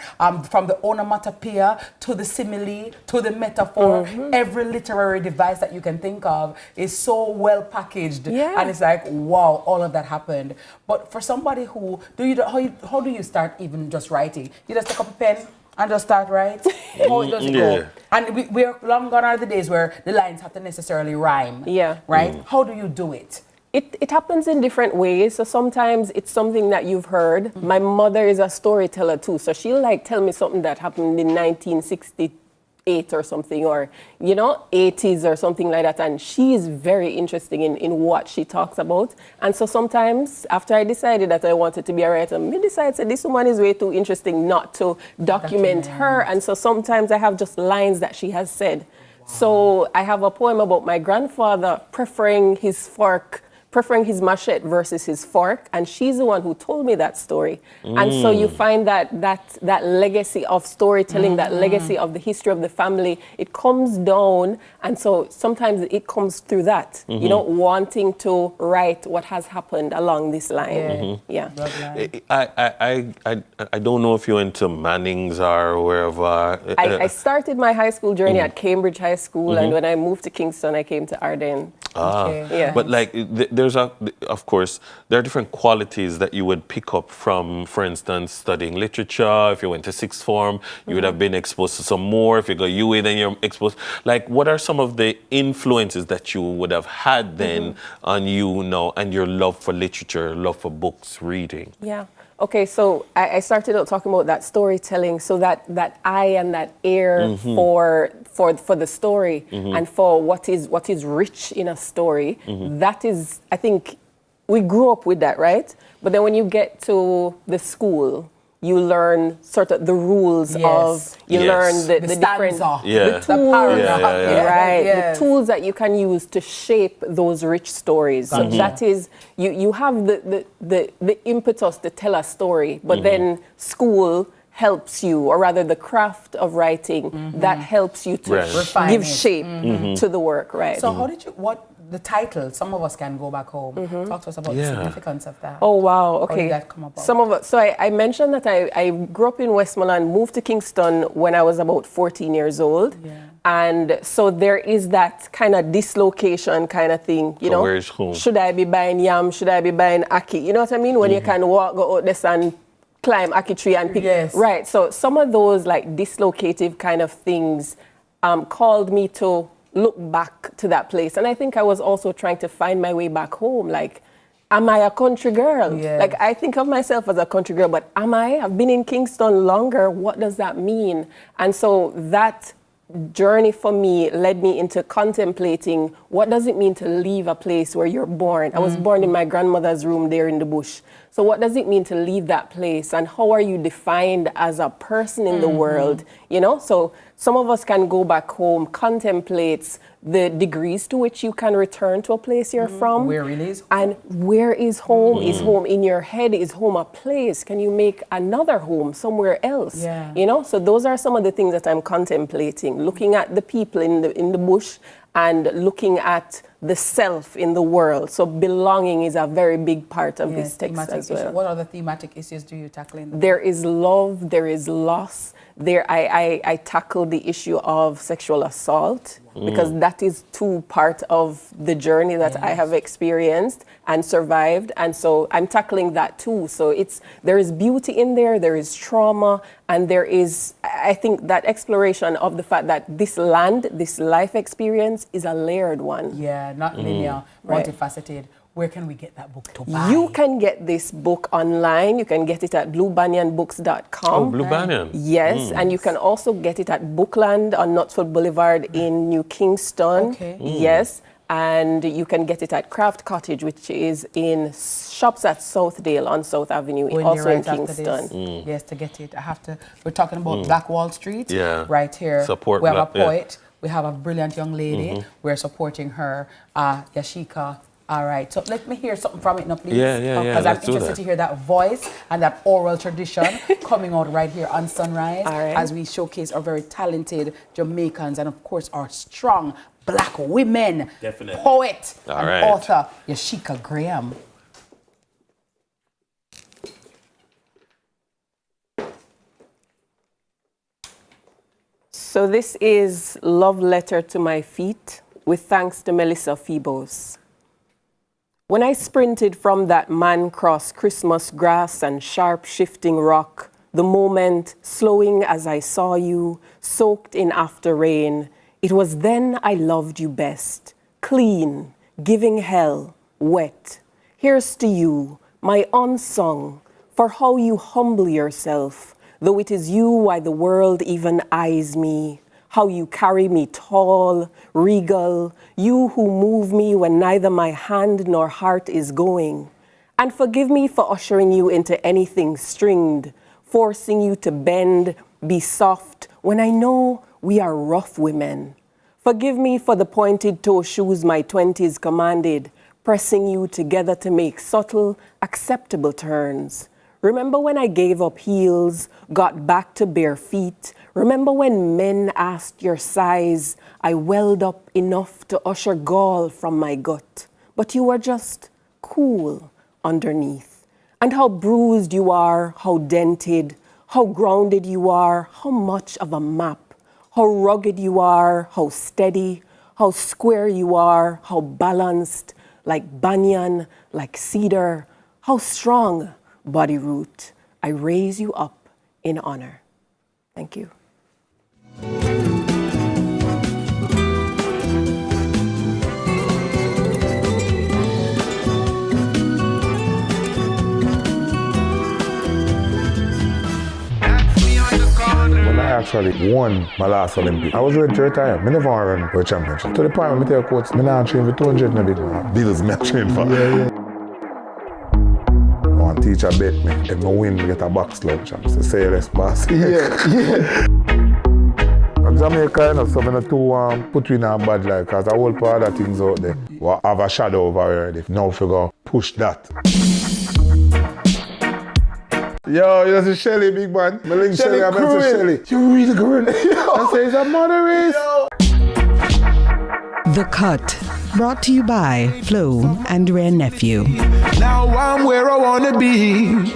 from the onomatopoeia to the simile to the metaphor, every literary device that you can think of is so well packaged, and it's like, wow, all of that happened. But for somebody who, how do you start even just writing? You just take up a pen and just start writing? How does it go? And we're long gone are the days where the lines have to necessarily rhyme. Right? How do you do it? It happens in different ways. So sometimes it's something that you've heard. My mother is a storyteller too, so she'll tell me something that happened in 1968 or something, or 80s or something like that, and she is very interesting in what she talks about. And so sometimes after I decided that I wanted to be a writer, I decided that this woman is way too interesting not to document her, and so sometimes I have just lines that she has said. So I have a poem about my grandfather preferring his machete versus his fork, and she's the one who told me that story. And so you find that legacy of storytelling, that legacy of the history of the family, it comes down, and so sometimes it comes through that, wanting to write what has happened along this line. I don't know if you went to Manning's or wherever. I started my high school journey at Cambridge High School, and when I moved to Kingston, I came to Ardennes. But of course, there are different qualities that you would pick up from, for instance, studying literature. If you went to sixth form, you would have been exposed to some more. If you go UA, then you're exposed. What are some of the influences that you would have had then on you now and your love for literature, love for books, reading? Okay, so I started out talking about that storytelling, so that eye and that ear for the story and for what is rich in a story. That is, I think, we grew up with that, right? But then when you get to the school, you learn sort of the rules of, you learn the different, the tools, right? The tools that you can use to shape those rich stories. So that is, you have the impetus to tell a story, but then school helps you, or rather the craft of writing, that helps you to give shape to the work, right? So how did you, the title, some of us can go back home. Talk to us about the significance of that. Oh, wow, okay. How did that come about? Some of us, so I mentioned that I grew up in Westmoreland, moved to Kingston when I was about 14 years old. And so there is that kind of dislocation kind of thing, you know. Where's home? Should I be buying yam? Should I be buying ackee? You know what I mean? When you can go out there and climb ackee tree and pick. Right, so some of those like dislocative kind of things called me to look back to that place. And I think I was also trying to find my way back home. Like, am I a country girl? Like, I think of myself as a country girl, but am I? I've been in Kingston longer. What does that mean? And so that journey for me led me into contemplating what does it mean to leave a place where you're born. I was born in my grandmother's room there in the bush. So what does it mean to leave that place, and how are you defined as a person in the world? You know, so some of us can go back home, contemplate the degrees to which you can return to a place you're from. Where it is. And where is home? Is home in your head? Is home a place? Can you make another home somewhere else? You know, so those are some of the things that I'm contemplating, looking at the people in the bush and looking at the self in the world. So belonging is a very big part of this text as well. What other thematic issues do you tackle in the book? There is love, there is loss. There, I tackle the issue of sexual assault because that is too part of the journey that I have experienced and survived, and so I'm tackling that too. So there is beauty in there, there is trauma, and there is, I think, that exploration of the fact that this land, this life experience is a layered one. Yeah, not linear, multifaceted. Where can we get that book to buy? You can get this book online. You can get it at bluebanyanbooks.com. Oh, Blue Banyan. Yes, and you can also get it at Bookland on Knutsford Boulevard in New Kingston. Yes, and you can get it at Craft Cottage, which is in shops at Southdale on South Avenue, also in Kingston. Yes, to get it, we're talking about Black Wall Street, right here. Support we have a poet, we have a brilliant young lady, we're supporting her, Yashika. All right, so let me hear something from it now, please. Because I'm interested to hear that voice and that oral tradition coming out right here on Sunrise as we showcase our very talented Jamaicans and, of course, our strong Black women. Poet and author, Yashika Graham. So this is Love Letter to My Feet, with thanks to Melissa Phoebos. When I sprinted from that man-cross Christmas grass and sharp shifting rock, the moment slowing as I saw you, soaked in after rain, it was then I loved you best. Clean, giving hell, wet. Here's to you, my unsung, for how you humble yourself, though it is you why the world even eyes me. How you carry me tall, regal, you who move me when neither my hand nor heart is going. And forgive me for ushering you into anything stringed, forcing you to bend, be soft, when I know we are rough women. Forgive me for the pointed toe shoes my 20s commanded, pressing you together to make subtle, acceptable turns. Remember when I gave up heels, got back to bare feet? Remember when men asked your size? I welled up enough to usher gall from my gut. But you were just cool underneath. And how bruised you are, how dented, how grounded you are, how much of a map. How rugged you are, how steady, how square you are, how balanced, like banyan, like cedar, how strong, body root. I raise you up in honor. Thank you. When I actually won my last Olympic, I was ready to retire. I never want to run for a championship. To the point where I tell coach, I don't train for 200 in a big man. Bills me train for. teacher bet me. If I win, I get a box lunch. I say Ellis, boss. Yeah. Jamaica, you know, so I not put you in a bad life because I whole part of things out there will have a shadow over already. Now if you go push that. Yo, you see Shelly, big man. My link Shelly, I met Shelly. You really good. I say it's a mother race. The Cut, brought to you by Flo and Rare Nephew. Now I'm where I wanna be.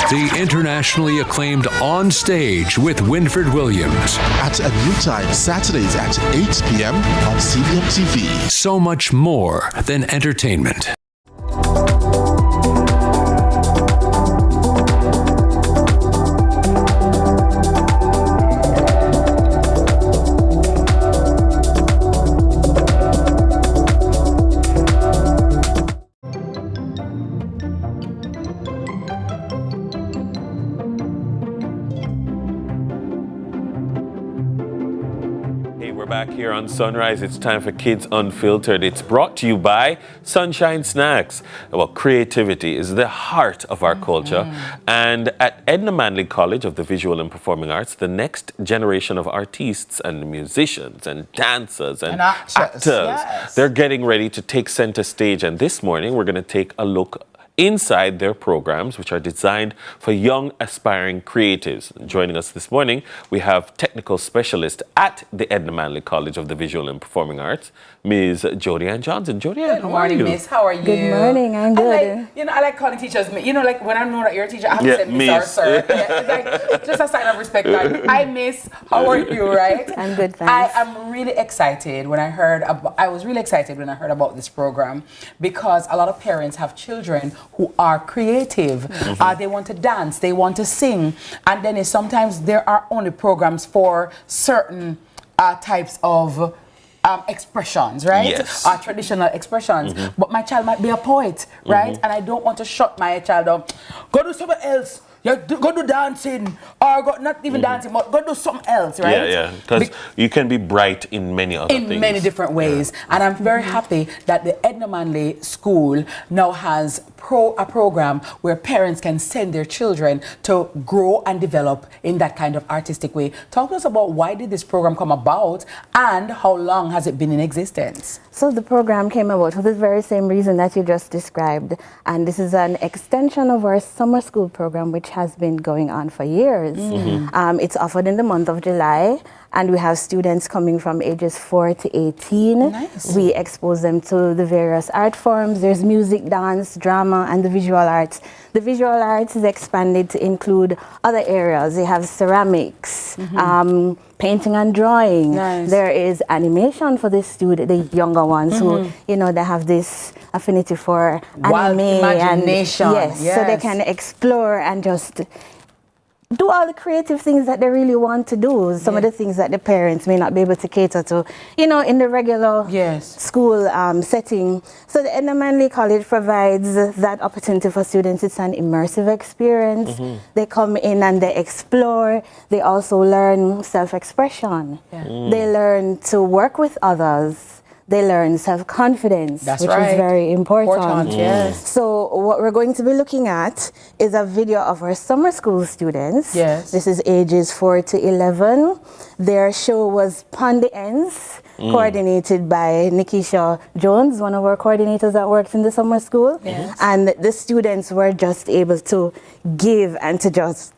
The internationally acclaimed On Stage with Winfred Williams. At a new time, Saturdays at 8 p.m. on CVM TV. So much more than entertainment. Here on Sunrise, it's time for Kids Unfiltered. It's brought to you by Sunshine Snacks. Well, creativity is the heart of our culture. And at Edna Manley College of the Visual and Performing Arts, the next generation of artists and musicians and dancers and actors, they're getting ready to take center stage. And this morning, we're going to take a look inside their programs, which are designed for young aspiring creatives. And joining us this morning, we have technical specialist at the Edna Manley College of the Visual and Performing Arts, Ms. Jodianne Johnson. Jodianne, Good morning, Miss. How are you? Good morning. I'm good. I like calling teachers, like when I know that you're a teacher, I have to say Miss or Sir. It's just a sign of respect. Hi, Miss. How are you, right? I'm good, thanks. I am really excited when I heard about this program because a lot of parents have children who are creative. They want to dance, they want to sing, and then sometimes there are only programs for certain types of expressions, right? Yes. Traditional expressions. But my child might be a poet, right? And I don't want to shut my child down. Go do something else. Yeah, go do dancing, or not even dancing, but go do something else, right? Yeah. Because you can be bright in many other things. In many different ways. And I'm very happy that the Edna Manley School now has a program where parents can send their children to grow and develop in that kind of artistic way. Talk to us about why did this program come about and how long has it been in existence? So the program came about for the very same reason that you just described. And this is an extension of our summer school program, which has been going on for years. It's offered in the month of July, and we have students coming from ages 4 to 18. Nice. We expose them to the various art forms. There's music, dance, drama, and the visual arts. The visual arts is expanded to include other areas. They have ceramics, painting and drawing. Nice. There is animation for the younger ones who, they have this affinity for Wild anime imagination. And so they can explore and just do all the creative things that they really want to do. Some of the things that the parents may not be able to cater to, in the regular school setting. So the Edna Manley College provides that opportunity for students. It's an immersive experience. They come in and they explore. They also learn self-expression. They learn to work with others. They learn self-confidence, which is very important. Yes. So what we're going to be looking at is a video of our summer school students. Yes. This is ages 4 to 11. Their show was Pon the Ends, coordinated by Nikisha Jones, one of our coordinators that works in the summer school. Yes. And the students were just able to give and to just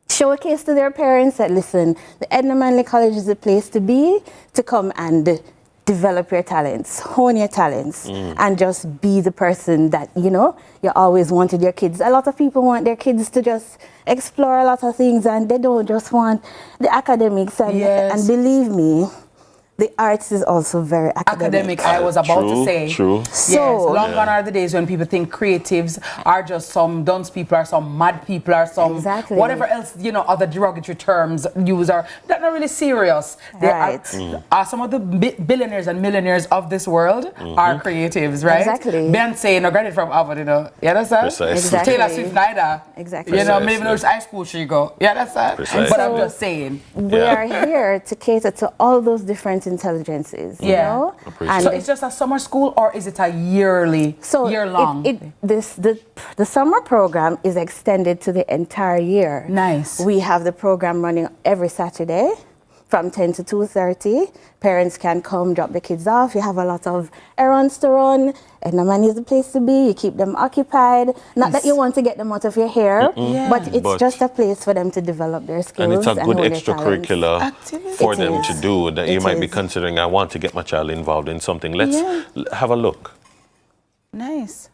showcase to their parents that, listen, the Edna Manley College is the place to be, to come and develop your talents, hone your talents, and just be the person that, you know, you always wanted your kids. A lot of people want their kids to just explore a lot of things, and they don't just want the academics. And believe me, the arts is also very academic. I was about to say. True. So long gone are the days when people think creatives are just some dunce people or some mad people or some whatever else, you know, other derogatory terms used are they're not really serious. They are some of the billionaires and millionaires of this world are creatives, right? Exactly. Beyonce, no graduate from Harvard, you know. You understand? Exactly. Taylor Swift neither. Exactly. You know, maybe even high school she go. You understand? But I'm just saying. We are here to cater to all those different intelligences, you know? So it's just a summer school, or is it a year long? The summer program is extended to the entire year. Nice. We have the program running every Saturday from 10 to 2:30. Parents can come drop the kids off. You have a lot of errands to run, and the man is the place to be. You keep them occupied. Not that you want to get them out of your hair, but it's just a place for them to develop their skills. And it's a good hone their extracurricular talents. for them to do that you might be considering, I want to get my child involved in something. Let's have a look. Nice.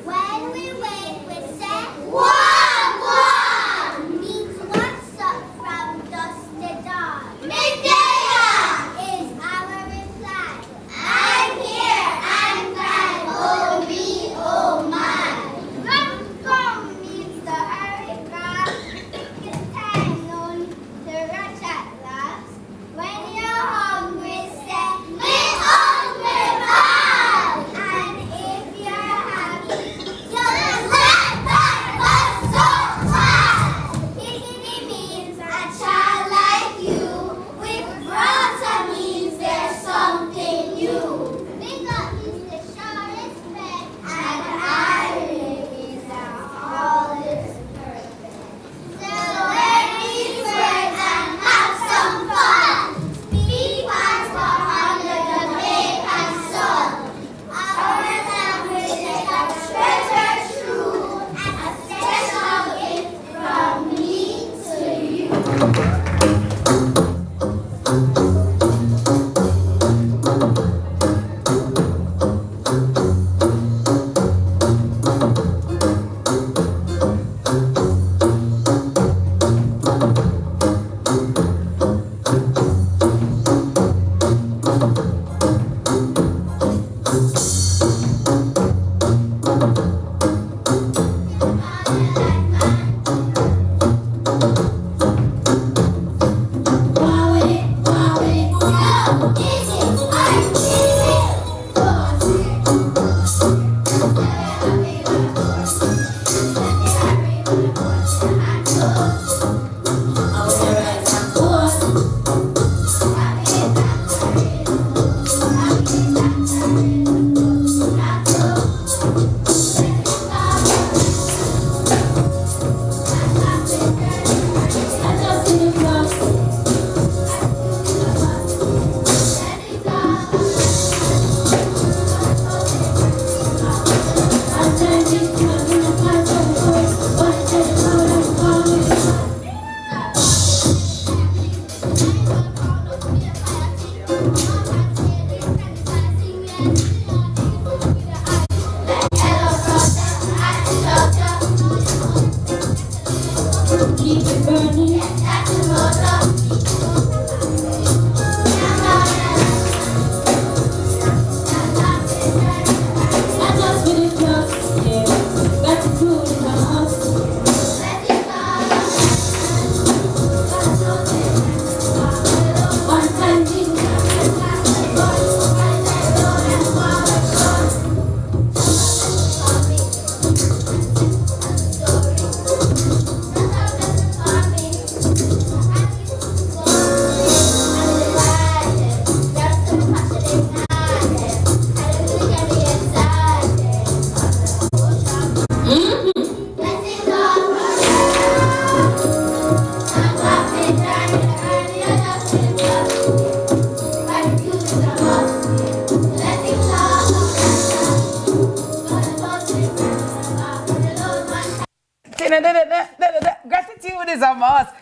When we wake, we say, "One, one," means what's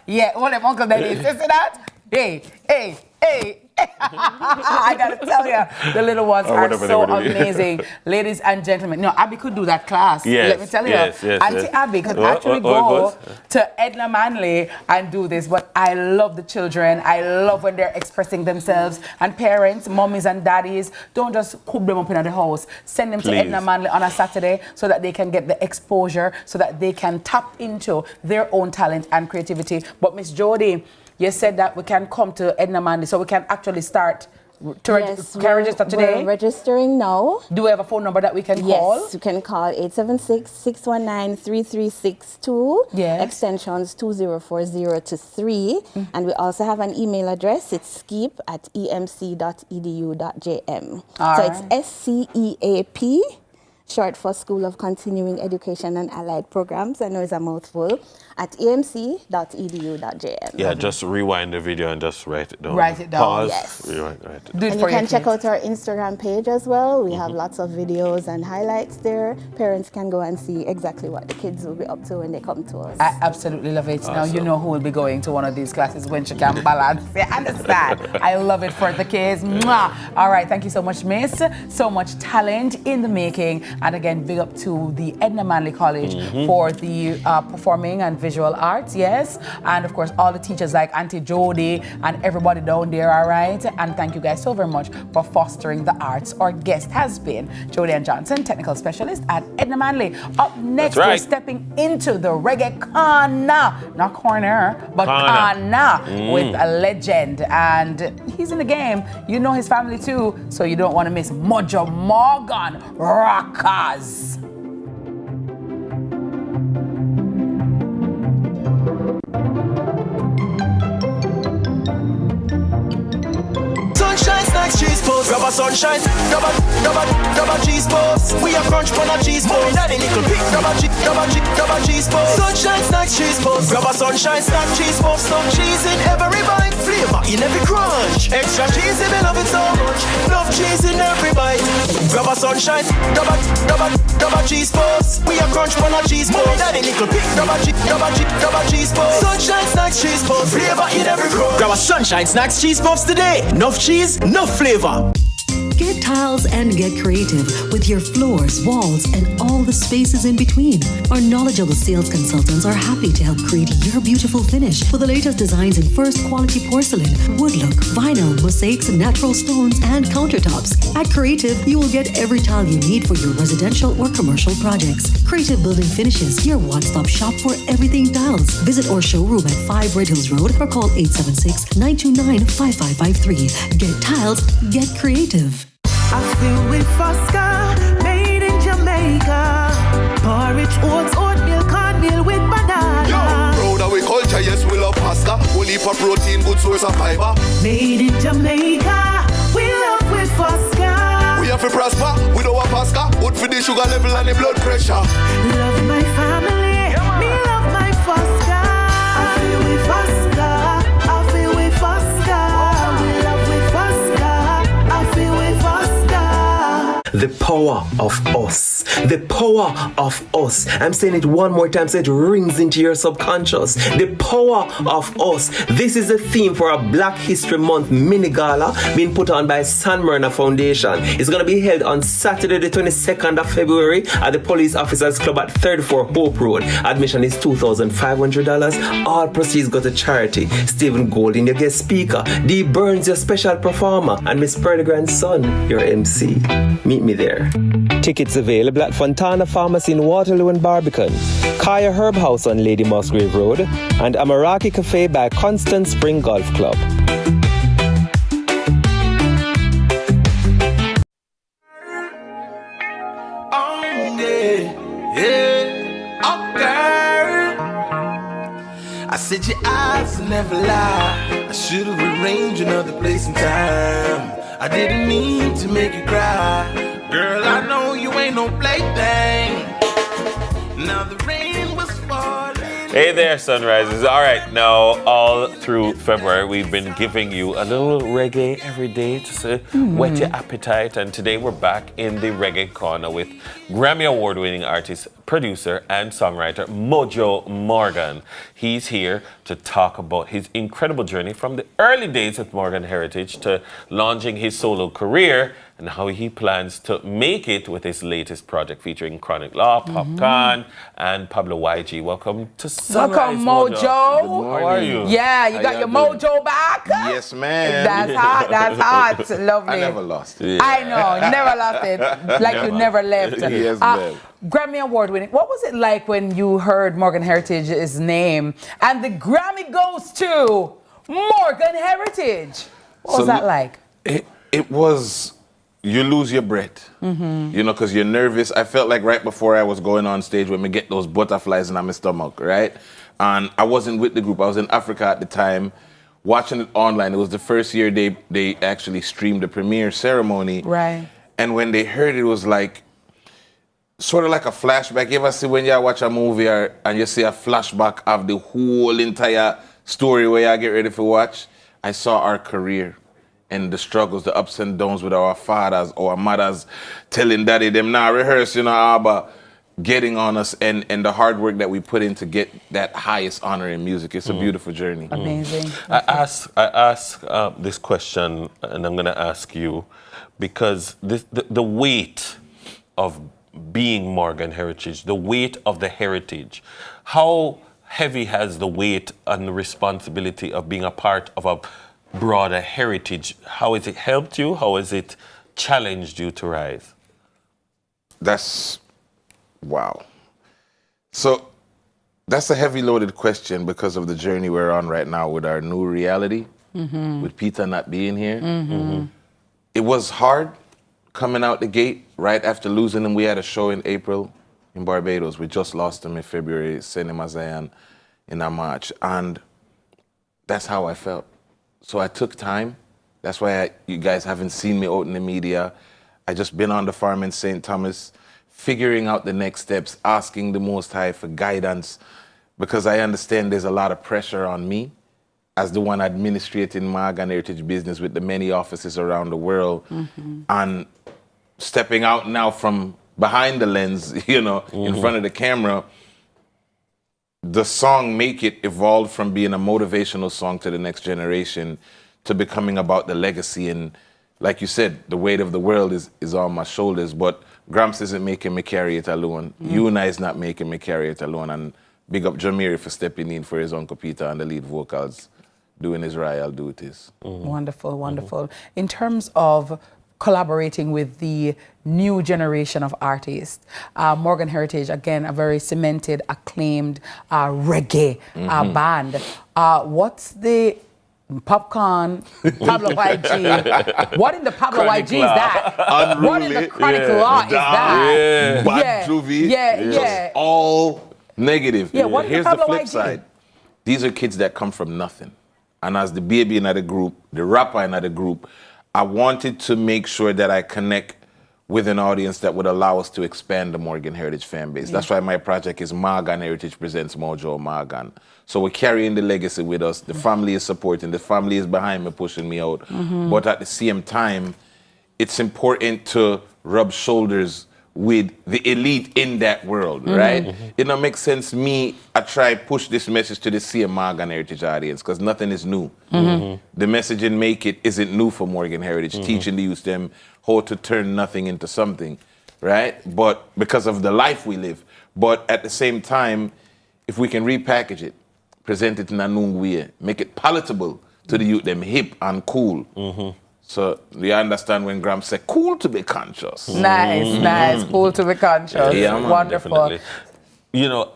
Yeah, all them Uncle Dennis. You see that? Hey. I gotta tell you, the little ones are so amazing. Ladies and gentlemen, no, Abby could do that class. Yes, let me tell you, Auntie Abby could actually go to Edna Manley and do this. But I love the children. I love when they're expressing themselves. And parents, mummies and daddies, don't just coop them up in the house. Send them to Edna Manley on a Saturday so that they can get the exposure, so that they can tap into their own talent and creativity. But Miss Jody, you said that we can come to Edna Manley, so we can actually start to register today. We're registering now. Do we have a phone number that we can call? Yes, you can call 876-619-3362. Yes. Extensions 2040 to 3. And we also have an email address. It's skeep@emc.edu.jm. So it's SCEAP, short for School of Continuing Education and Allied Programs. I know it's a mouthful. At emc.edu.jm. Yeah, just rewind the video and just write it down. Write it down. Pause. Yes. Rewind, write it And you can check out our Instagram page as well. We have lots of videos and highlights there. Parents can go and see exactly what the kids will be up to when they come to us. I absolutely love it. Now you know who will be going to one of these classes when she can balance. You understand? I love it for the kids. Mwah. All right, thank you so much, Miss. So much talent in the making. And again, big up to the Edna Manley College for the performing and visual arts, yes. And of course, all the teachers like Auntie Jody and everybody down there, all right? And thank you guys so very much for fostering the arts. Our guest has been Jody Ann Johnson, technical specialist at Edna Manley. Up next, we're stepping into the reggae corner, not corner, but corner with a legend. And he's in the game. You know his family too, so you don't want to miss Mojo Morgan Rockers. Sunshine snacks, cheese post. Grab a sunshine, grab a cheese post. We a crunch on a cheese post. Daddy nickel pick, grab a cheese post. Sunshine snacks, cheese post. Grab a sunshine snack, cheese post. Some cheese in every bite, flavor in every crunch. Extra cheesy, we love it so much. Love cheese in every bite. Grab a sunshine, grab a cheese post. We a crunch on a cheese post. Daddy nickel pick, grab a cheese post. Sunshine snacks, cheese post. Flavor in every crunch. Grab a sunshine snacks, cheese puffs today. Enough cheese, no flavor. Get tiles and get creative with your floors, walls, and all the spaces in between. Our knowledgeable sales consultants are happy to help create your beautiful finish with the latest designs in first quality porcelain, wood look, vinyl, mosaics, natural stones, and countertops. At Creative, you will get every tile you need for your residential or commercial projects. Creative Building Finishes, your one-stop shop for everything tiles. Visit our showroom at 5 Red Hills Road or call 876-929-5553. Get tiles, get creative. I feel with Fosca, made in Jamaica. Porridge, oats, oatmeal, cornmeal with banana. Yo, proud of we culture, yes, we love pasta. Only for protein, good source of fiber. Made in Jamaica, we love with Fosca. We have to prosper, we don't want pasta. Good for the sugar level and the blood pressure. Love my family, me love my Fosca. I feel with Fosca, I feel with Fosca. We love with Fosca, I feel with Fosca. The power of us. The power of us. I'm saying it one more time so it rings into your subconscious. The power of us. This is the theme for a Black History Month mini gala being put on by San Myrna Foundation. It's going to be held on Saturday the 22nd of February at the Police Officers Club at 34 Hope Road. Admission is $2,500. All proceeds go to charity. Stephen Golding, your guest speaker. Dee Burns, your special performer. And Miss Perdigran's son, your MC. Meet me there. Tickets available at Fontana Pharmacy in Waterloo and Barbican, Kaya Herb House on Lady Musgrave Road, and Amaraki Cafe by Constant Spring Golf Club. I said your eyes never lie. I should have arranged another place and time. I didn't mean to make you cry. Girl, I know you ain't no plaything. Now the rain was falling. Hey there, Sunrises. All right, now all through February, we've been giving you a little reggae every day to whet your appetite. And today we're back in the reggae corner with Grammy Award-winning artist producer and songwriter Mojo Morgan. He's here to talk about his incredible journey from the early days with Morgan Heritage to launching his solo career and how he plans to make it with his latest project featuring Chronic Law, Popcorn, and Pablo YG. Welcome to Sunrise, Welcome, Mojo. How are you? Yeah, you got your mojo back? Yes, ma'am. That's hot. That's hot. Lovely. I never lost it. Yeah. I know. You never lost it. Like you never left. Yes, ma'am. Grammy Award winning. What was it like when you heard Morgan Heritage's name and the Grammy goes to Morgan Heritage? What was that like? It was, you lose your breath, you know, because you're nervous. I felt like right before I was going on stage when me get those butterflies in my stomach, right? And I wasn't with the group. I was in Africa at the time, watching it online. It was the first year they actually streamed the premiere ceremony. Right. And when they heard it was like, sort of like a flashback. You ever see when you watch a movie and you see a flashback of the whole entire story where you get ready for watch? I saw our career and the struggles, the ups and downs with our fathers, our mothers, telling daddy them now rehearse, you know, about getting on us and the hard work that we put in to get that highest honor in music. It's a beautiful journey. Amazing. I ask this question, and I'm going to ask you, because the weight of being Morgan Heritage, the weight of the heritage, how heavy has the weight and the responsibility of being a part of a broader heritage, how has it helped you? How has it challenged you to rise? That's, wow. So that's a heavy loaded question because of the journey we're on right now with our new reality, with Peter not being here. It was hard coming out the gate right after losing him. We had a show in April in Barbados. We just lost him in February, Cinema Zion in March. And that's how I felt. So I took time. That's why you guys haven't seen me out in the media. I just been on the farm in St. Thomas, figuring out the next steps, asking the Most High for guidance, because I understand there's a lot of pressure on me as the one administrating Morgan Heritage business with the many offices around the world, and stepping out now from behind the lens, you know, in front of the camera. The song Make It evolved from being a motivational song to the next generation to becoming about the legacy. And like you said, the weight of the world is on my shoulders, but Gramps isn't making me carry it alone. You and I is not making me carry it alone. And big up Jamiri for stepping in for his Uncle Peter and the lead vocals, doing his royal duties. Wonderful, wonderful. In terms of collaborating with the new generation of artists, Morgan Heritage, again, a very cemented, acclaimed reggae band. What's the Popcorn, Pablo YG? What in the Pablo YG is that? Unruly. What in the Chronic Law is that? Bad juvie. Just all negative. What in Here's the Pablo the flip YG? side. These are kids that come from nothing. And as the baby in the group, the rapper in the group, I wanted to make sure that I connect with an audience that would allow us to expand the Morgan Heritage fan base. That's why my project is Morgan Heritage Presents Mojo Morgan. So we're carrying the legacy with us. The family is supporting. The family is behind me, pushing me out. But at the same time, it's important to rub shoulders with the elite in that world, right? It don't make sense I try push this message to the same Morgan Heritage audience, because nothing is new. The message in Make It isn't new for Morgan Heritage, teaching the youth them how to turn nothing into something, right? But because of the life we live. But at the same time, if we can repackage it, present it in a new way, make it palatable to the youth, them hip and cool. So you understand when Graham said, cool to be conscious. Nice, cool to be conscious. Yeah, man, wonderful. Definitely. You know,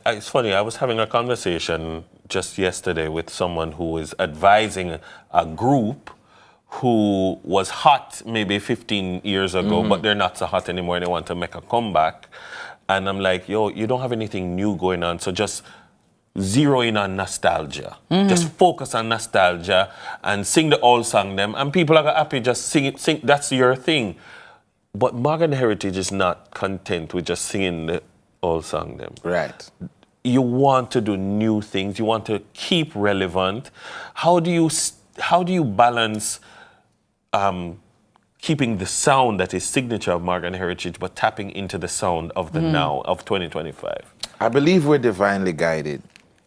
it's funny, I was having a conversation just yesterday with someone who is advising a group who was hot maybe 15 years ago, but they're not so hot anymore and they want to make a comeback. And I'm like, yo, you don't have anything new going on, so just zero in on nostalgia. Just focus on nostalgia and sing the old song them, and people are happy, just sing it, sing, that's your thing. But Morgan Heritage is not content with just singing the old song them. Right. You want to do new things, you want to keep relevant. How do you balance keeping the sound that is signature of Morgan Heritage, but tapping into the sound of the now of 2025? I believe we're divinely guided.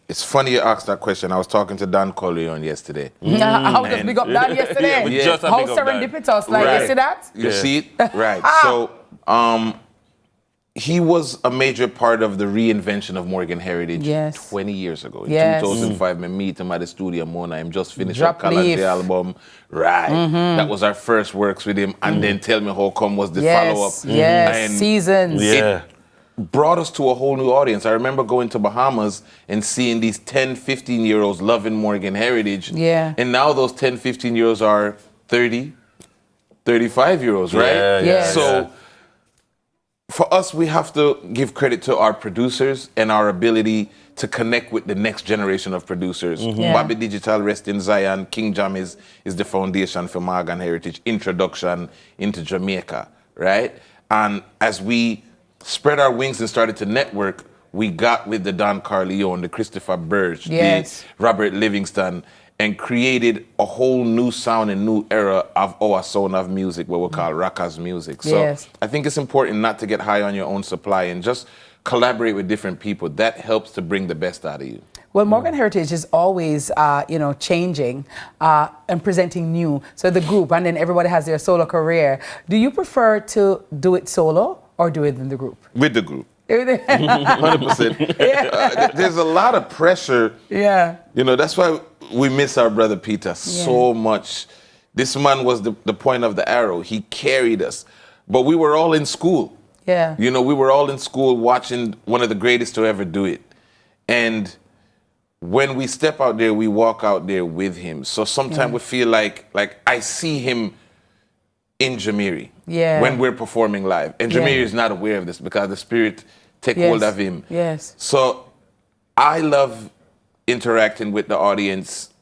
It's funny you asked that question. I was talking to Dan Corleone yesterday. How does big up Dan yesterday? How serendipitous, like you see that? You see it? Right. So he was a major part of the reinvention of Morgan Heritage 20 years ago. In 2005, I meet him at the studio, Mona. I'm just finished up Calante album. Right. That was our first works with him. And then Tell Me How Come was the follow-up. Yes, Seasons. It brought us to a whole new audience. I remember going to Bahamas and seeing these 10, 15-year-olds loving Morgan Heritage. Yeah. And now those 10, 15-year-olds are 30, 35-year-olds, right? So for us, we have to give credit to our producers and our ability to connect with the next generation of producers. Bobby Digital, Rest in Zion, King Jam is the foundation for Morgan Heritage, introduction into Jamaica, right? And as we spread our wings and started to network, we got with the Don Corleone, the Christopher Birch, the Robert Livingston, and created a whole new sound and new era of our sound of music, what we call rockers music. So I think it's important not to get high on your own supply and just collaborate with different people. That helps to bring the best out of you. Well, Morgan Heritage is always, changing and presenting new. So the group, and then everybody has their solo career. Do you prefer to do it solo or do it in the group? With the group. 100%. There's a lot of pressure. Yeah. You know, that's why we miss our brother Peter so much. This man was the point of the arrow. He carried us. But we were all in school. Yeah. You know, we were all in school watching one of the greatest to ever do it. And when we step out there, we walk out there with him. So sometimes we feel like I see him in Jamiri when we're performing live. And Jamiri is not aware of this because the spirit take hold of him. Yes. So I love interacting with the audience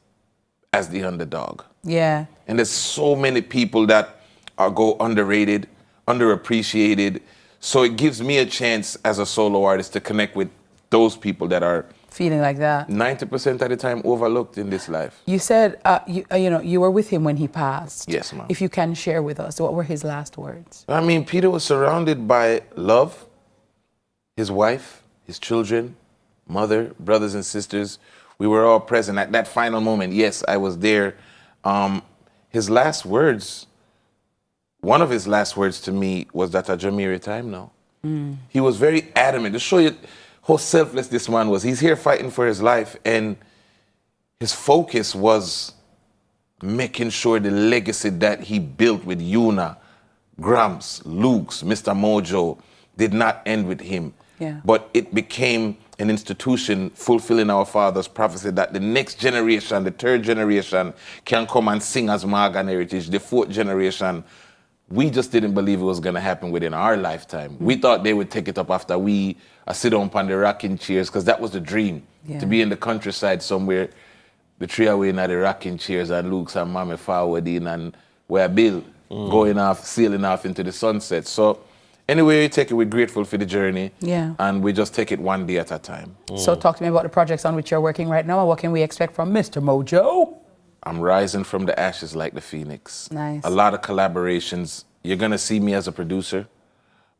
as the underdog. Yeah. And there's so many people that go underrated, underappreciated. So it gives me a chance as a solo artist to connect with those people that are feeling like that 90% of the time overlooked in this life. You said you were with him when he passed. Yes, ma'am. If you can share with us, what were his last words? I mean, Peter was surrounded by love, his wife, his children, mother, brothers and sisters. We were all present at that final moment. Yes, I was there. His last words, one of his last words to me was that a Jamiri time now. He was very adamant to show you how selfless this man was. He's here fighting for his life, and his focus was making sure the legacy that he built with Yuna, Gramps, Luke's, Mr. Mojo did not end with him. But it became an institution fulfilling our father's prophecy that the next generation, the third generation, can come and sing as Morgan Heritage, the fourth generation. We just didn't believe it was going to happen within our lifetime. We thought they would take it up after we sit down on the rocking chairs, because that was the dream, to be in the countryside somewhere, the tree away in the rocking chairs, and Luke's and Mommy forward in, and where Bill going off, sailing off into the sunset. So anyway, we take it, we're grateful for the journey, and we just take it one day at a time. So talk to me about the projects on which you're working right now, and what can we expect from Mr. Mojo? I'm rising from the ashes like the phoenix. Nice. A lot of collaborations. You're going to see me as a producer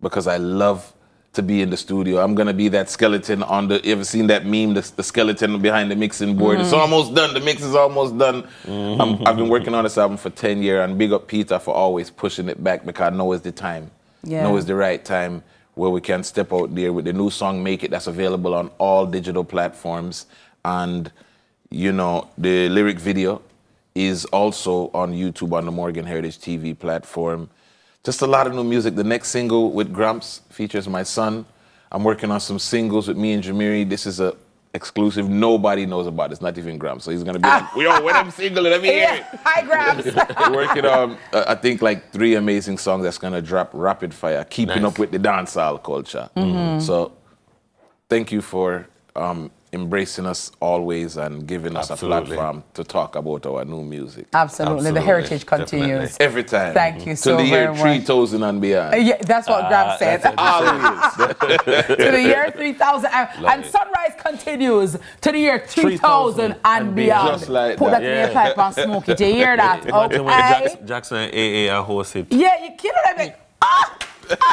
because I love to be in the studio. I'm going to be that skeleton on the, you ever seen that meme, the skeleton behind the mixing board? It's almost done. The mix is almost done. I've been working on this album for 10 years, and big up Peter for always pushing it back, because I know it's the time. Know it's the right time where we can step out there with the new song, Make It, that's available on all digital platforms. And, you know, the lyric video is also on YouTube on the Morgan Heritage TV platform. Just a lot of new music. The next single with Gramps features my son. I'm working on some singles with me and Jamiri. This is a exclusive. Nobody knows about this, not even Gramps. So he's going to be like, yo, when I'm single, let me hear it. Hi, Gramps. We're working on, I think, like 3 amazing songs that's going to drop rapid fire, keeping up with the dancehall culture. So thank you for embracing us always and giving us a platform to talk about our new music. Absolutely. The heritage continues. Every time. Thank you so very much. To the year 3000 and beyond. Yeah, that's what Graham said. To the year 3000. And Sunrise continues to the year 3000 and beyond. Just like Put that in your pipe and smoke it. You hear that? Imagine when Okay. Jackson and AA are hosted. Yeah, you kidding me?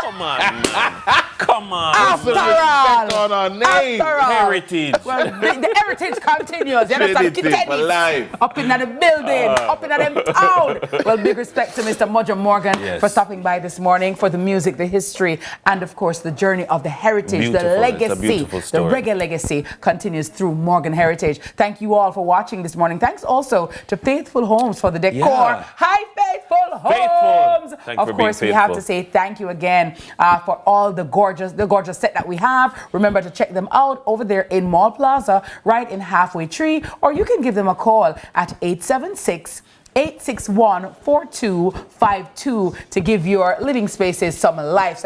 Come on, man. Come on. After all, on our name. Heritage. Well, the heritage continues. You understand? Trinity for life. Up in the building, up in the town. Well, big respect to Mr. Mojo Morgan for stopping by this morning for the music, the history, and of course the journey of the heritage, Beautiful. the legacy, It's a beautiful story. the reggae legacy continues through Morgan Heritage. Thank you all for watching this morning. Thanks also to Faithful Homes for the decor. Yeah. Hi, Faithful Homes. Thank you Of for course, being we have faithful. to say thank you again for all the gorgeous set that we have. Remember to check them out over there in Mall Plaza, right in Halfway Tree, or you can give them a call at 876-861-4252 to give your living spaces some life.